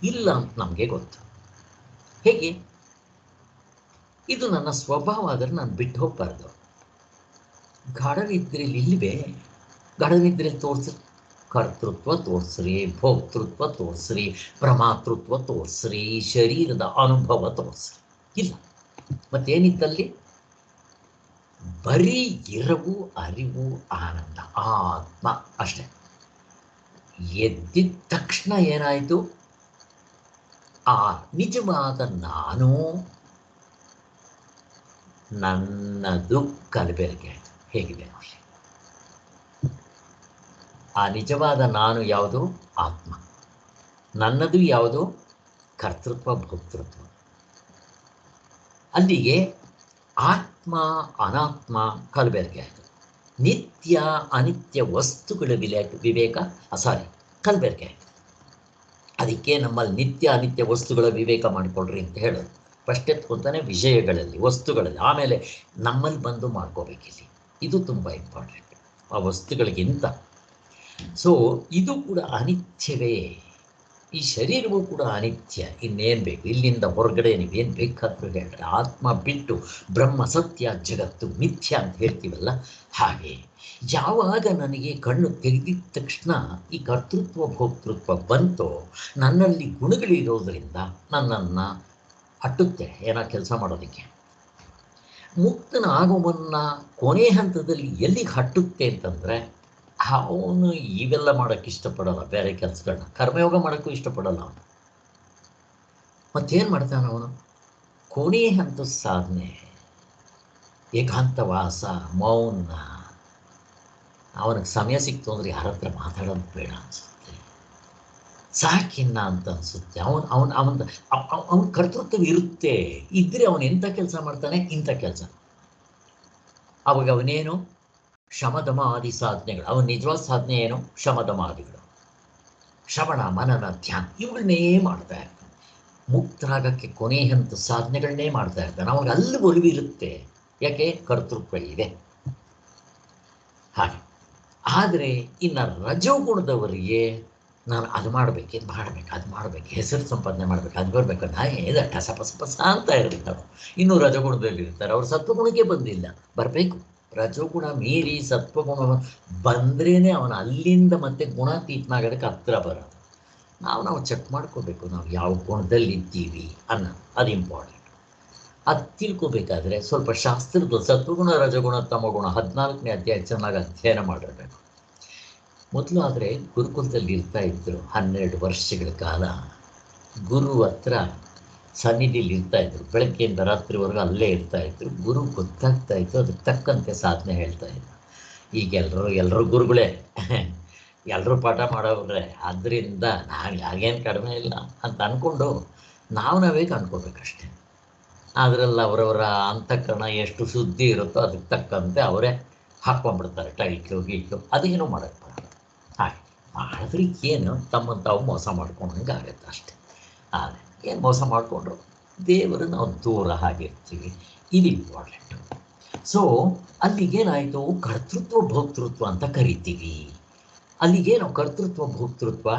ಇಲ್ಲ ಅಂತ ನಮಗೆ ಗೊತ್ತು. ಹೇಗೆ? ಇದು ನನ್ನ ಸ್ವಭಾವ ಆದರೆ ನಾನು ಬಿಟ್ಟು ಹೋಗ್ಬಾರ್ದು. ಗಾಢನಿದ್ರೆಯಲ್ಲಿ ಇಲ್ವೇ? ಗಾಢನಿದ್ರೆಯಲ್ಲಿ ತೋರಿಸ್ರಿ, ಕರ್ತೃತ್ವ ತೋರಿಸ್ರಿ, ಭೋಕ್ತೃತ್ವ ತೋರಿಸ್ರಿ, ಪ್ರಮಾತೃತ್ವ ತೋರಿಸ್ರಿ, ಶರೀರದ ಅನುಭವ ತೋರಿಸ್ರಿ. ಇಲ್ಲ. ಮತ್ತೇನಿದ್ದಲ್ಲಿ? ಬರೀ ಇರವು, ಅರಿವು, ಆನಂದ, ಆತ್ಮ ಅಷ್ಟೆ. ಎದ್ದಿದ ತಕ್ಷಣ ಏನಾಯಿತು, ಆ ನಿಜವಾದ ನಾನು ನನ್ನದು ಕಲಬೆರಕೆ ಆಯಿತು. ಹೇಗಿದೆ ನೋಡಿ, ಆ ನಿಜವಾದ ನಾನು ಯಾವುದು? ಆತ್ಮ. ನನ್ನದು ಯಾವುದು? ಕರ್ತೃತ್ವ ಭೋಕ್ತೃತ್ವ. ಅಲ್ಲಿಗೆ ಆತ್ಮ ಅನಾತ್ಮ ಕಲಬೆರಕೆ ಆಯಿತು. ನಿತ್ಯ ಅನಿತ್ಯ ವಸ್ತುಗಳ ವಿವೇಕ ಕಲಬೆರಕೆ ಆಯಿತು. ಅದಕ್ಕೆ ನಮ್ಮಲ್ಲಿ ನಿತ್ಯ ಅನಿತ್ಯ ವಸ್ತುಗಳ ವಿವೇಕ ಮಾಡಿಕೊಡ್ರಿ ಅಂತ ಹೇಳೋದು. ಫಸ್ಟ್ ಎತ್ಕೊಂತಾನೆ ವಿಷಯಗಳಲ್ಲಿ, ವಸ್ತುಗಳಲ್ಲಿ, ಆಮೇಲೆ ನಮ್ಮಲ್ಲಿ ಬಂದು ಮಾಡ್ಕೋಬೇಕಿಲ್ಲಿ. ಇದು ತುಂಬ ಇಂಪಾರ್ಟೆಂಟ್ ಆ ವಸ್ತುಗಳಿಗಿಂತ. ಸೊ ಇದು ಕೂಡ ಅನಿತ್ಯವೇ. ಈ ಶರೀರವೂ ಕೂಡ ಅನಿತ್ಯ. ಇನ್ನೇನು ಬೇಕು? ಇಲ್ಲಿಂದ ಹೊರಗಡೆ ನೀವೇನು ಬೇಕಾದರೂ ಹೇಳ್ರಿ, ಆತ್ಮ ಬಿಟ್ಟು ಬ್ರಹ್ಮ ಸತ್ಯ, ಜಗತ್ತು ಮಿಥ್ಯ ಅಂತ ಹೇಳ್ತೀವಲ್ಲ, ಹಾಗೆ ಯಾವಾಗ ನನಗೆ ಕಣ್ಣು ತೆಗೆದಿದ್ದ ತಕ್ಷಣ ಈ ಕರ್ತೃತ್ವ ಭೋಕ್ತೃತ್ವ ಬಂತೋ, ನನ್ನಲ್ಲಿ ಗುಣಗಳಿರೋದ್ರಿಂದ ನನ್ನನ್ನು ಅಟ್ಟುತ್ತೆ ಏನೋ ಕೆಲಸ ಮಾಡೋದಕ್ಕೆ. ಮುಕ್ತನ ಆಗುವನ್ನ ಕೊನೆ ಹಂತದಲ್ಲಿ ಎಲ್ಲಿಗೆ ಹಟ್ಟುತ್ತೆ ಅಂತಂದರೆ, ಅವನು ಇವೆಲ್ಲ ಮಾಡೋಕ್ಕೆ ಇಷ್ಟಪಡಲ್ಲ, ಬೇರೆ ಕೆಲಸಗಳನ್ನ ಕರ್ಮಯೋಗ ಮಾಡೋಕ್ಕೂ ಇಷ್ಟಪಡಲ್ಲ ಅವನು. ಮತ್ತೇನು ಮಾಡ್ತಾನೆ ಅವನು? ಕೊನೆ ಹಂತದ ಸಾಧನೆ, ಏಕಾಂತವಾಸ, ಮೌನ. ಅವನಿಗೆ ಸಮಯ ಸಿಕ್ತು ಅಂದರೆ ಯಾರ ಹತ್ರ ಮಾತಾಡೋದು ಬೇಡ ಅನಿಸುತ್ತೆ, ಸಾಕಿನ್ನ ಅಂತ ಅನಿಸುತ್ತೆ. ಅವನ ಕರ್ತೃತ್ವ ಇರುತ್ತೆ. ಇದ್ದರೆ ಅವನು ಎಂಥ ಕೆಲಸ ಮಾಡ್ತಾನೆ? ಇಂಥ ಕೆಲಸ. ಅವಾಗ ಅವನೇನು? ಶಮದಮಾದಿ ಸಾಧನೆಗಳು. ಅವನ ನಿಜವಾದ ಸಾಧನೆ ಏನು? ಶಮದಮಾದಿಗಳು, ಶ್ರವಣ ಮನನ ಧ್ಯಾನ, ಇವುಗಳನ್ನೇ ಮಾಡ್ತಾ ಇರ್ತಾನೆ. ಮುಕ್ತರಾಗಕ್ಕೆ ಕೊನೆ ಹಂತ ಸಾಧನೆಗಳನ್ನೇ ಮಾಡ್ತಾ ಇರ್ತಾನೆ. ಅವಾಗ ಅಲ್ಲಿ ಒಲಿವಿರುತ್ತೆ. ಯಾಕೆ? ಕರ್ತೃತ್ವ ಇದೆ ಹಾಗೆ. ಆದರೆ ಇನ್ನು ರಜೋಗುಣದವರಿಗೆ ನಾನು ಅದು ಮಾಡಬೇಕು, ಇದು ಮಾಡಬೇಕು, ಅದು ಮಾಡಬೇಕು, ಹೆಸರು ಸಂಪಾದನೆ ಮಾಡಬೇಕು, ಅದು ಬರಬೇಕು, ನಾ ಟಸಪಸಪಸ ಅಂತ ಇರಬೇಕು. ಅವರು ಇನ್ನೂ ರಜಗುಣದಲ್ಲಿ ಇರ್ತಾರೆ, ಅವರು ಸತ್ವಗುಣಕ್ಕೆ ಬಂದಿಲ್ಲ. ಬರಬೇಕು. ರಜೋಗುಣ ಮೀರಿ ಸತ್ವಗುಣ ಬಂದ್ರೇ ಅವನು ಅಲ್ಲಿಂದ ಮತ್ತೆ ಗುಣಾತೀತನಾಗೋದಕ್ಕೆ ಹತ್ರ ಬರೋದು. ನಾವು ಚೆಕ್ ಮಾಡ್ಕೋಬೇಕು, ನಾವು ಯಾವ ಗುಣದಲ್ಲಿ ಇದ್ದೀವಿ ಅನ್ನೋದು. ಅದು ಇಂಪಾರ್ಟೆಂಟ್. ಅದು ತಿಳ್ಕೋಬೇಕಾದ್ರೆ ಸ್ವಲ್ಪ ಶಾಸ್ತ್ರದ ಸತ್ವಗುಣ ರಜಗುಣ ತಮಗುಣ 14ನೇ ಅಧ್ಯಾಯ ಚೆನ್ನಾಗಿ ಅಧ್ಯಯನ ಮಾಡಿರಬೇಕು. ಮೊದಲು ಆದರೆ ಗುರುಕುಲದಲ್ಲಿ ಇರ್ತಾ ಇದ್ದರು. 12 ವರ್ಷಗಳ ಕಾಲ ಗುರು ಹತ್ರ ಸನ್ನಿಧಿಯಲ್ಲಿ ಇರ್ತಾಯಿದ್ರು. ಬೆಳಗ್ಗೆಯಿಂದ ರಾತ್ರಿವರೆಗೂ ಅಲ್ಲೇ ಇರ್ತಾಯಿದ್ರು. ಗುರು ಗೊತ್ತಾಗ್ತಾ ಇತ್ತು, ಅದಕ್ಕೆ ತಕ್ಕಂತೆ ಸಾಧನೆ ಹೇಳ್ತಾಯಿದ್ರು. ಈಗ ಎಲ್ಲರೂ ಗುರುಗಳೇ, ಎಲ್ಲರೂ ಪಾಠ ಮಾಡೋವ್ರೆ. ಆದ್ದರಿಂದ ನಾನು ಯಾರಿಗೇನು ಕಡಿಮೆ ಇಲ್ಲ ಅಂತ ಅಂದ್ಕೊಂಡು ನಾವೇ ಅಂದ್ಕೋಬೇಕಷ್ಟೆ. ಅದರಲ್ಲಿ ಅವರವರ ಅಂತಃಕರಣ ಎಷ್ಟು ಶುದ್ಧಿ ಇರುತ್ತೋ ಅದಕ್ಕೆ ತಕ್ಕಂತೆ ಅವರೇ ಹಾಕ್ಕೊಂಡ್ಬಿಡ್ತಾರೆ ಟೈಟ್ಲು ಗೀಟ್ಲು. ಅದೇನೂ ಮಾಡೋಕ್ಕೆ ಬರಲ್ಲ. ಹಾಗೆ ಮಾಡಿದ್ರೆ ಏನು, ತಮ್ಮನ್ನು ತಾವು ಮೋಸ ಮಾಡ್ಕೊಂಡಂಗೆ ಆಗುತ್ತೆ ಅಷ್ಟೆ. ಆದರೆ ಏನು ಮೋಸ ಮಾಡಿಕೊಂಡ್ರು ದೇವರು ನಾವು ದೂರ ಆಗಿರ್ತೀವಿ. ಇದು ಇಂಪಾರ್ಟೆಂಟು. ಸೊ ಅಲ್ಲಿಗೇನಾಯಿತು? ಕರ್ತೃತ್ವ ಭೋಕ್ತೃತ್ವ ಅಂತ ಕರಿತೀವಿ. ಅಲ್ಲಿಗೇನು ಕರ್ತೃತ್ವ ಭೋಕ್ತೃತ್ವ?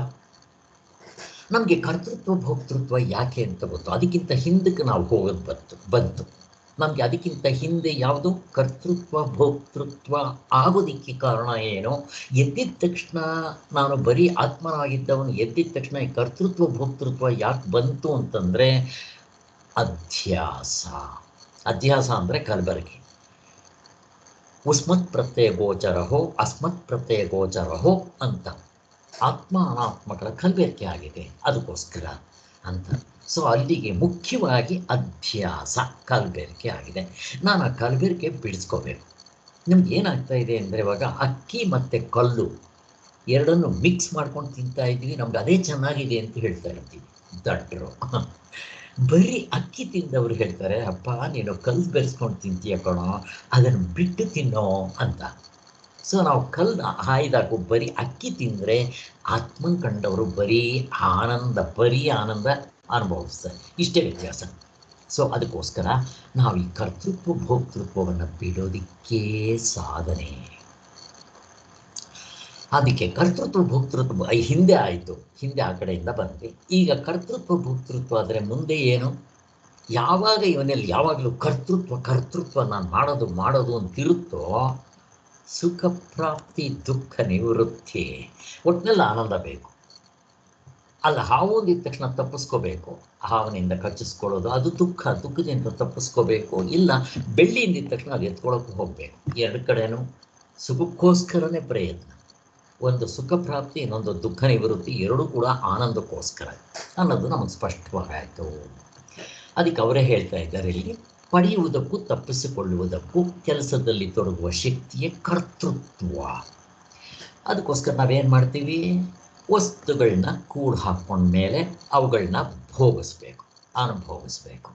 ನಮಗೆ ಕರ್ತೃತ್ವ ಭೋಕ್ತೃತ್ವ ಯಾಕೆ ಅಂತ ಗೊತ್ತು. ಅದಕ್ಕಿಂತ ಹಿಂದಕ್ಕೆ ನಾವು ಹೋಗೋದು ಬಂತು ನಮಗೆ. ಅದಕ್ಕಿಂತ ಹಿಂದೆ ಯಾವುದು? ಕರ್ತೃತ್ವ ಭೋಕ್ತೃತ್ವ ಆಗೋದಕ್ಕೆ ಕಾರಣ ಏನು? ಎದ್ದಿದ ತಕ್ಷಣ ನಾನು ಬರೀ ಆತ್ಮನಾಗಿದ್ದವನು ಎದ್ದಿದ ತಕ್ಷಣ ಈ ಕರ್ತೃತ್ವ ಭೋಕ್ತೃತ್ವ ಯಾಕೆ ಬಂತು ಅಂತಂದರೆ ಅಧ್ಯಾಸ. ಅಧ್ಯಾಸ ಅಂದರೆ ಕಲಬೆರಕೆ. ಉಸ್ಮತ್ ಪ್ರತ್ಯಯ ಗೋಚರಹೋ ಅಸ್ಮತ್ ಪ್ರತ್ಯಯ ಗೋಚರಹೋ ಅಂತ ಆತ್ಮ ಅನಾತ್ಮಗಳ ಕಲಬೆರಕೆ ಆಗಿದೆ, ಅದಕ್ಕೋಸ್ಕರ ಅಂತ. ಸೊ ಅಲ್ಲಿಗೆ ಮುಖ್ಯವಾಗಿ ಅಧ್ಯಾಸ, ಕಲಬೆರಕೆ ಆಗಿದೆ. ನಾನು ಆ ಕಲಬೆರಕೆ ಬಿಡಿಸ್ಕೋಬೇಕು. ನಿಮ್ಗೆ ಏನಾಗ್ತಾ ಇದೆ ಅಂದರೆ, ಇವಾಗ ಅಕ್ಕಿ ಮತ್ತು ಕಲ್ಲು ಎರಡನ್ನು ಮಿಕ್ಸ್ ಮಾಡ್ಕೊಂಡು ತಿಂತಾ ಇದ್ದೀವಿ, ನಮ್ಗೆ ಅದೇ ಚೆನ್ನಾಗಿದೆ ಅಂತ ಹೇಳ್ತಾ ಇರ್ತೀವಿ ದಡ್ಡರು. ಬರೀ ಅಕ್ಕಿ ತಿಂದವ್ರು ಹೇಳ್ತಾರೆ, ಅಪ್ಪ ನೀನು ಕಲ್ಲು ಬೆರೆಸ್ಕೊಂಡು ತಿಂತೀಯ ಕಣೋ, ಅದನ್ನು ಬಿಟ್ಟು ತಿನ್ನೋ ಅಂತ. ಸೊ ನಾವು ಕಲ್ಲು ಹಾಯ್ದಾಕು ಬರೀ ಅಕ್ಕಿ ತಿಂದರೆ ಆತ್ಮನ್ ಕಂಡವರು ಬರೀ ಆನಂದ ಅನುಭವಿಸ್ತಾರೆ. ಇಷ್ಟೇ ವ್ಯತ್ಯಾಸ. ಸೊ ಅದಕ್ಕೋಸ್ಕರ ನಾವು ಈ ಕರ್ತೃತ್ವ ಭೋಕ್ತೃತ್ವವನ್ನು ಬಿಡೋದಕ್ಕೆ ಸಾಧನೆ. ಅದಕ್ಕೆ ಕರ್ತೃತ್ವ ಭೋಕ್ತೃತ್ವ ಹಿಂದೆ ಆಯಿತು, ಹಿಂದೆ ಆ ಕಡೆಯಿಂದ ಬಂದ್ವಿ. ಈಗ ಕರ್ತೃತ್ವ ಭೋಕ್ತೃತ್ವ ಆದರೆ ಮುಂದೆ ಏನು? ಯಾವಾಗ ಇವನಲ್ಲಿ ಯಾವಾಗಲೂ ಕರ್ತೃತ್ವ ನಾನು ಮಾಡೋದು ಅಂತಿರುತ್ತೋ, ಸುಖ ಪ್ರಾಪ್ತಿ ದುಃಖ ನಿವೃತ್ತಿ, ಒಟ್ಟಿನಲ್ಲಿ ಆನಂದ ಬೇಕು. ಅಲ್ಲ, ಹಾವು ಅಂದಿದ ತಕ್ಷಣ ತಪ್ಪಿಸ್ಕೋಬೇಕು, ಹಾವನಿಂದ ಕಚ್ಚಿಸ್ಕೊಳ್ಳೋದು ಅದು ದುಃಖದಿಂದ ತಪ್ಪಿಸ್ಕೋಬೇಕು. ಇಲ್ಲ, ಬೆಳ್ಳಿ ಅಂದಿದ ತಕ್ಷಣ ಅದು ಎತ್ಕೊಳ್ಳೋಕೆ ಹೋಗಬೇಕು. ಎರಡು ಕಡೆನೂ ಸುಖಕ್ಕೋಸ್ಕರನೇ ಪ್ರಯತ್ನ. ಒಂದು ಸುಖ ಪ್ರಾಪ್ತಿ, ಇನ್ನೊಂದು ದುಃಖ ನಿವೃತ್ತಿ, ಎರಡೂ ಕೂಡ ಆನಂದಕ್ಕೋಸ್ಕರ ಅನ್ನೋದು ನಮಗೆ ಸ್ಪಷ್ಟವಾಗಾಯಿತು. ಅದಕ್ಕೆ ಅವರೇ ಹೇಳ್ತಾ ಇದ್ದಾರೆ ಇಲ್ಲಿ, ಪಡೆಯುವುದಕ್ಕೂ ತಪ್ಪಿಸಿಕೊಳ್ಳುವುದಕ್ಕೂ ಕೆಲಸದಲ್ಲಿ ತೊಡಗುವ ಶಕ್ತಿಯೇ ಕರ್ತೃತ್ವ. ಅದಕ್ಕೋಸ್ಕರ ನಾವೇನು ಮಾಡ್ತೀವಿ, ವಸ್ತುಗಳನ್ನ ಕೂಡು ಹಾಕ್ಕೊಂಡ್ಮೇಲೆ ಅವುಗಳನ್ನ ಭೋಗಿಸ್ಬೇಕು, ಅನುಭವಿಸ್ಬೇಕು.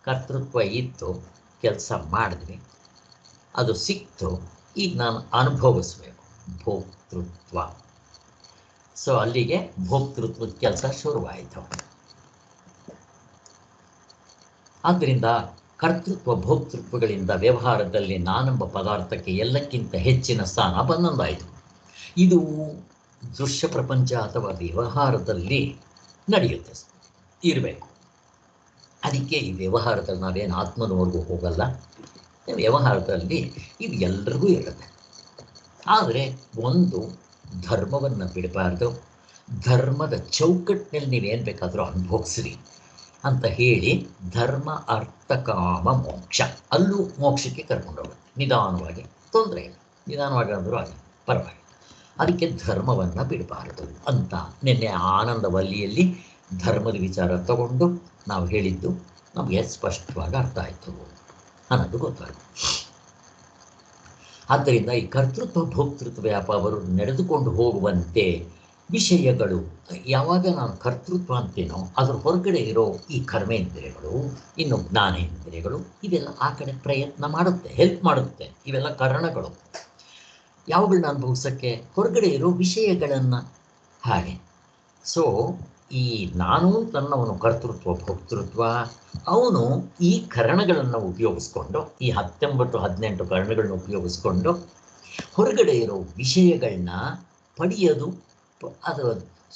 ಕರ್ತೃತ್ವ ಇತ್ತು, ಕೆಲಸ ಮಾಡಿದ್ವಿ, ಅದು ಸಿಕ್ತು, ಈಗ ನಾನು ಅನುಭವಿಸ್ಬೇಕು, ಭೋಕ್ತೃತ್ವ. ಸೊ ಅಲ್ಲಿಗೆ ಭೋಕ್ತೃತ್ವದ ಕೆಲಸ ಶುರುವಾಯಿತು. ಆದ್ದರಿಂದ ಕರ್ತೃತ್ವ ಭೋಕ್ತೃತ್ವಗಳಿಂದ ವ್ಯವಹಾರದಲ್ಲಿ ನಾನೆಂಬ ಪದಾರ್ಥಕ್ಕೆ ಎಲ್ಲಕ್ಕಿಂತ ಹೆಚ್ಚಿನ ಸ್ಥಾನ ಬಂದೊಂದಾಯಿತು. ಇದು ದೃಶ್ಯ ಪ್ರಪಂಚ ಅಥವಾ ವ್ಯವಹಾರದಲ್ಲಿ ನಡೆಯುತ್ತೆ, ಇರಬೇಕು. ಅದಕ್ಕೆ ಈ ವ್ಯವಹಾರದಲ್ಲಿ ನಾವೇನು ಆತ್ಮನವರೆಗೂ ಹೋಗಲ್ಲ, ವ್ಯವಹಾರದಲ್ಲಿ ಇದು ಎಲ್ರಿಗೂ ಇರುತ್ತೆ. ಆದರೆ ಒಂದು ಧರ್ಮವನ್ನು ಬಿಡಬಾರ್ದು, ಧರ್ಮದ ಚೌಕಟ್ಟಿನಲ್ಲಿ ನೀವೇನು ಬೇಕಾದರೂ ಅನುಭವಿಸ್ರಿ ಅಂತ ಹೇಳಿ ಧರ್ಮ ಅರ್ಥ ಕಾಮ ಮೋಕ್ಷ, ಅಲ್ಲೂ ಮೋಕ್ಷಕ್ಕೆ ಕರ್ಕೊಂಡೋಗುತ್ತೆ ನಿಧಾನವಾಗಿ. ತೊಂದರೆ ಇಲ್ಲ, ನಿಧಾನವಾಗಿ ಅಂದರೂ ಆಗಿ ಪರವಾಗಿಲ್ಲ. ಅದಕ್ಕೆ ಧರ್ಮವನ್ನು ಬಿಡಬಾರದು ಅಂತ ನಿನ್ನೆ ಆನಂದವಲ್ಲಿಯಲ್ಲಿ ಧರ್ಮದ ವಿಚಾರ ತಗೊಂಡು ನಾವು ಹೇಳಿದ್ದು ನಮಗೆ ಸ್ಪಷ್ಟವಾಗಿ ಅರ್ಥ ಆಯಿತು ಅನ್ನೋದು ಗೊತ್ತಾಯಿತು. ಆದ್ದರಿಂದ ಈ ಕರ್ತೃತ್ವ ಭೋಕ್ತೃತ್ವ ವ್ಯಾಪಾರವು ನಡೆದುಕೊಂಡು ಹೋಗುವಂತೆ ವಿಷಯಗಳು, ಯಾವಾಗ ನಾನು ಕರ್ತೃತ್ವ ಅಂತೀನೋ ಅದ್ರ ಹೊರಗಡೆ ಇರೋ ಈ ಕರ್ಮೇಂದ್ರಿಯಗಳು, ಇನ್ನು ಜ್ಞಾನೇಂದ್ರಿಯಗಳು, ಇವೆಲ್ಲ ಆ ಕಡೆ ಪ್ರಯತ್ನ ಮಾಡುತ್ತೆ, ಹೆಲ್ಪ್ ಮಾಡುತ್ತೆ. ಇವೆಲ್ಲ ಕಾರಣಗಳು ಯಾವುಗಳನ್ನ ಅನುಭವಿಸೋಕ್ಕೆ, ಹೊರಗಡೆ ಇರೋ ವಿಷಯಗಳನ್ನು. ಹಾಗೆ ಸೊ ಈ ನಾನು ತನ್ನವನು ಕರ್ತೃತ್ವ ಭೋಕ್ತೃತ್ವ, ಅವನು ಈ ಕರಣಗಳನ್ನು ಉಪಯೋಗಿಸ್ಕೊಂಡು, ಈ 19-18 ಕರಣಗಳನ್ನ ಉಪಯೋಗಿಸ್ಕೊಂಡು ಹೊರಗಡೆ ಇರೋ ವಿಷಯಗಳನ್ನ ಪಡೆಯೋದು, ಅದು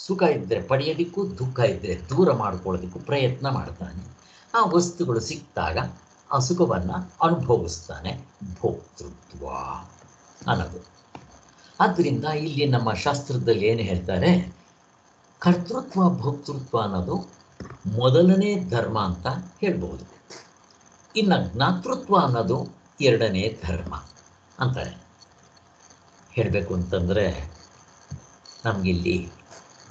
ಸುಖ ಇದ್ದರೆ ಪಡೆಯೋದಕ್ಕೂ, ದುಃಖ ಇದ್ದರೆ ದೂರ ಮಾಡ್ಕೊಳ್ಳೋದಕ್ಕೂ ಪ್ರಯತ್ನ ಮಾಡ್ತಾನೆ. ಆ ವಸ್ತುಗಳು ಸಿಕ್ಕಿದಾಗ ಆ ಸುಖವನ್ನು ಅನುಭವಿಸ್ತಾನೆ, ಭೋಕ್ತೃತ್ವ ಅನ್ನೋದು. ಆದ್ದರಿಂದ ಇಲ್ಲಿ ನಮ್ಮ ಶಾಸ್ತ್ರದಲ್ಲಿ ಏನು ಹೇಳ್ತಾರೆ, ಕರ್ತೃತ್ವ ಭೋಕ್ತೃತ್ವ ಅನ್ನೋದು ಮೊದಲನೇ ಧರ್ಮ ಅಂತ ಹೇಳ್ಬೋದು, ಇನ್ನು ಜ್ಞಾತೃತ್ವ ಅನ್ನೋದು ಎರಡನೇ ಧರ್ಮ ಅಂತಾರೆ. ಹೇಳಬೇಕು ಅಂತಂದರೆ ನಮಗಿಲ್ಲಿ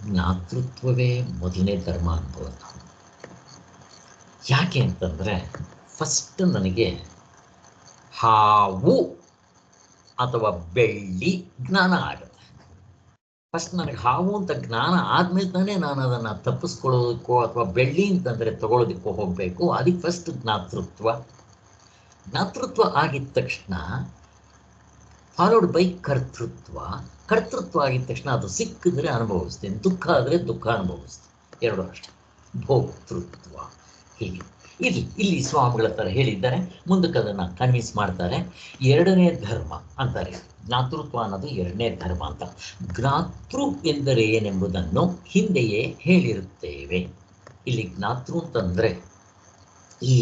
ಜ್ಞಾತೃತ್ವವೇ ಮೊದಲನೇ ಧರ್ಮ ಅನ್ಬೋದು. ಯಾಕೆ ಅಂತಂದರೆ ಫಸ್ಟ್ ನನಗೆ ಹಾವು ಅಥವಾ ಬೆಳ್ಳಿ ಜ್ಞಾನ ಆಗುತ್ತೆ. ಫಸ್ಟ್ ನನಗೆ ಹಾವು ಅಂತ ಜ್ಞಾನ ಆದಮೇಲೆ ತಾನೇ ನಾನು ಅದನ್ನು ತಪ್ಪಿಸ್ಕೊಳ್ಳೋದಕ್ಕೋ ಅಥವಾ ಬೆಳ್ಳಿ ಅಂತಂದರೆ ತಗೊಳ್ಳೋದಕ್ಕೋ ಹೋಗಬೇಕು. ಅದಕ್ಕೆ ಫಸ್ಟ್ ಜ್ಞಾತೃತ್ವ. ಜ್ಞಾತೃತ್ವ ಆಗಿದ ತಕ್ಷಣ ಫಾಲೋಡ್ ಬೈ ಕರ್ತೃತ್ವ. ಕರ್ತೃತ್ವ ಆಗಿದ ತಕ್ಷಣ ಅದು ಸಿಕ್ಕಿದ್ರೆ ಅನುಭವಿಸ್ತೀನಿ, ದುಃಖ ಆದರೆ ದುಃಖ ಅನುಭವಿಸ್ತೀನಿ, ಎರಡು ಅಷ್ಟೇ. ಭೋಕ್ತೃತ್ವ ಹೀಗೆ ಇಲ್ಲಿ ಸ್ವಾಮಿಗಳ ಥರ ಹೇಳಿದ್ದಾರೆ. ಮುಂದಕ್ಕೆ ಅದನ್ನು ಕನ್ವಿನ್ಸ್ ಮಾಡ್ತಾರೆ. ಎರಡನೇ ಧರ್ಮ ಅಂತಾರೆ, ಜ್ಞಾತೃತ್ವ ಅನ್ನೋದು ಎರಡನೇ ಧರ್ಮ ಅಂತ. ಜ್ಞಾತೃ ಎಂದರೆ ಏನೆಂಬುದನ್ನು ಹಿಂದೆಯೇ ಹೇಳಿರುತ್ತೇವೆ. ಇಲ್ಲಿ ಜ್ಞಾತೃ ಅಂತಂದರೆ ಈ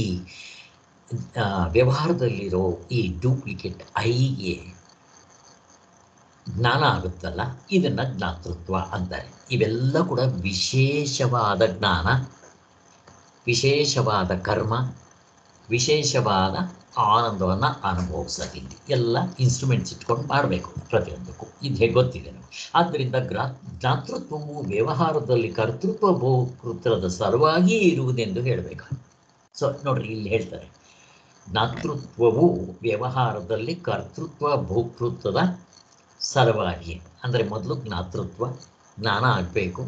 ವ್ಯವಹಾರದಲ್ಲಿರೋ ಈ ಡೂಪ್ಲಿಕೇಟ್ ಐಗೆ ಜ್ಞಾನ ಆಗುತ್ತಲ್ಲ, ಇದನ್ನು ಜ್ಞಾತೃತ್ವ ಅಂತಾರೆ. ಇವೆಲ್ಲ ಕೂಡ ವಿಶೇಷವಾದ ಜ್ಞಾನ, ವಿಶೇಷವಾದ ಕರ್ಮ, ವಿಶೇಷವಾದ ಆನಂದವನ್ನು ಅನುಭವಿಸೋದಿಲ್ಲ. ಎಲ್ಲ ಇನ್ಸ್ಟ್ರೂಮೆಂಟ್ಸ್ ಇಟ್ಕೊಂಡು ಮಾಡಬೇಕು ಪ್ರತಿಯೊಂದಕ್ಕೂ. ಇದು ಹೇಗೆ ಗೊತ್ತಿದೆ ನಮಗೆ. ಆದ್ದರಿಂದ ಜ್ಞಾತೃತ್ವವು ವ್ಯವಹಾರದಲ್ಲಿ ಕರ್ತೃತ್ವ ಭೋಕ್ತೃತ್ವದ ಸಲುವಾಗಿ ಇರುವುದೆಂದು ಹೇಳಬೇಕು. ಸೊ ನೋಡ್ರಿ, ಇಲ್ಲಿ ಹೇಳ್ತಾರೆ, ಜ್ಞಾತೃತ್ವವು ವ್ಯವಹಾರದಲ್ಲಿ ಕರ್ತೃತ್ವ ಭೋಕ್ತೃತ್ವದ ಸಲುವಾಗಿ. ಅಂದರೆ ಮೊದಲು ಜ್ಞಾತೃತ್ವ ಜ್ಞಾನ ಆಗಬೇಕು.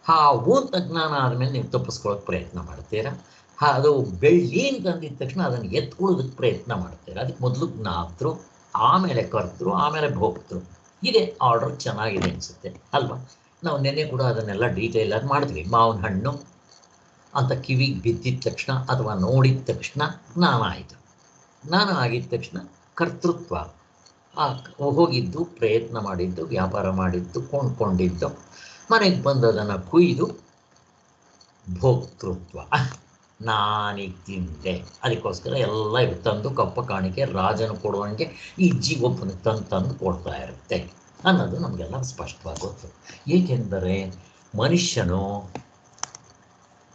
ಹಾವು ಅಂತ ಜ್ಞಾನ ಆದಮೇಲೆ ನೀವು ತಪ್ಪಿಸ್ಕೊಳ್ಳೋಕೆ ಪ್ರಯತ್ನ ಮಾಡ್ತೀರಾ. ಅದು ಬೆಳ್ಳಿ ಅಂತ ಅಂದಿದ ತಕ್ಷಣ ಅದನ್ನು ಎತ್ಕೊಳ್ಳೋದಕ್ಕೆ ಪ್ರಯತ್ನ ಮಾಡ್ತೀರಾ. ಅದಕ್ಕೆ ಮೊದಲು ಜ್ಞಾತೃ, ಆಮೇಲೆ ಕರ್ತೃ, ಆಮೇಲೆ ಭೋಕ್ತೃ. ಇದೇ ಆರ್ಡರ್ ಚೆನ್ನಾಗಿದೆ ಅನಿಸುತ್ತೆ ಅಲ್ವಾ? ನಾವು ನೆನ್ನೆ ಕೂಡ ಅದನ್ನೆಲ್ಲ ಡೀಟೇಲಾಗಿ ಮಾಡಿದ್ವಿ. ಮಾವಿನ ಹಣ್ಣು ಅಂತ ಕಿವಿಗೆ ಬಿದ್ದಿದ ತಕ್ಷಣ ಅಥವಾ ನೋಡಿದ ತಕ್ಷಣ ಜ್ಞಾನ ಆಯಿತು. ಜ್ಞಾನ ಆಗಿದ ತಕ್ಷಣ ಕರ್ತೃತ್ವ, ಹೋಗಿದ್ದು, ಪ್ರಯತ್ನ ಮಾಡಿದ್ದು, ವ್ಯಾಪಾರ ಮಾಡಿದ್ದು, ಕೊಂಡ್ಕೊಂಡಿದ್ದು, ಮನೆಗೆ ಬಂದು ಅದನ್ನು ಕುಯ್ದು ಭೋಕ್ತೃತ್ವ. ನಾನೀಗ ತಿಂದೆ, ಅದಕ್ಕೋಸ್ಕರ ಎಲ್ಲ ಇವು ತಂದು ಕಪ್ಪ ಕಾಣಿಕೆ ರಾಜನು ಕೊಡುವಂಗೆ ಈ ಜೀವೊಬ್ಬನಿಗೆ ತಂದು ಕೊಡ್ತಾ ಇರುತ್ತೆ ಅನ್ನೋದು ನಮಗೆಲ್ಲ ಸ್ಪಷ್ಟವಾಗಿ ಗೊತ್ತು. ಏಕೆಂದರೆ ಮನುಷ್ಯನು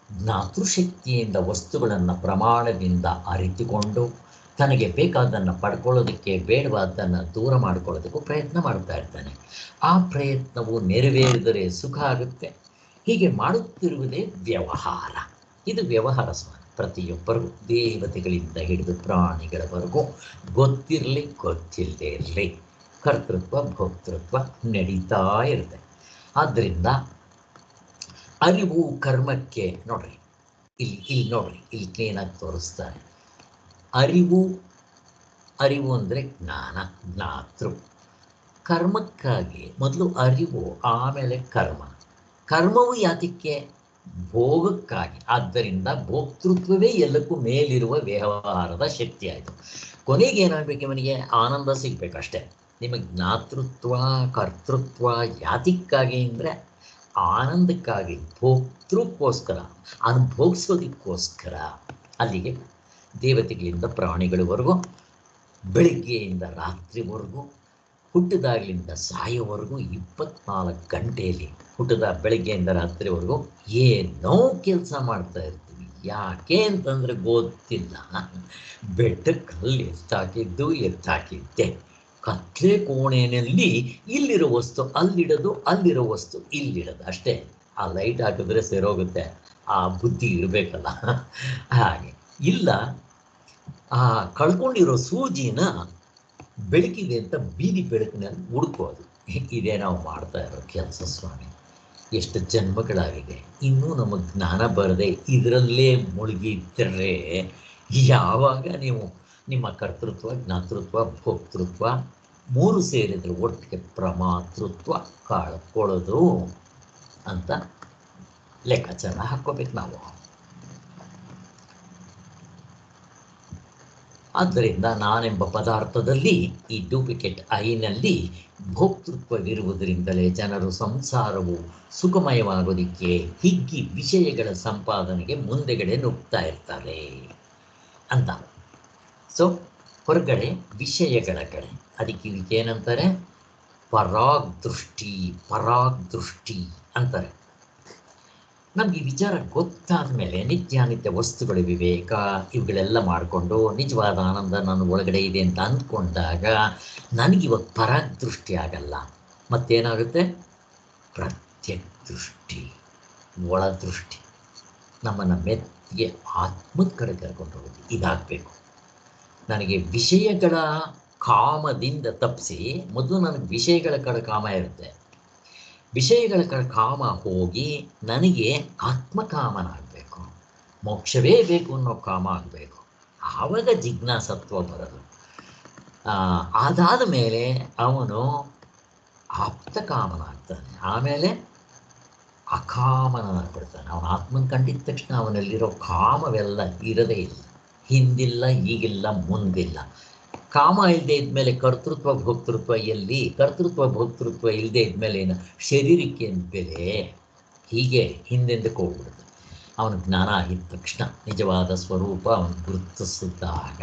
ಜ್ಞಾತೃಶಕ್ತಿಯಿಂದ ವಸ್ತುಗಳನ್ನು ಪ್ರಮಾಣದಿಂದ ಅರಿತುಕೊಂಡು ತನಗೆ ಬೇಕಾದ್ದನ್ನು ಪಡ್ಕೊಳ್ಳೋದಕ್ಕೆ, ಬೇಡವಾದ್ದನ್ನು ದೂರ ಮಾಡ್ಕೊಳ್ಳೋದಕ್ಕೂ ಪ್ರಯತ್ನ ಮಾಡ್ತಾ ಇರ್ತಾನೆ. ಆ ಪ್ರಯತ್ನವು ನೆರವೇರಿದರೆ ಸುಖ ಆಗುತ್ತೆ. ಹೀಗೆ ಮಾಡುತ್ತಿರುವುದೇ ವ್ಯವಹಾರ. ಇದು ವ್ಯವಹಾರ ಸ್ವಾಮಿ. ಪ್ರತಿಯೊಬ್ಬರಿಗೂ, ದೇವತೆಗಳಿಂದ ಹಿಡಿದು ಪ್ರಾಣಿಗಳವರೆಗೂ, ಗೊತ್ತಿರಲಿ ಗೊತ್ತಿಲ್ಲದೆ ಇರಲಿ, ಕರ್ತೃತ್ವ ಭೋಕ್ತೃತ್ವ ನಡೀತಾ ಇರುತ್ತೆ. ಆದ್ದರಿಂದ ಅರಿವು ಕರ್ಮಕ್ಕೆ ನೋಡ್ರಿ, ಇಲ್ಲಿ ನೋಡ್ರಿ, ಇಲ್ಲಿ ಕ್ಲೀನಾಗಿ ತೋರಿಸ್ತಾರೆ. ಅರಿವು ಅಂದರೆ ಜ್ಞಾನ, ಜ್ಞಾತೃ. ಕರ್ಮಕ್ಕಾಗಿ ಮೊದಲು ಅರಿವು, ಆಮೇಲೆ ಕರ್ಮ. ಕರ್ಮವು ಯಾತಕ್ಕೆ? ಭೋಗಕ್ಕಾಗಿ. ಆದ್ದರಿಂದ ಭೋಕ್ತೃತ್ವವೇ ಎಲ್ಲಕ್ಕೂ ಮೇಲಿರುವ ವ್ಯವಹಾರದ ಶಕ್ತಿ ಆಯಿತು. ಕೊನೆಗೆ ಏನಾಗಬೇಕು? ಇವನಿಗೆ ಆನಂದ ಸಿಗ್ಬೇಕಷ್ಟೆ. ನಿಮಗೆ ಜ್ಞಾತೃತ್ವ ಕರ್ತೃತ್ವ ಯಾತಕ್ಕಾಗಿ ಅಂದರೆ ಆನಂದಕ್ಕಾಗಿ, ಭೋಕ್ತೃಕ್ಕೋಸ್ಕರ, ಅನುಭೋಗಿಸೋದಕ್ಕೋಸ್ಕರ. ಅಲ್ಲಿಗೆ ದೇವತೆಗಳಿಂದ ಪ್ರಾಣಿಗಳವರೆಗೂ, ಬೆಳಿಗ್ಗೆಯಿಂದ ರಾತ್ರಿವರೆಗೂ, ಹುಟ್ಟಿದಾಗಲಿಂದ ಸಾಯೋವರೆಗೂ 24 ಗಂಟೆಯಲ್ಲಿ, ಹುಟ್ಟಿದ ಬೆಳಗ್ಗೆಯಿಂದ ರಾತ್ರಿವರೆಗೂ ಏನೋ ಕೆಲಸ ಮಾಡ್ತಾ ಇರ್ತೀವಿ. ಯಾಕೆ ಅಂತಂದರೆ ಗೊತ್ತಿಲ್ಲ. ಬೆಟ್ಟಕ್ಕಲ್ಲಿ ಎತ್ತಾಕಿದ್ದೆ, ಕತ್ಲೆ ಕೋಣೆಯಲ್ಲಿ ಇಲ್ಲಿರೋ ವಸ್ತು ಅಲ್ಲಿಡೋದು, ಅಲ್ಲಿರೋ ವಸ್ತು ಇಲ್ಲಿಡೋದು ಅಷ್ಟೇ. ಆ ಲೈಟ್ ಹಾಕಿದ್ರೆ ಸೇರೋಗುತ್ತೆ, ಆ ಬುದ್ಧಿ ಇರಬೇಕಲ್ಲ. ಹಾಗೆ ಇಲ್ಲ, ಆ ಕಳ್ಕೊಂಡಿರೋ ಸೂಜಿನ ಬೆಳಕಿದೆ ಅಂತ ಬೀದಿ ಬೆಳಕಿನಲ್ಲಿ ಹುಡುಕೋದು. ಇದೇ ನಾವು ಮಾಡ್ತಾ ಇರೋ ಕೆಲಸ ಸ್ವಾಮಿ. ಎಷ್ಟು ಜನ್ಮಗಳಾಗಿದೆ, ಇನ್ನೂ ನಮಗೆ ಜ್ಞಾನ ಬರದೆ ಇದರಲ್ಲೇ ಮುಳುಗಿದ್ದರೆ ಯಾವಾಗ ನೀವು ನಿಮ್ಮ ಕರ್ತೃತ್ವ ಜ್ಞಾತೃತ್ವ ಭೋಕ್ತೃತ್ವ 3 ಸೇರಿದ್ರೆ ಒಟ್ಟಿಗೆ ಪ್ರಮಾತೃತ್ವ ಕಳ್ಕೊಳ್ಳೋದು ಅಂತ ಲೆಕ್ಕಾಚಾರ ಹಾಕ್ಕೋಬೇಕು ನಾವು. ಆದ್ದರಿಂದ ನಾನೆಂಬ ಪದಾರ್ಥದಲ್ಲಿ, ಈ ಡೂಪ್ಲಿಕೇಟ್ ಐನಲ್ಲಿ ಭೋಕ್ತೃತ್ವವಿರುವುದರಿಂದಲೇ ಜನರು ಸಂಸಾರವು ಸುಖಮಯವಾಗೋದಕ್ಕೆ ಹಿಗ್ಗಿ ವಿಷಯಗಳ ಸಂಪಾದನೆಗೆ ಮುಂದೆಗಡೆ ನುಗ್ತಾ ಇರ್ತಾರೆ ಅಂತ. ಸೊ ಹೊರಗಡೆ ವಿಷಯಗಳ ಕಡೆ, ಅದಕ್ಕೆ ಇದಕ್ಕೇನಂತಾರೆ? ಪರಾಗ್ ದೃಷ್ಟಿ ಅಂತಾರೆ. ನಮ್ಗೆ ಈ ವಿಚಾರ ಗೊತ್ತಾದ ಮೇಲೆ ನಿತ್ಯಾನಿತ್ಯ ವಸ್ತುಗಳ ವಿವೇಕ ಇವುಗಳೆಲ್ಲ ಮಾಡಿಕೊಂಡು ನಿಜವಾದ ಆನಂದ ನನ್ನ ಒಳಗಡೆ ಇದೆ ಅಂತ ಅಂದ್ಕೊಂಡಾಗ ನನಗಿವಾಗ ಪರಾಗ್ ದೃಷ್ಟಿ ಆಗಲ್ಲ. ಮತ್ತೇನಾಗುತ್ತೆ? ಪ್ರತ್ಯಕ್ ದೃಷ್ಟಿ, ಒಳದೃಷ್ಟಿ. ನಮ್ಮನ್ನು ಮೆತ್ತಿಗೆ ಆತ್ಮದ ಕಡೆ ಕರ್ಕೊಂಡು ಹೋಗೋದು ಇದಾಗಬೇಕು. ನನಗೆ ವಿಷಯಗಳ ಕಾಮದಿಂದ ತಪ್ಪಿಸಿ, ಮೊದಲು ನನಗೆ ವಿಷಯಗಳ ಕಡೆ ಕಾಮ ಇರುತ್ತೆ. ವಿಷಯಗಳ ಕಡೆ ಕಾಮ ಹೋಗಿ ನನಗೆ ಆತ್ಮಕಾಮನಾಗಬೇಕು, ಮೋಕ್ಷವೇ ಬೇಕು ಅನ್ನೋ ಕಾಮ ಆಗಬೇಕು. ಆವಾಗ ಜಿಜ್ಞಾಸತ್ವ ಬರೋದು. ಅದಾದ ಮೇಲೆ ಅವನು ಆಪ್ತಕಾಮನಾಗ್ತಾನೆ, ಆಮೇಲೆ ಅಕಾಮನಾಗ್ಬಿಡ್ತಾನೆ. ಅವನ ಆತ್ಮನ ಕಂಡಿದ್ದ ತಕ್ಷಣ ಅವನಲ್ಲಿರೋ ಕಾಮವೆಲ್ಲ ಇರದೇ ಇಲ್ಲ, ಹಿಂದಿಲ್ಲ, ಈಗಿಲ್ಲ, ಮುಂದಿಲ್ಲ. ಕಾಮ ಇಲ್ಲದೆ ಇದ್ಮೇಲೆ ಕರ್ತೃತ್ವ ಭೋಕ್ತೃತ್ವ ಎಲ್ಲಿ? ಕರ್ತೃತ್ವ ಭೋಕ್ತೃತ್ವ ಇಲ್ಲದೆ ಇದ್ಮೇಲೆ ಏನು ಶರೀರಕ್ಕೆ ಬೆಲೆ? ಹೀಗೆ ಹಿಂದೆಂದಕ್ಕೆ ಹೋಗ್ಬಿಡುತ್ತೆ. ಅವನ ಜ್ಞಾನ ಆಗಿದ ತಕ್ಷಣ ನಿಜವಾದ ಸ್ವರೂಪ ಅವನು ಗುರುತಿಸಿದಾಗ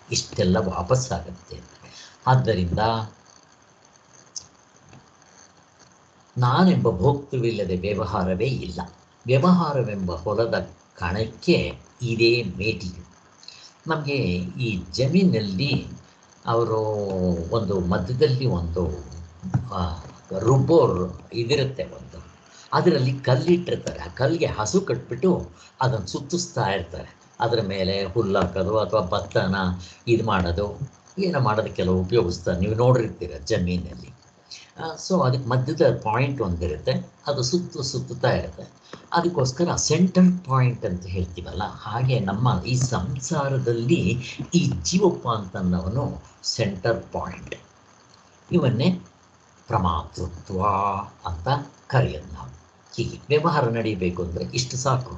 ಇಷ್ಟೆಲ್ಲ ವಾಪಸ್ಸಾಗತ್ತೆ. ಆದ್ದರಿಂದ ನಾನೆಂಬ ಭೋಕ್ತೃವಿಲ್ಲದೆ ವ್ಯವಹಾರವೇ ಇಲ್ಲ. ವ್ಯವಹಾರವೆಂಬ ಹೊಲದ ಕಣಕ್ಕೆ ಇದೇ ಮೇಟಿಗೆ. ನಮಗೆ ಈ ಜಮೀನಲ್ಲಿ ಅವರು ಒಂದು ಮಧ್ಯದಲ್ಲಿ ಒಂದು ರುಬ್ಬೋರ್ ಇದಿರುತ್ತೆ, ಒಂದು ಅದರಲ್ಲಿ ಕಲ್ಲಿಟ್ಟಿರ್ತಾರೆ. ಆ ಕಲ್ಲಿಗೆ ಹಸು ಕಟ್ಬಿಟ್ಟು ಅದನ್ನು ಸುತ್ತಿಸ್ತಾ ಇರ್ತಾರೆ. ಅದರ ಮೇಲೆ ಹುಲ್ಲು ಹಾಕೋದು ಅಥವಾ ಭತ್ತನ ಇದು ಮಾಡೋದು, ಏನೋ ಮಾಡೋದಕ್ಕೆಲ್ಲ ಉಪಯೋಗಿಸ್ತಾರೆ. ನೀವು ನೋಡಿರ್ತೀರ ಜಮೀನಲ್ಲಿ. ಸೊ ಅದಕ್ಕೆ ಮಧ್ಯದ ಪಾಯಿಂಟ್ ಒಂದಿರುತ್ತೆ, ಅದು ಸುತ್ತುತ್ತಾ ಇರುತ್ತೆ. ಅದಕ್ಕೋಸ್ಕರ ಸೆಂಟರ್ ಪಾಯಿಂಟ್ ಅಂತ ಹೇಳ್ತೀವಲ್ಲ, ಹಾಗೆ ನಮ್ಮ ಈ ಸಂಸಾರದಲ್ಲಿ ಈ ಜೀವಪ್ಪ ಅಂತನ್ನವನು ಸೆಂಟರ್ ಪಾಯಿಂಟ್. ಇವನ್ನೇ ಪ್ರಮಾತೃತ್ವ ಅಂತ ಕರೆಯೋದು ನಾವು. ಹೀಗೆ ವ್ಯವಹಾರ ನಡೀಬೇಕು ಅಂದರೆ ಇಷ್ಟು ಸಾಕು.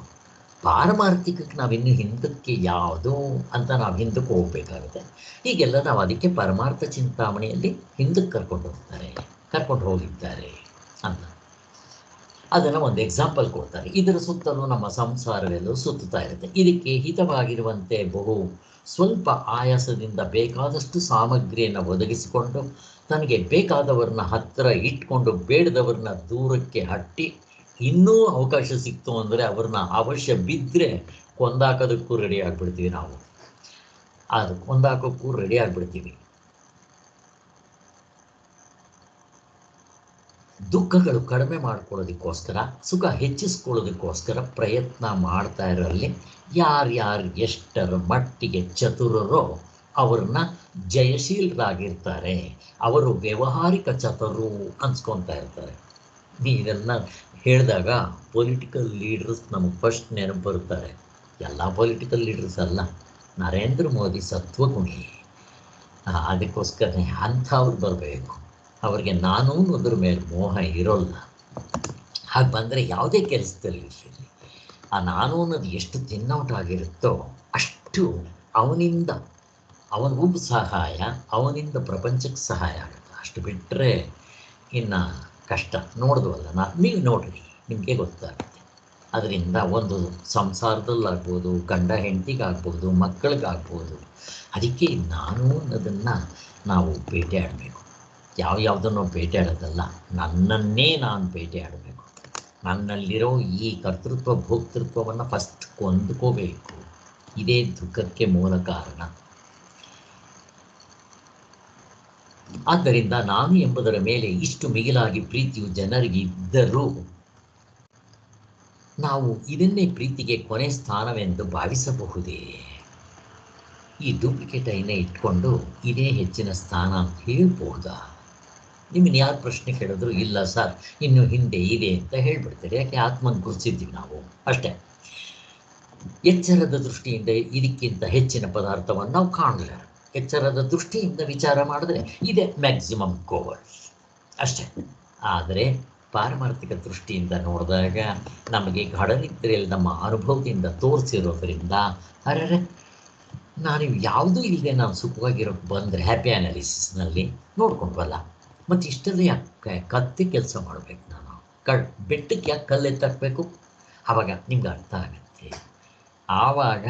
ಪಾರಮಾರ್ಥಿಕಕ್ಕೆ ನಾವಿನ್ನೂ ಹಿಂದಕ್ಕೆ ಯಾವುದು ಅಂತ ನಾವು ಹಿಂದಕ್ಕೆ ಹೋಗಬೇಕಾಗುತ್ತೆ. ಹೀಗೆಲ್ಲ ನಾವು ಅದಕ್ಕೆ ಪರಮಾರ್ಥ ಚಿಂತಾಮಣಿಯಲ್ಲಿ ಹಿಂದಕ್ಕೆ ಕರ್ಕೊಂಡು ಹೋಗಿದ್ದಾರೆ ಅಂತ ಅದನ್ನು ಒಂದು ಎಕ್ಸಾಂಪಲ್ ಕೊಡ್ತಾರೆ. ಇದರ ಸುತ್ತಲೂ ನಮ್ಮ ಸಂಸಾರವೆಲ್ಲೂ ಸುತ್ತುತ್ತಾ ಇರುತ್ತೆ. ಇದಕ್ಕೆ ಹಿತವಾಗಿರುವಂತೆ ಸ್ವಲ್ಪ ಆಯಾಸದಿಂದ ಬೇಕಾದಷ್ಟು ಸಾಮಗ್ರಿಯನ್ನು ಒದಗಿಸಿಕೊಂಡು ತನಗೆ ಬೇಕಾದವ್ರನ್ನ ಹತ್ತಿರ ಇಟ್ಕೊಂಡು ಬೇಡದವ್ರನ್ನ ದೂರಕ್ಕೆ ಹಟ್ಟಿ, ಇನ್ನೂ ಅವಕಾಶ ಸಿಕ್ತು ಅಂದರೆ ಅವ್ರನ್ನ ಅವಶ್ಯ ಬಿದ್ದರೆ ಕೊಂದಾಕೋದಕ್ಕೂ ರೆಡಿ ಆಗಿಬಿಡ್ತೀವಿ ನಾವು. ಅದು ಒಂದಾಕೋಕ್ಕೂ ರೆಡಿ ಆಗಿಬಿಡ್ತೀವಿ. ದುಃಖಗಳು ಕಡಿಮೆ ಮಾಡ್ಕೊಳ್ಳೋದಕ್ಕೋಸ್ಕರ, ಸುಖ ಹೆಚ್ಚಿಸ್ಕೊಳ್ಳೋದಕ್ಕೋಸ್ಕರ ಪ್ರಯತ್ನ ಮಾಡ್ತಾ ಇರೋಲ್ಲಿ ಯಾರ್ಯಾರು ಎಷ್ಟರ ಮಟ್ಟಿಗೆ ಚತುರರೋ ಅವ್ರನ್ನ ಜಯಶೀಲರಾಗಿರ್ತಾರೆ, ಅವರು ವ್ಯಾವಹಾರಿಕ ಚತುರು ಅನ್ಸ್ಕೊತಾ ಇರ್ತಾರೆ. ಇದನ್ನು ಹೇಳಿದಾಗ ಪೊಲಿಟಿಕಲ್ ಲೀಡರ್ಸ್ ನಮಗೆ ಫಸ್ಟ್ ನೆನಪು ಬರ್ತಾರೆ. ಎಲ್ಲ ಪೊಲಿಟಿಕಲ್ ಲೀಡರ್ಸ್ ಅಲ್ಲ, ನರೇಂದ್ರ ಮೋದಿ ಸತ್ವಗುಣಿ, ಅದಕ್ಕೋಸ್ಕರನೇ ಅಂಥವ್ರು ಬರಬೇಕು. ಅವ್ರಿಗೆ ನಾನು ಅನ್ನೋದ್ರ ಮೇಲೆ ಮೋಹ ಇರೋಲ್ಲ. ಹಾಗೆ ಬಂದರೆ ಯಾವುದೇ ಕೆಲಸದಲ್ಲಿ ಇರಲಿ, ಆ ನಾನು ಅನ್ನೋದು ಎಷ್ಟು ತಿನ್ನೌಟ್ ಆಗಿರುತ್ತೋ ಅಷ್ಟು ಅವನಿಂದ ಅವನಿಗೂ ಸಹಾಯ, ಅವನಿಂದ ಪ್ರಪಂಚಕ್ಕೆ ಸಹಾಯ ಆಗುತ್ತೆ. ಅಷ್ಟು ಬಿಟ್ಟರೆ ಇನ್ನು ಕಷ್ಟ. ನೋಡಿದ್ವಲ್ಲ, ನೀವು ನೋಡ್ರಿ, ನಿಮಗೆ ಗೊತ್ತಾಗುತ್ತೆ. ಅದರಿಂದ ಒಂದು ಸಂಸಾರದಲ್ಲಾಗ್ಬೋದು, ಗಂಡ ಹೆಂಡತಿಗಾಗ್ಬೋದು, ಮಕ್ಕಳಿಗಾಗ್ಬೋದು. ಅದಕ್ಕೆ ನಾನು ಅನ್ನೋದನ್ನು ನಾವು ಭೇಟಿ ಆಡಬೇಕು. ಯಾವುದನ್ನು ಭೇಟಿ ಆಡೋದಲ್ಲ, ನನ್ನನ್ನೇ ನಾನು ಭೇಟಿ ಆಡಬೇಕು. ನನ್ನಲ್ಲಿರೋ ಈ ಕರ್ತೃತ್ವ ಭೋಕ್ತೃತ್ವವನ್ನು ಫಸ್ಟ್ ಕೊಂದ್ಕೋಬೇಕು. ಇದೇ ದುಃಖಕ್ಕೆ ಮೂಲ ಕಾರಣ. ಆದ್ದರಿಂದ ನಾನು ಎಂಬುದರ ಮೇಲೆ ಇಷ್ಟು ಮಿಗಿಲಾಗಿ ಪ್ರೀತಿಯು ಜನರಿಗೆ ಇದ್ದರೂ ನಾವು ಇದನ್ನೇ ಪ್ರೀತಿಗೆ ಕೊನೆ ಸ್ಥಾನವೆಂದು ಭಾವಿಸಬಹುದೇ? ಈ ಡೂಪ್ಲಿಕೇಟ್ ಐನೇ ಇಟ್ಕೊಂಡು ಇದೇ ಹೆಚ್ಚಿನ ಸ್ಥಾನ ಅಂತ ಹೇಳ್ಬಹುದಾ? ನಿಮ್ಮನ್ನು ಯಾರು ಪ್ರಶ್ನೆ ಕೇಳಿದ್ರು ಇಲ್ಲ ಸರ್ ಇನ್ನು ಹಿಂದೆ ಇದೆ ಅಂತ ಹೇಳ್ಬಿಡ್ತಾರೆ. ಯಾಕೆ? ಆತ್ಮನ ಗುರುತಿದ್ದೀವಿ ನಾವು ಅಷ್ಟೇ. ಎಚ್ಚರದ ದೃಷ್ಟಿಯಿಂದ ಇದಕ್ಕಿಂತ ಹೆಚ್ಚಿನ ಪದಾರ್ಥವನ್ನು ನಾವು ಕಾಣಲಿಲ್ಲ. ಎಚ್ಚರದ ದೃಷ್ಟಿಯಿಂದ ವಿಚಾರ ಮಾಡಿದ್ರೆ ಇದೇ ಮ್ಯಾಕ್ಸಿಮಮ್ ಗೋಲ್ ಅಷ್ಟೇ. ಆದರೆ ಪಾರಮಾರ್ಥಿಕ ದೃಷ್ಟಿಯಿಂದ ನೋಡಿದಾಗ ನಮಗೆ ಘಡನಿದ್ರೆಯಲ್ಲಿ ನಮ್ಮ ಅನುಭವದಿಂದ ತೋರಿಸಿರೋದ್ರಿಂದ ಅರೆ ನಾನು ಯಾವುದೂ ಇಲ್ಲದೆ ನಾನು ಸುಖವಾಗಿರೋಕ್ಕೆ ಬಂದರೆ ಹ್ಯಾಪಿ ಅನಾಲಿಸಿಸ್ನಲ್ಲಿ ನೋಡ್ಕೊಂಡ್ವಲ್ಲ, ಮತ್ತು ಇಷ್ಟೆಲ್ಲ ಯಾಕೆ ಕತ್ತಿ ಕೆಲಸ ಮಾಡಬೇಕು? ನಾನು ಬೆಟ್ಟಕ್ಕೆ ಯಾಕೆ ಕಲ್ಲು ಎತ್ತಾಕಬೇಕು? ಆವಾಗ ನಿಮ್ಗೆ ಅರ್ಥ ಆಗುತ್ತೆ. ಆವಾಗ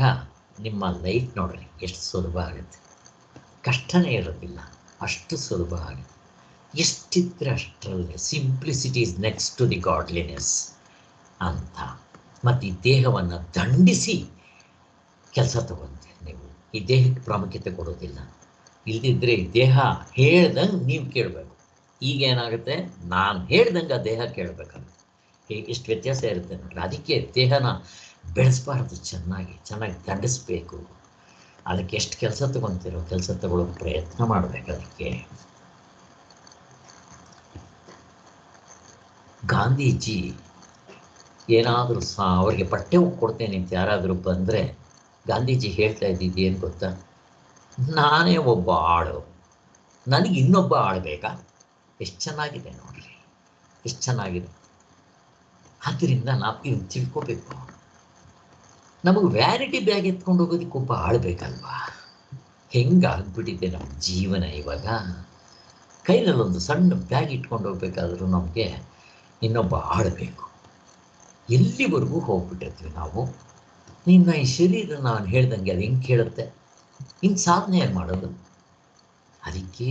ನಿಮ್ಮ ಲೈಫ್ ನೋಡ್ರಿ ಎಷ್ಟು ಸುಲಭ ಆಗುತ್ತೆ. ಕಷ್ಟನೇ ಇರೋದಿಲ್ಲ, ಅಷ್ಟು ಸುಲಭ ಆಗುತ್ತೆ. ಎಷ್ಟಿದ್ರೆ ಅಷ್ಟರಲ್ಲೇ simplicity is next to the godliness ಅಂತ. ಮತ್ತು ಈ ದೇಹವನ್ನು ದಂಡಿಸಿ ಕೆಲಸ ತಗೊಂತೀರಿ ನೀವು. ಈ ದೇಹಕ್ಕೆ ಪ್ರಾಮುಖ್ಯತೆ ಕೊಡೋದಿಲ್ಲ. ಇಲ್ದಿದ್ರೆ ಈ ದೇಹ ಹೇಳ್ದಂಗೆ ನೀವು ಕೇಳಬೇಕು. ಈಗೇನಾಗುತ್ತೆ, ನಾನು ಹೇಳ್ದಂಗೆ ಆ ದೇಹ ಕೇಳಬೇಕಾಗುತ್ತೆ. ಎಷ್ಟು ವ್ಯತ್ಯಾಸ ಇರುತ್ತೆ ನೋಡ್ರಿ. ಅದಕ್ಕೆ ದೇಹನ ಬೆಳೆಸಬಾರ್ದು, ಚೆನ್ನಾಗಿ ದಂಡಿಸ್ಬೇಕು. ಅದಕ್ಕೆ ಎಷ್ಟು ಕೆಲಸ ತಗೊತಿರೋ ಕೆಲಸ ತಗೊಳ್ಳೋಕೆ ಪ್ರಯತ್ನ ಮಾಡಬೇಕು. ಅದಕ್ಕೆ ಗಾಂಧೀಜಿ ಏನಾದರೂ ಅವರಿಗೆ ಬಟ್ಟೆ ಕೊಡ್ತೇನೆ ಅಂತ ಯಾರಾದರೂ ಬಂದರೆ ಗಾಂಧೀಜಿ ಹೇಳ್ತಾ ಇದ್ದಿದ್ದು ಏನು ಗೊತ್ತಾ? ನಾನೇ ಒಬ್ಬ ಆಳು, ನನಗೆ ಇನ್ನೊಬ್ಬ ಆಳ್ಬೇಕಾ? ಎಷ್ಟು ಚೆನ್ನಾಗಿದೆ ನೋಡ್ರಿ, ಎಷ್ಟು ಚೆನ್ನಾಗಿದೆ. ಆದ್ದರಿಂದ ನಾವು ಇನ್ನು ತಿಳ್ಕೋಬೇಕು. ನಮಗೆ ವ್ಯಾನಿಟಿ ಬ್ಯಾಗ್ ಎತ್ಕೊಂಡು ಹೋಗೋದಕ್ಕೆ ಒಬ್ಬ ಆಳ್ಬೇಕಲ್ವಾ? ಹೆಂಗಾಗ್ಬಿಟ್ಟಿದೆ ನಮ್ಮ ಜೀವನ ಇವಾಗ. ಕೈನಲ್ಲೊಂದು ಸಣ್ಣ ಬ್ಯಾಗ್ ಇಟ್ಕೊಂಡು ಹೋಗ್ಬೇಕಾದ್ರೂ ನಮಗೆ ಇನ್ನೊಬ್ಬ ಆಳಬೇಕು. ಎಲ್ಲಿವರೆಗೂ ಹೋಗ್ಬಿಟ್ಟಿರ್ತೀವಿ ನಾವು. ನಿನ್ನ ಈ ಶರೀರ ನಾನು ಹೇಳ್ದಂಗೆ ಅದು ಹೆಂಗೆ ಕೇಳುತ್ತೆ? ಹಿಂಗೆ ಸಾಧನೆ ಮಾಡೋದು. ಅದಕ್ಕೆ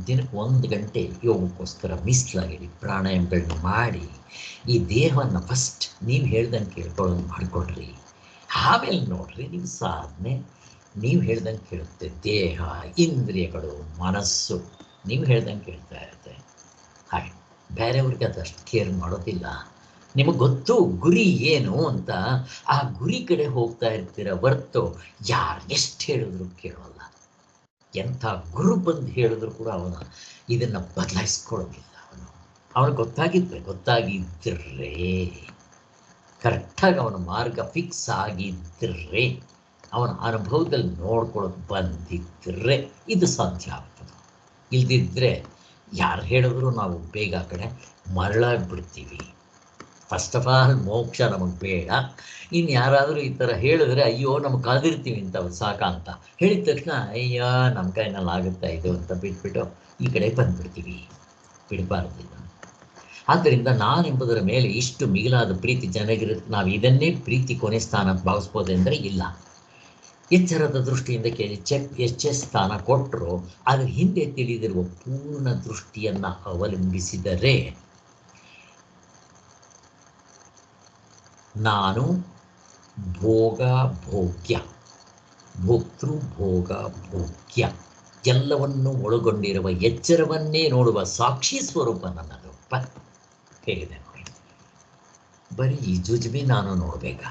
ದಿನಕ್ಕೆ 1 ಗಂಟೆ ಯೋಗಕ್ಕೋಸ್ಕರ ಮೀಸಲಾಗಿಡಿ. ಪ್ರಾಣಾಯಾಮಗಳನ್ನ ಮಾಡಿ ಈ ದೇಹವನ್ನು ಫಸ್ಟ್ ನೀವು ಹೇಳ್ದಂಗೆ ಕೇಳ್ಕೊಳ್ಳೋದು ಮಾಡಿಕೊಡ್ರಿ. ಆಮೇಲೆ ನೋಡ್ರಿ ನಿಮ್ಮ ಸಾಧನೆ ನೀವು ಹೇಳ್ದಂಗೆ ಕೇಳುತ್ತೆ. ದೇಹ, ಇಂದ್ರಿಯಗಳು, ಮನಸ್ಸು ನೀವು ಹೇಳ್ದಂಗೆ ಕೇಳ್ತಾ ಇರುತ್ತೆ. ಹಾಗೆ ಬೇರೆಯವ್ರಿಗೆ ಅದಷ್ಟು ಕೇರ್ ಮಾಡೋದಿಲ್ಲ. ನಿಮಗೆ ಗೊತ್ತು ಗುರಿ ಏನು ಅಂತ, ಆ ಗುರಿ ಕಡೆ ಹೋಗ್ತಾ ಇರ್ತೀರ ಹೊರ್ತು ಯಾರು ಎಷ್ಟು ಹೇಳಿದ್ರು ಕೇಳೋಲ್ಲ. ಎಂಥ ಗುರು ಬಂದು ಹೇಳಿದ್ರು ಕೂಡ ಅವನು ಇದನ್ನು ಬದಲಾಯಿಸ್ಕೊಳ್ಳೋದಿಲ್ಲ. ಅವನು ಗೊತ್ತಾಗಿದ್ದರೆ ಕರೆಕ್ಟಾಗಿ ಅವನ ಮಾರ್ಗ ಫಿಕ್ಸ್ ಆಗಿದ್ದರೆ, ಅವನ ಅನುಭವದಲ್ಲಿ ನೋಡ್ಕೊಳ್ಳೋಕೆ ಬಂದಿದ್ದರೆ ಇದು ಸಾಧ್ಯ ಆಗ್ತದೆ. ಇಲ್ದಿದ್ದರೆ ಯಾರು ಹೇಳಿದ್ರು ನಾವು ಬೇಗ ಆ ಕಡೆ ಮರಳಾಗ್ಬಿಡ್ತೀವಿ. ಫಸ್ಟ್ ಆಫ್ ಆಲ್ ಮೋಕ್ಷ ನಮಗೆ ಬೇಡ. ಇನ್ನು ಯಾರಾದರೂ ಈ ಥರ ಹೇಳಿದ್ರೆ ಅಯ್ಯೋ ನಮಗೆ ಕಾದಿರ್ತೀವಿ ಇಂಥವು ಸಾಕ ಅಂತ ಹೇಳಿದ ತಕ್ಷಣ ಅಯ್ಯೋ ನಮ್ಮ ಕೈನಲ್ಲಿ ಆಗುತ್ತಾ ಇದು ಅಂತ ಬಿಟ್ಬಿಟ್ಟು ಈ ಕಡೆ ಬಂದುಬಿಡ್ತೀವಿ. ಬಿಡಬಾರ್ದಿಲ್ಲ. ಆದ್ದರಿಂದ ನಾನೆಂಬುದರ ಮೇಲೆ ಇಷ್ಟು ಮಿಗಿಲಾದ ಪ್ರೀತಿ ಜನಗಿರುತ್ತೆ. ನಾವು ಇದನ್ನೇ ಪ್ರೀತಿ ಕೊನೆ ಸ್ಥಾನ ಭಾವಿಸ್ಬೋದೆಂದರೆ ಇಲ್ಲ. ಎಚ್ಚರದ ದೃಷ್ಟಿಯಿಂದ ಹೆಚ್ಚೆ ಸ್ಥಾನ ಕೊಟ್ಟರು ಅದರ ಹಿಂದೆ ತಿಳಿದಿರುವ ಪೂರ್ಣ ದೃಷ್ಟಿಯನ್ನು ಅವಲಂಬಿಸಿದರೆ ನಾನು, ಭೋಗ್ಯ, ಭೋಗ್ಯ, ಭೋಕ್ತೃ ಭೋಗ ಭೋಗ್ಯ ಎಲ್ಲವನ್ನೂ ಒಳಗೊಂಡಿರುವ ಎಚ್ಚರವನ್ನೇ ನೋಡುವ ಸಾಕ್ಷಿ ಸ್ವರೂಪ ನನ್ನದಪ್ಪ. ಹೇಗಿದೆ ನೋಡಿ, ಬರೀ ಈ ಜುಜುಬಿ ನಾನು ನೋಡ್ಬೇಕಾ?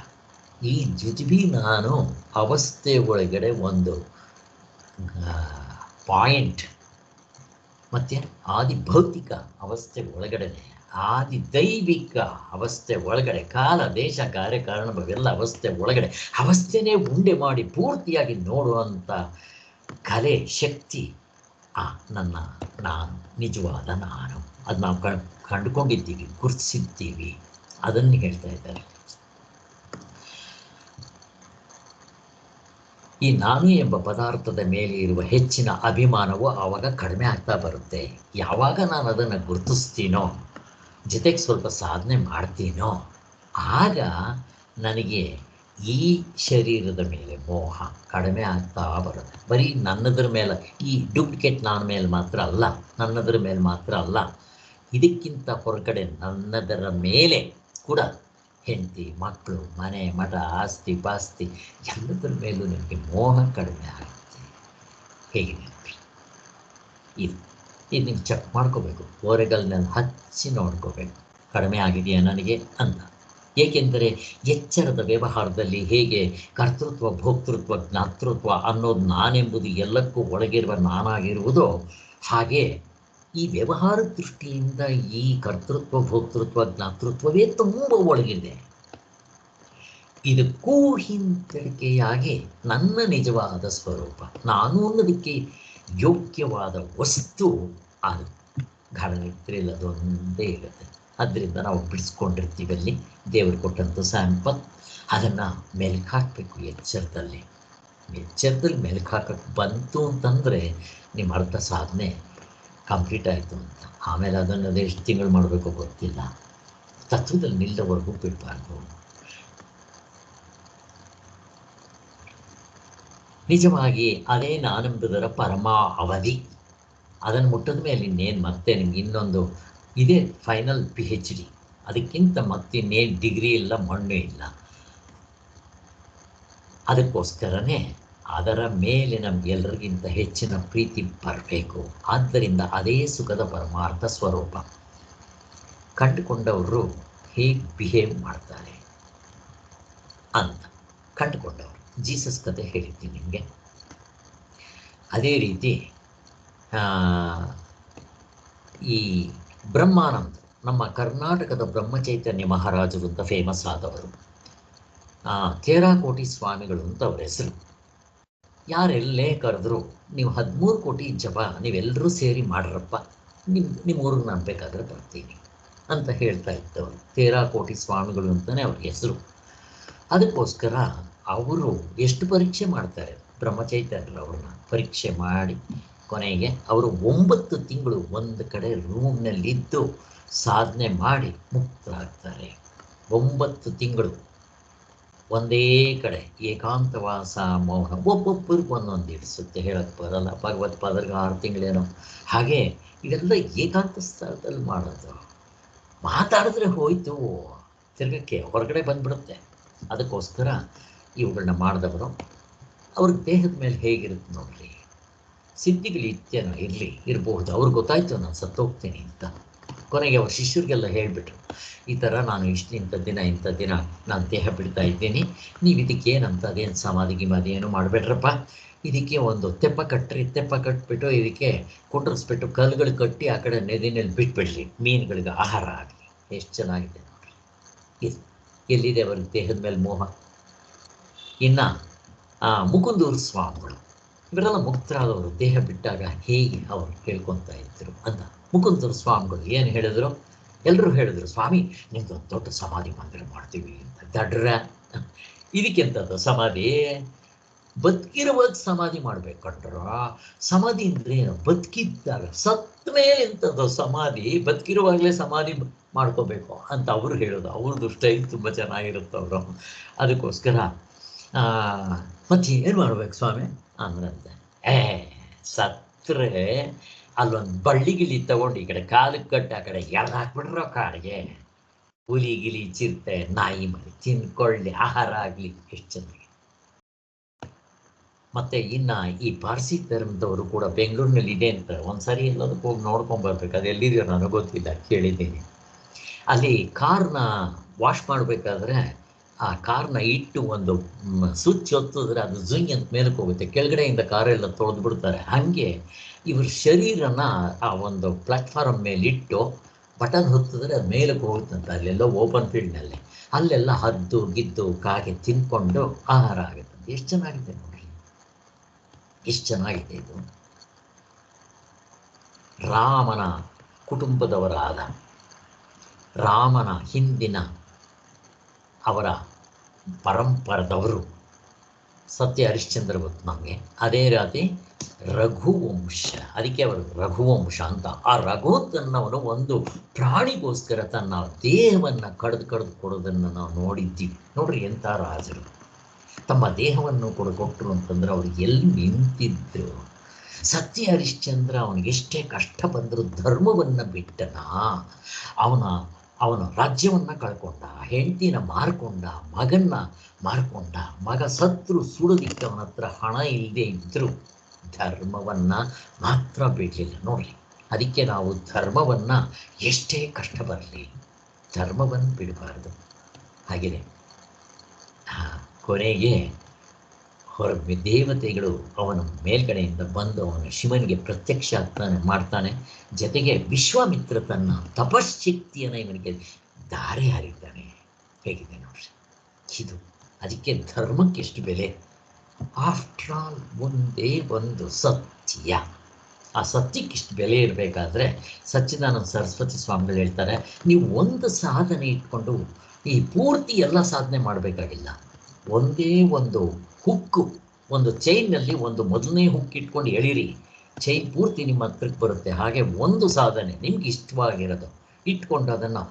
ಈ ಜುಜುಬಿ ನಾನು ಅವಸ್ಥೆ ಒಳಗಡೆ ಒಂದು ಪಾಯಿಂಟ್, ಮತ್ತೆ ಆದಿ ಭೌತಿಕ ಅವಸ್ಥೆ ಒಳಗಡೆನೆ ಆದಿ ದೈವಿಕ ಅವಸ್ಥೆ ಒಳಗಡೆ ಕಾಲ ದೇಶ ಕಾರ್ಯಕಾರಣವೆಲ್ಲ ಅವಸ್ಥೆ ಒಳಗಡೆ ಅವಸ್ಥೆನೇ ಉಂಡೆ ಮಾಡಿ ಪೂರ್ತಿಯಾಗಿ ನೋಡುವಂಥ ಕಲೆ ಶಕ್ತಿ ನಾನು ನಿಜವಾದ ನಾನು. ಅದು ನಾವು ಕಂಡುಕೊಂಡಿದ್ದೀವಿ, ಗುರುತಿಸಿದ್ದೀವಿ, ಅದನ್ನು ಹೇಳ್ತಾ ಇದ್ದಾರೆ. ಈ ನಾನು ಎಂಬ ಪದಾರ್ಥದ ಮೇಲೆ ಇರುವ ಹೆಚ್ಚಿನ ಅಭಿಮಾನವು ಆವಾಗ ಕಡಿಮೆ ಆಗ್ತಾ ಬರುತ್ತೆ. ಯಾವಾಗ ನಾನು ಅದನ್ನು ಗುರುತಿಸ್ತೀನೋ, ಜೊತೆಗೆ ಸ್ವಲ್ಪ ಸಾಧನೆ ಮಾಡ್ತೀನೋ, ಆಗ ನನಗೆ ಈ ಶರೀರದ ಮೇಲೆ ಮೋಹ ಕಡಿಮೆ ಆಗ್ತಾ ಬರುತ್ತೆ. ಬರೀ ನನ್ನದ್ರ ಮೇಲೆ, ಈ ಡೂಪ್ಲಿಕೇಟ್ ನಾನು ಮೇಲೆ ಮಾತ್ರ ಅಲ್ಲ, ನನ್ನದ್ರ ಮೇಲೆ ಮಾತ್ರ ಅಲ್ಲ, ಇದಕ್ಕಿಂತ ಹೊರಗಡೆ ನನ್ನದರ ಮೇಲೆ ಕೂಡ ಹೆಂಡತಿ, ಮಕ್ಕಳು, ಮನೆ, ಮಠ, ಆಸ್ತಿ ಪಾಸ್ತಿ ಎಲ್ಲದರ ಮೇಲೂ ನಿಮಗೆ ಮೋಹ ಕಡಿಮೆ ಆಗುತ್ತೆ. ಹೇಗಿದೆ ಇದು ನೀವು ಚೆಕ್ ಮಾಡ್ಕೋಬೇಕು, ಓರೆಗಲ್ನಲ್ಲಿ ಹಚ್ಚಿ ನೋಡ್ಕೋಬೇಕು, ಕಡಿಮೆ ಆಗಿದೆಯಾ ನನಗೆ ಅಂತ. ಏಕೆಂದರೆ ಎಚ್ಚರದ ವ್ಯವಹಾರದಲ್ಲಿ ಹೇಗೆ ಕರ್ತೃತ್ವ, ಭೋಕ್ತೃತ್ವ, ಜ್ಞಾತೃತ್ವ ಅನ್ನೋದು ನಾನೆಂಬುದು ಎಲ್ಲಕ್ಕೂ ಒಳಗಿರುವ ನಾನಾಗಿರುವುದೋ, ಹಾಗೆ ಈ ವ್ಯವಹಾರ ದೃಷ್ಟಿಯಿಂದ ಈ ಕರ್ತೃತ್ವ, ಭೋಕ್ತೃತ್ವ, ಜ್ಞಾತೃತ್ವವೇ ತುಂಬ ಒಳಗಿದೆ. ಇದಕ್ಕೂ ಹಿಂತಿರುಕೆಯಾಗಿ ನನ್ನ ನಿಜವಾದ ಸ್ವರೂಪ, ನಾನು ಅನ್ನೋದಕ್ಕೆ ಯೋಗ್ಯವಾದ ವಸ್ತು ಅದು ಘನನಿದ್ರೆಯಲ್ಲಿ ಅದೊಂದೇ ಇರುತ್ತೆ. ಅದರಿಂದ ನಾವು ಬಿಡಿಸ್ಕೊಂಡಿರ್ತೀವಿ ಅಲ್ಲಿ ದೇವರು ಕೊಟ್ಟಂಥ ಸ್ಯಾಂಪಲ್. ಅದನ್ನು ಮೆಲ್ಕು ಹಾಕಬೇಕು ಎಚ್ಚರದಲ್ಲಿ. ಮೆಲ್ಕು ಹಾಕಕ್ಕೆ ಬಂತು ಅಂತಂದರೆ ನಿಮ್ಮ ಅರ್ಧ ಸಾಧನೆ ಕಂಪ್ಲೀಟ್ ಆಯಿತು ಅಂತ. ಆಮೇಲೆ ಅದನ್ನು ಎಷ್ಟು ತಿಂಗಳು ಮಾಡಬೇಕು ಗೊತ್ತಿಲ್ಲ. ತತ್ವದಲ್ಲಿ ನಿಲ್ಲವರೆಗೂ ಬಿಡಬಾರ್ದು. ನಿಜವಾಗಿ ಅದೇ ನಾನೆಂಬುದರ ಪರಮ ಅವಧಿ. ಅದನ್ನು ಮುಟ್ಟಿದ ಮೇಲೆ ಇನ್ನೇನು ಮತ್ತೆ ನಿಮ್ಗೆ ಇನ್ನೊಂದು ಇದೇ ಫೈನಲ್ PhD. ಅದಕ್ಕಿಂತ ಮತ್ತಿನ್ನೇನು ಡಿಗ್ರಿ ಇಲ್ಲ, ಮಣ್ಣು ಇಲ್ಲ. ಅದಕ್ಕೋಸ್ಕರನೇ ಅದರ ಮೇಲೆ ನಮಗೆಲ್ಲರಿಗಿಂತ ಹೆಚ್ಚಿನ ಪ್ರೀತಿ ಬರಬೇಕು. ಆದ್ದರಿಂದ ಅದೇ ಸುಖದ ಪರಮಾರ್ಥ ಸ್ವರೂಪ. ಕಂಡುಕೊಂಡವರು ಹೇಗೆ ಬಿಹೇವ್ ಮಾಡ್ತಾರೆ ಅಂತ ಕಂಡುಕೊಂಡವರು. ಜೀಸಸ್ ಕತೆ ಹೇಳಿದ್ದೀನಿ ನಿಮಗೆ. ಅದೇ ರೀತಿ ಈ ಬ್ರಹ್ಮಾನಂದ, ನಮ್ಮ ಕರ್ನಾಟಕದ ಬ್ರಹ್ಮಚೈತನ್ಯ ಮಹಾರಾಜರು ಅಂತ ಫೇಮಸ್ ಆದವರು, ತೇರಾಕೋಟಿ ಸ್ವಾಮಿಗಳು ಅಂತ ಅವ್ರ ಹೆಸರು. ಯಾರೆಲ್ಲೇ ಕರೆದ್ರು ನೀವು 13 ಕೋಟಿ ಜಪ ನೀವೆಲ್ಲರೂ ಸೇರಿ ಮಾಡ್ರಪ್ಪ, ನಿಮ್ಮ ಊರಿಗೆ ನಾನು ಬೇಕಾದ್ರೆ ಬರ್ತೀನಿ ಅಂತ ಹೇಳ್ತಾ ಇದ್ದವರು. ತೇರಾಕೋಟಿ ಸ್ವಾಮಿಗಳು ಅಂತಲೇ ಅವ್ರ ಹೆಸರು. ಅದಕ್ಕೋಸ್ಕರ ಅವರು ಎಷ್ಟು ಪರೀಕ್ಷೆ ಮಾಡ್ತಾರೆ ಬ್ರಹ್ಮಚೈತನ್ಯರವ್ರನ್ನ ಪರೀಕ್ಷೆ ಮಾಡಿ ಕೊನೆಗೆ ಅವರು 9 ತಿಂಗಳು ಒಂದು ಕಡೆ ರೂಮ್ನಲ್ಲಿದ್ದು ಸಾಧನೆ ಮಾಡಿ ಮುಕ್ತರಾಗ್ತಾರೆ. 9 ತಿಂಗಳು ಒಂದೇ ಕಡೆ ಏಕಾಂತವಾಸ, ಮೌನ. ಒಬ್ಬೊಬ್ಬರಿಗೆ ಒಂದೊಂದು ಇಡಿಸುತ್ತೆ, ಹೇಳಕ್ಕೆ ಬರಲ್ಲ. ಭಗವತ್ಪಾದರಿಗೆ 6 ತಿಂಗಳೇನೋ. ಹಾಗೆ ಇದೆಲ್ಲ ಏಕಾಂತ ಸ್ಥಳದಲ್ಲಿ ಮಾಡೋದು. ಮಾತಾಡಿದ್ರೆ ಹೋಯ್ತು, ತಿರ್ಗಕ್ಕೆ ಹೊರಗಡೆ ಬಂದ್ಬಿಡುತ್ತೆ. ಅದಕ್ಕೋಸ್ಕರ ಇವುಗಳನ್ನ ಮಾಡಿದವರು ಅವ್ರ ದೇಹದ ಮೇಲೆ ಹೇಗಿರುತ್ತೆ ನೋಡ್ರಿ. ಸಿದ್ಧಿಗಳು ಇತ್ಯನೋ ಇರಬಹುದು. ಅವ್ರಿಗೆ ಗೊತ್ತಾಯ್ತು ನಾನು ಸತ್ತೋಗ್ತೀನಿ ಅಂತ. ಕೊನೆಗೆ ಅವ್ರ ಶಿಷ್ಯರಿಗೆಲ್ಲ ಹೇಳಿಬಿಟ್ರು, ಈ ಥರ ನಾನು ಇಂಥ ದಿನ ನಾನು ದೇಹ ಬಿಡ್ತಾ ಇದ್ದೀನಿ, ನೀವು ಇದಕ್ಕೇನಂತ ಅದೇನು ಸಮಾಧಿ ಗಿಮಾಧಿ ಏನು ಮಾಡಬೇಡ್ರಪ್ಪ, ಇದಕ್ಕೆ ಒಂದು ತೆಪ್ಪ ಕಟ್ಟಿರಿ, ತೆಪ್ಪ ಕಟ್ಟಿಬಿಟ್ಟು ಇದಕ್ಕೆ ಕುಂಡ್ರಿಸ್ಬಿಟ್ಟು ಕಲ್ಲುಗಳು ಕಟ್ಟಿ ಆ ಕಡೆ ನದಿನಲ್ಲಿ ಬಿಟ್ಬಿಡ್ರಿ, ಮೀನುಗಳಿಗೆ ಆಹಾರ ಆಗಲಿ. ಎಷ್ಟು ಚೆನ್ನಾಗಿದೆ ನೋಡ್ರಿ. ಇದು ಎಲ್ಲಿದೆ ಅವ್ರಿಗೆ ದೇಹದ ಮೇಲೆ ಮೋಹ. ಇನ್ನು ಮುಕುಂದೂರು ಸ್ವಾಮಿಗಳು ಇವರೆಲ್ಲ ಮುಕ್ತರಾದವರು. ದೇಹ ಬಿಟ್ಟಾಗ ಹೇಗೆ ಅವರು ಕೇಳ್ಕೊತಾ ಇದ್ರು ಅಂತ. ಮುಕುಂದೂರು ಸ್ವಾಮಿಗಳು ಏನು ಹೇಳಿದ್ರು, ಎಲ್ಲರೂ ಹೇಳಿದ್ರು, ಸ್ವಾಮಿ ನಿಮ್ದೊಂದು ದೊಡ್ಡ ಸಮಾಧಿ ಮಂದಿರ ಮಾಡ್ತೀವಿ ಅಂತ. ದಡ್ರ, ಇದಕ್ಕೆಂಥದ್ದು ಸಮಾಧಿ? ಬದುಕಿರುವಾಗ ಸಮಾಧಿ ಮಾಡ್ಬೇಕಂಡ್ರ. ಸಮಾಧಿ ಅಂದ್ರೆ ಏನು? ಬದುಕಿದ್ದಾಗ, ಸತ್ತ ಮೇಲೆ ಎಂಥದ್ದು ಸಮಾಧಿ? ಬದುಕಿರುವಾಗಲೇ ಸಮಾಧಿ ಮಾಡ್ಕೋಬೇಕು ಅಂತ ಅವರು ಹೇಳೋದು. ಅವ್ರದ್ದು ಸ್ಟೈಲ್ ತುಂಬ ಚೆನ್ನಾಗಿರುತ್ತೆ ಅವರು. ಅದಕ್ಕೋಸ್ಕರ ಮತ್ತೆ ಏನು ಮಾಡ್ಬೇಕು ಸ್ವಾಮಿ ಅಂದ್ರಂತೆ. ಸತ್ತರೆ ಅಲ್ಲೊಂದು ಬಳ್ಳಿಗಿಲಿ ತಗೊಂಡು ಈ ಕಡೆ ಕಾಲಕ್ಕೆ ಕಟ್ಟಿ ಆ ಕಡೆ ಎಳ್ದು ಹಾಕ್ಬಿಟ್ರೋ ಕಾಡಿಗೆ. ಹುಲಿ ಗಿಲಿ ಚಿರತೆ ನಾಯಿ ಮರಿ ತಿನ್ಕೊಳ್ಳಿ, ಆಹಾರ ಆಗಲಿ. ಎಷ್ಟು ಚೆನ್ನಾಗಿ ಮತ್ತು ಇನ್ನು ಈ ಪಾರ್ಸಿ ಧರ್ಮದವರು ಕೂಡ ಬೆಂಗಳೂರಿನಲ್ಲಿ ಇದೆ ಅಂತ ಒಂದ್ಸರಿ ಎಲ್ಲದಕ್ಕೂ ಹೋಗಿ ನೋಡ್ಕೊಂಬರ್ಬೇಕು. ಅದು ಎಲ್ಲಿದೆಯೋ ನನಗೆ ಗೊತ್ತಿಲ್ಲ, ಕೇಳಿದ್ದೀನಿ. ಅಲ್ಲಿ ಕಾರ್ನ ವಾಶ್ ಮಾಡಬೇಕಾದ್ರೆ ಆ ಕಾರ್ನ ಇಟ್ಟು ಒಂದು ಸ್ವಿಚ್ ಒತ್ತಿದ್ರೆ ಅದು ಜುಯ್ ಅಂತ ಮೇಲಕ್ಕೆ ಹೋಗುತ್ತೆ, ಕೆಳಗಡೆಯಿಂದ ಕಾರೆಲ್ಲ ತೊಳೆದು ಬಿಡ್ತಾರೆ. ಹಾಗೆ ಇವ್ರ ಶರೀರನ ಆ ಒಂದು ಪ್ಲಾಟ್ಫಾರ್ಮ್ ಮೇಲಿಟ್ಟು ಬಟನ್ ಹೊತ್ತಿದ್ರೆ ಅದು ಮೇಲಕ್ಕೆ ಹೋಗುತ್ತಂತ. ಅಲ್ಲೆಲ್ಲೋ ಓಪನ್ ಫೀಲ್ಡ್ನಲ್ಲಿ ಅಲ್ಲೆಲ್ಲ ಹದ್ದು ಗಿದ್ದು ಕಾಗೆ ತಿನ್ಕೊಂಡು ಆಹಾರ ಆಗುತ್ತೆ. ಎಷ್ಟು ಚೆನ್ನಾಗಿದೆ ನೋಡ್ರಿ, ಎಷ್ಟು ಚೆನ್ನಾಗಿದೆ ಇದು. ರಾಮನ ಕುಟುಂಬದವರಾದ, ರಾಮನ ಹಿಂದಿನ ಅವರ ಪರಂಪರದವರು ಸತ್ಯ ಹರಿಶ್ಚಂದ್ರ ಗೊತ್ತು ನಮಗೆ. ಅದೇ ರೀತಿ ರಘುವಂಶ, ಅದಕ್ಕೆ ಅವರು ರಘುವಂಶ ಅಂತ. ಆ ರಘುವನ್ನವನು ಒಂದು ಪ್ರಾಣಿಗೋಸ್ಕರ ತನ್ನ ದೇಹವನ್ನು ಕಡ್ದು ಕೊಡೋದನ್ನು ನಾವು ನೋಡಿದ್ದೀವಿ. ನೋಡ್ರಿ ಎಂಥ ರಾಜರು ತಮ್ಮ ದೇಹವನ್ನು ಕೊಟ್ಟರು ಅಂತಂದ್ರೆ ಅವ್ರು ಎಲ್ಲಿ ನಿಂತಿದ್ರು. ಸತ್ಯ ಹರಿಶ್ಚಂದ್ರ ಅವನಿಗೆ ಎಷ್ಟೇ ಕಷ್ಟ ಬಂದರೂ ಧರ್ಮವನ್ನು ಬಿಟ್ಟನ. ಅವನ ರಾಜ್ಯವನ್ನು ಕಳ್ಕೊಂಡ, ಹೆಂಡತಿನ ಮಾರ್ಕೊಂಡ, ಮಗನ್ನ ಮಾರ್ಕೊಂಡ. ಮಗ ಸತ್ರು ಸುಡೋದಿಕ್ಕೆ ಅವನ ಹತ್ರ ಹಣ ಇಲ್ಲದೆ ಇದ್ದರೂ ಧರ್ಮವನ್ನು ಮಾತ್ರ ಬಿಡಲಿಲ್ಲ ನೋಡ್ರಿ. ಅದಕ್ಕೆ ನಾವು ಧರ್ಮವನ್ನು ಎಷ್ಟೇ ಕಷ್ಟ ಬರಲಿ ಧರ್ಮವನ್ನು ಬಿಡಬಾರ್ದು. ಹಾಗೆಯೇ ಕೊನೆಗೆ ದೇವತೆಗಳು ಅವನ ಮೇಲ್ಗಡೆಯಿಂದ ಬಂದು ಅವನು ಶಿವನಿಗೆ ಪ್ರತ್ಯಕ್ಷ ಮಾಡ್ತಾನೆ. ಜೊತೆಗೆ ವಿಶ್ವಾಮಿತ್ರ ತನ್ನ ತಪಶ್ಶಕ್ತಿಯನ್ನು ಇವನಿಗೆ ದಾರಿ ಹರಿತಾನೆ. ಹೇಗಿದೆ ನೋಡ್ರಿ ಇದು. ಅದಕ್ಕೆ ಧರ್ಮಕ್ಕೆ ಎಷ್ಟು ಬೆಲೆ. ಆಫ್ಟರ್ ಆಲ್ ಒಂದೇ ಒಂದು ಸತ್ಯ. ಆ ಸತ್ಯಕ್ಕೆ ಇಷ್ಟು ಬೆಲೆ ಇರಬೇಕಾದ್ರೆ ಸಚ್ಚಿದಾನಂದ ಸರಸ್ವತಿ ಸ್ವಾಮಿಗಳು ಹೇಳ್ತಾರೆ, ನೀವು ಒಂದು ಸಾಧನೆ ಇಟ್ಕೊಂಡು ಈ ಪೂರ್ತಿ ಎಲ್ಲ ಸಾಧನೆ ಮಾಡಬೇಕಾಗಿಲ್ಲ. ಒಂದೇ ಒಂದು ಹುಕ್ಕು, ಒಂದು ಚೈನ್ನಲ್ಲಿ ಒಂದು ಮೊದಲನೇ ಹುಕ್ ಇಟ್ಕೊಂಡು ಎಳೀರಿ, ಚೈನ್ ಪೂರ್ತಿ ನಿಮ್ಮ ಹತ್ರಕ್ಕೆ ಬರುತ್ತೆ. ಹಾಗೆ ಒಂದು ಸಾಧನೆ ನಿಮ್ಗೆ ಇಷ್ಟವಾಗಿರೋದು ಇಟ್ಕೊಂಡು ಅದನ್ನು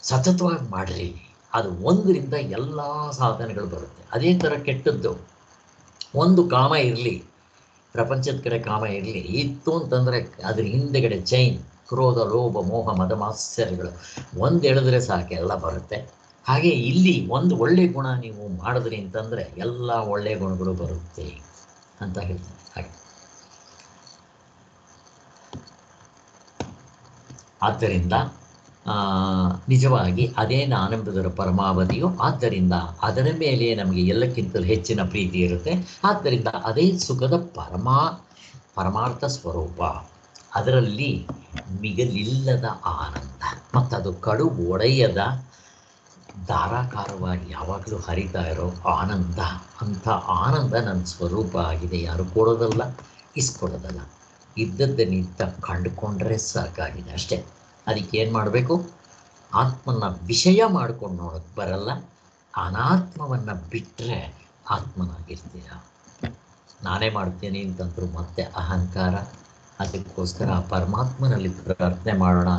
ಸತತವಾಗಿ ಮಾಡಿರಿ, ಅದು ಒಂದರಿಂದ ಎಲ್ಲ ಸಾಧನೆಗಳು ಬರುತ್ತೆ. ಅದೇ ಥರ ಕೆಟ್ಟದ್ದು ಒಂದು ಕಾಮ ಇರಲಿ, ಪ್ರಪಂಚದ ಕಡೆ ಕಾಮ ಇರಲಿ, ಇತ್ತು ಅಂತಂದರೆ ಅದ್ರ ಹಿಂದೆಗಡೆ ಚೈನ್, ಕ್ರೋಧ, ಲೋಭ, ಮೋಹ, ಮದ, ಮಾತ್ಸರ್ಯಗಳು ಒಂದು ಎಳೆದ್ರೆ ಸಾಕು ಎಲ್ಲ ಬರುತ್ತೆ. ಹಾಗೆ ಇಲ್ಲಿ ಒಂದು ಒಳ್ಳೆ ಗುಣ ನೀವು ಮಾಡಿದ್ರಿ ಅಂತಂದರೆ ಎಲ್ಲ ಒಳ್ಳೆಯ ಗುಣಗಳು ಬರುತ್ತೆ ಅಂತ ಹೇಳ್ತಾರೆ. ಹಾಗೆ ಆದ್ದರಿಂದ ನಿಜವಾಗಿ ಅದೇ ಆನಂದದ ಪರಮಾವಧಿಯು. ಆದ್ದರಿಂದ ಅದರ ಮೇಲೆ ನಮಗೆ ಎಲ್ಲಕ್ಕಿಂತಲೂ ಹೆಚ್ಚಿನ ಪ್ರೀತಿ ಇರುತ್ತೆ. ಆದ್ದರಿಂದ ಅದೇ ಸುಖದ ಪರಮಾರ್ಥ ಸ್ವರೂಪ. ಅದರಲ್ಲಿ ಮಿಗಲಿಲ್ಲದ ಆನಂದ, ಮತ್ತು ಅದು ಕಡು ಒಡೆಯದ ಧಾರಾಕಾರವಾಗಿ ಯಾವಾಗಲೂ ಹರಿತಾ ಇರೋ ಆನಂದ. ಅಂಥ ಆನಂದ ನನ್ನ ಸ್ವರೂಪ ಆಗಿದೆ. ಯಾರು ಕೊಡೋದಲ್ಲ, ಇಸ್ಕೊಡೋದಲ್ಲ, ಇದ್ದದ್ದನ್ನಿದ್ದ ಕಂಡುಕೊಂಡ್ರೆ ಸಾಕಾಗಿದೆ ಅಷ್ಟೇ. ಅದಕ್ಕೆ ಏನು ಮಾಡಬೇಕು? ಆತ್ಮನ ವಿಷಯ ಮಾಡ್ಕೊಂಡು ನೋಡೋಕ್ಕೆ ಬರಲ್ಲ. ಅನಾತ್ಮವನ್ನು ಬಿಟ್ಟರೆ ಆತ್ಮನಾಗಿರ್ತೀರ. ನಾನೇ ಮಾಡ್ತೀನಿ ಅಂತಂದ್ರು ಮತ್ತೆ ಅಹಂಕಾರ. ಅದಕ್ಕೋಸ್ಕರ ಆ ಪರಮಾತ್ಮನಲ್ಲಿ ಪ್ರಾರ್ಥನೆ ಮಾಡೋಣ.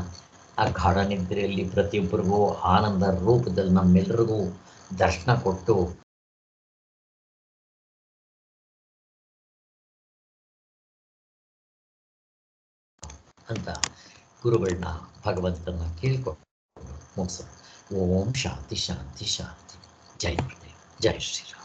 ಆ ಗಾಢ ನಿದ್ರೆಯಲ್ಲಿ ಪ್ರತಿಯೊಬ್ಬರಿಗೂ ಆನಂದ ರೂಪದಲ್ಲಿ ನಮ್ಮೆಲ್ಲರಿಗೂ ದರ್ಶನ ಕೊಟ್ಟು ಅಂತ ಗುರುಗಳನ್ನ, ಭಗವಂತನ ಕೇಳಿಕೊಂಡು ಮುಗಿಸೋಣ. ಓಂ ಶಾಂತಿ ಶಾಂತಿ ಶಾಂತಿ. ಜೈ ಗುರುದೇವ್, ಜೈ ಶ್ರೀರಾಮ್.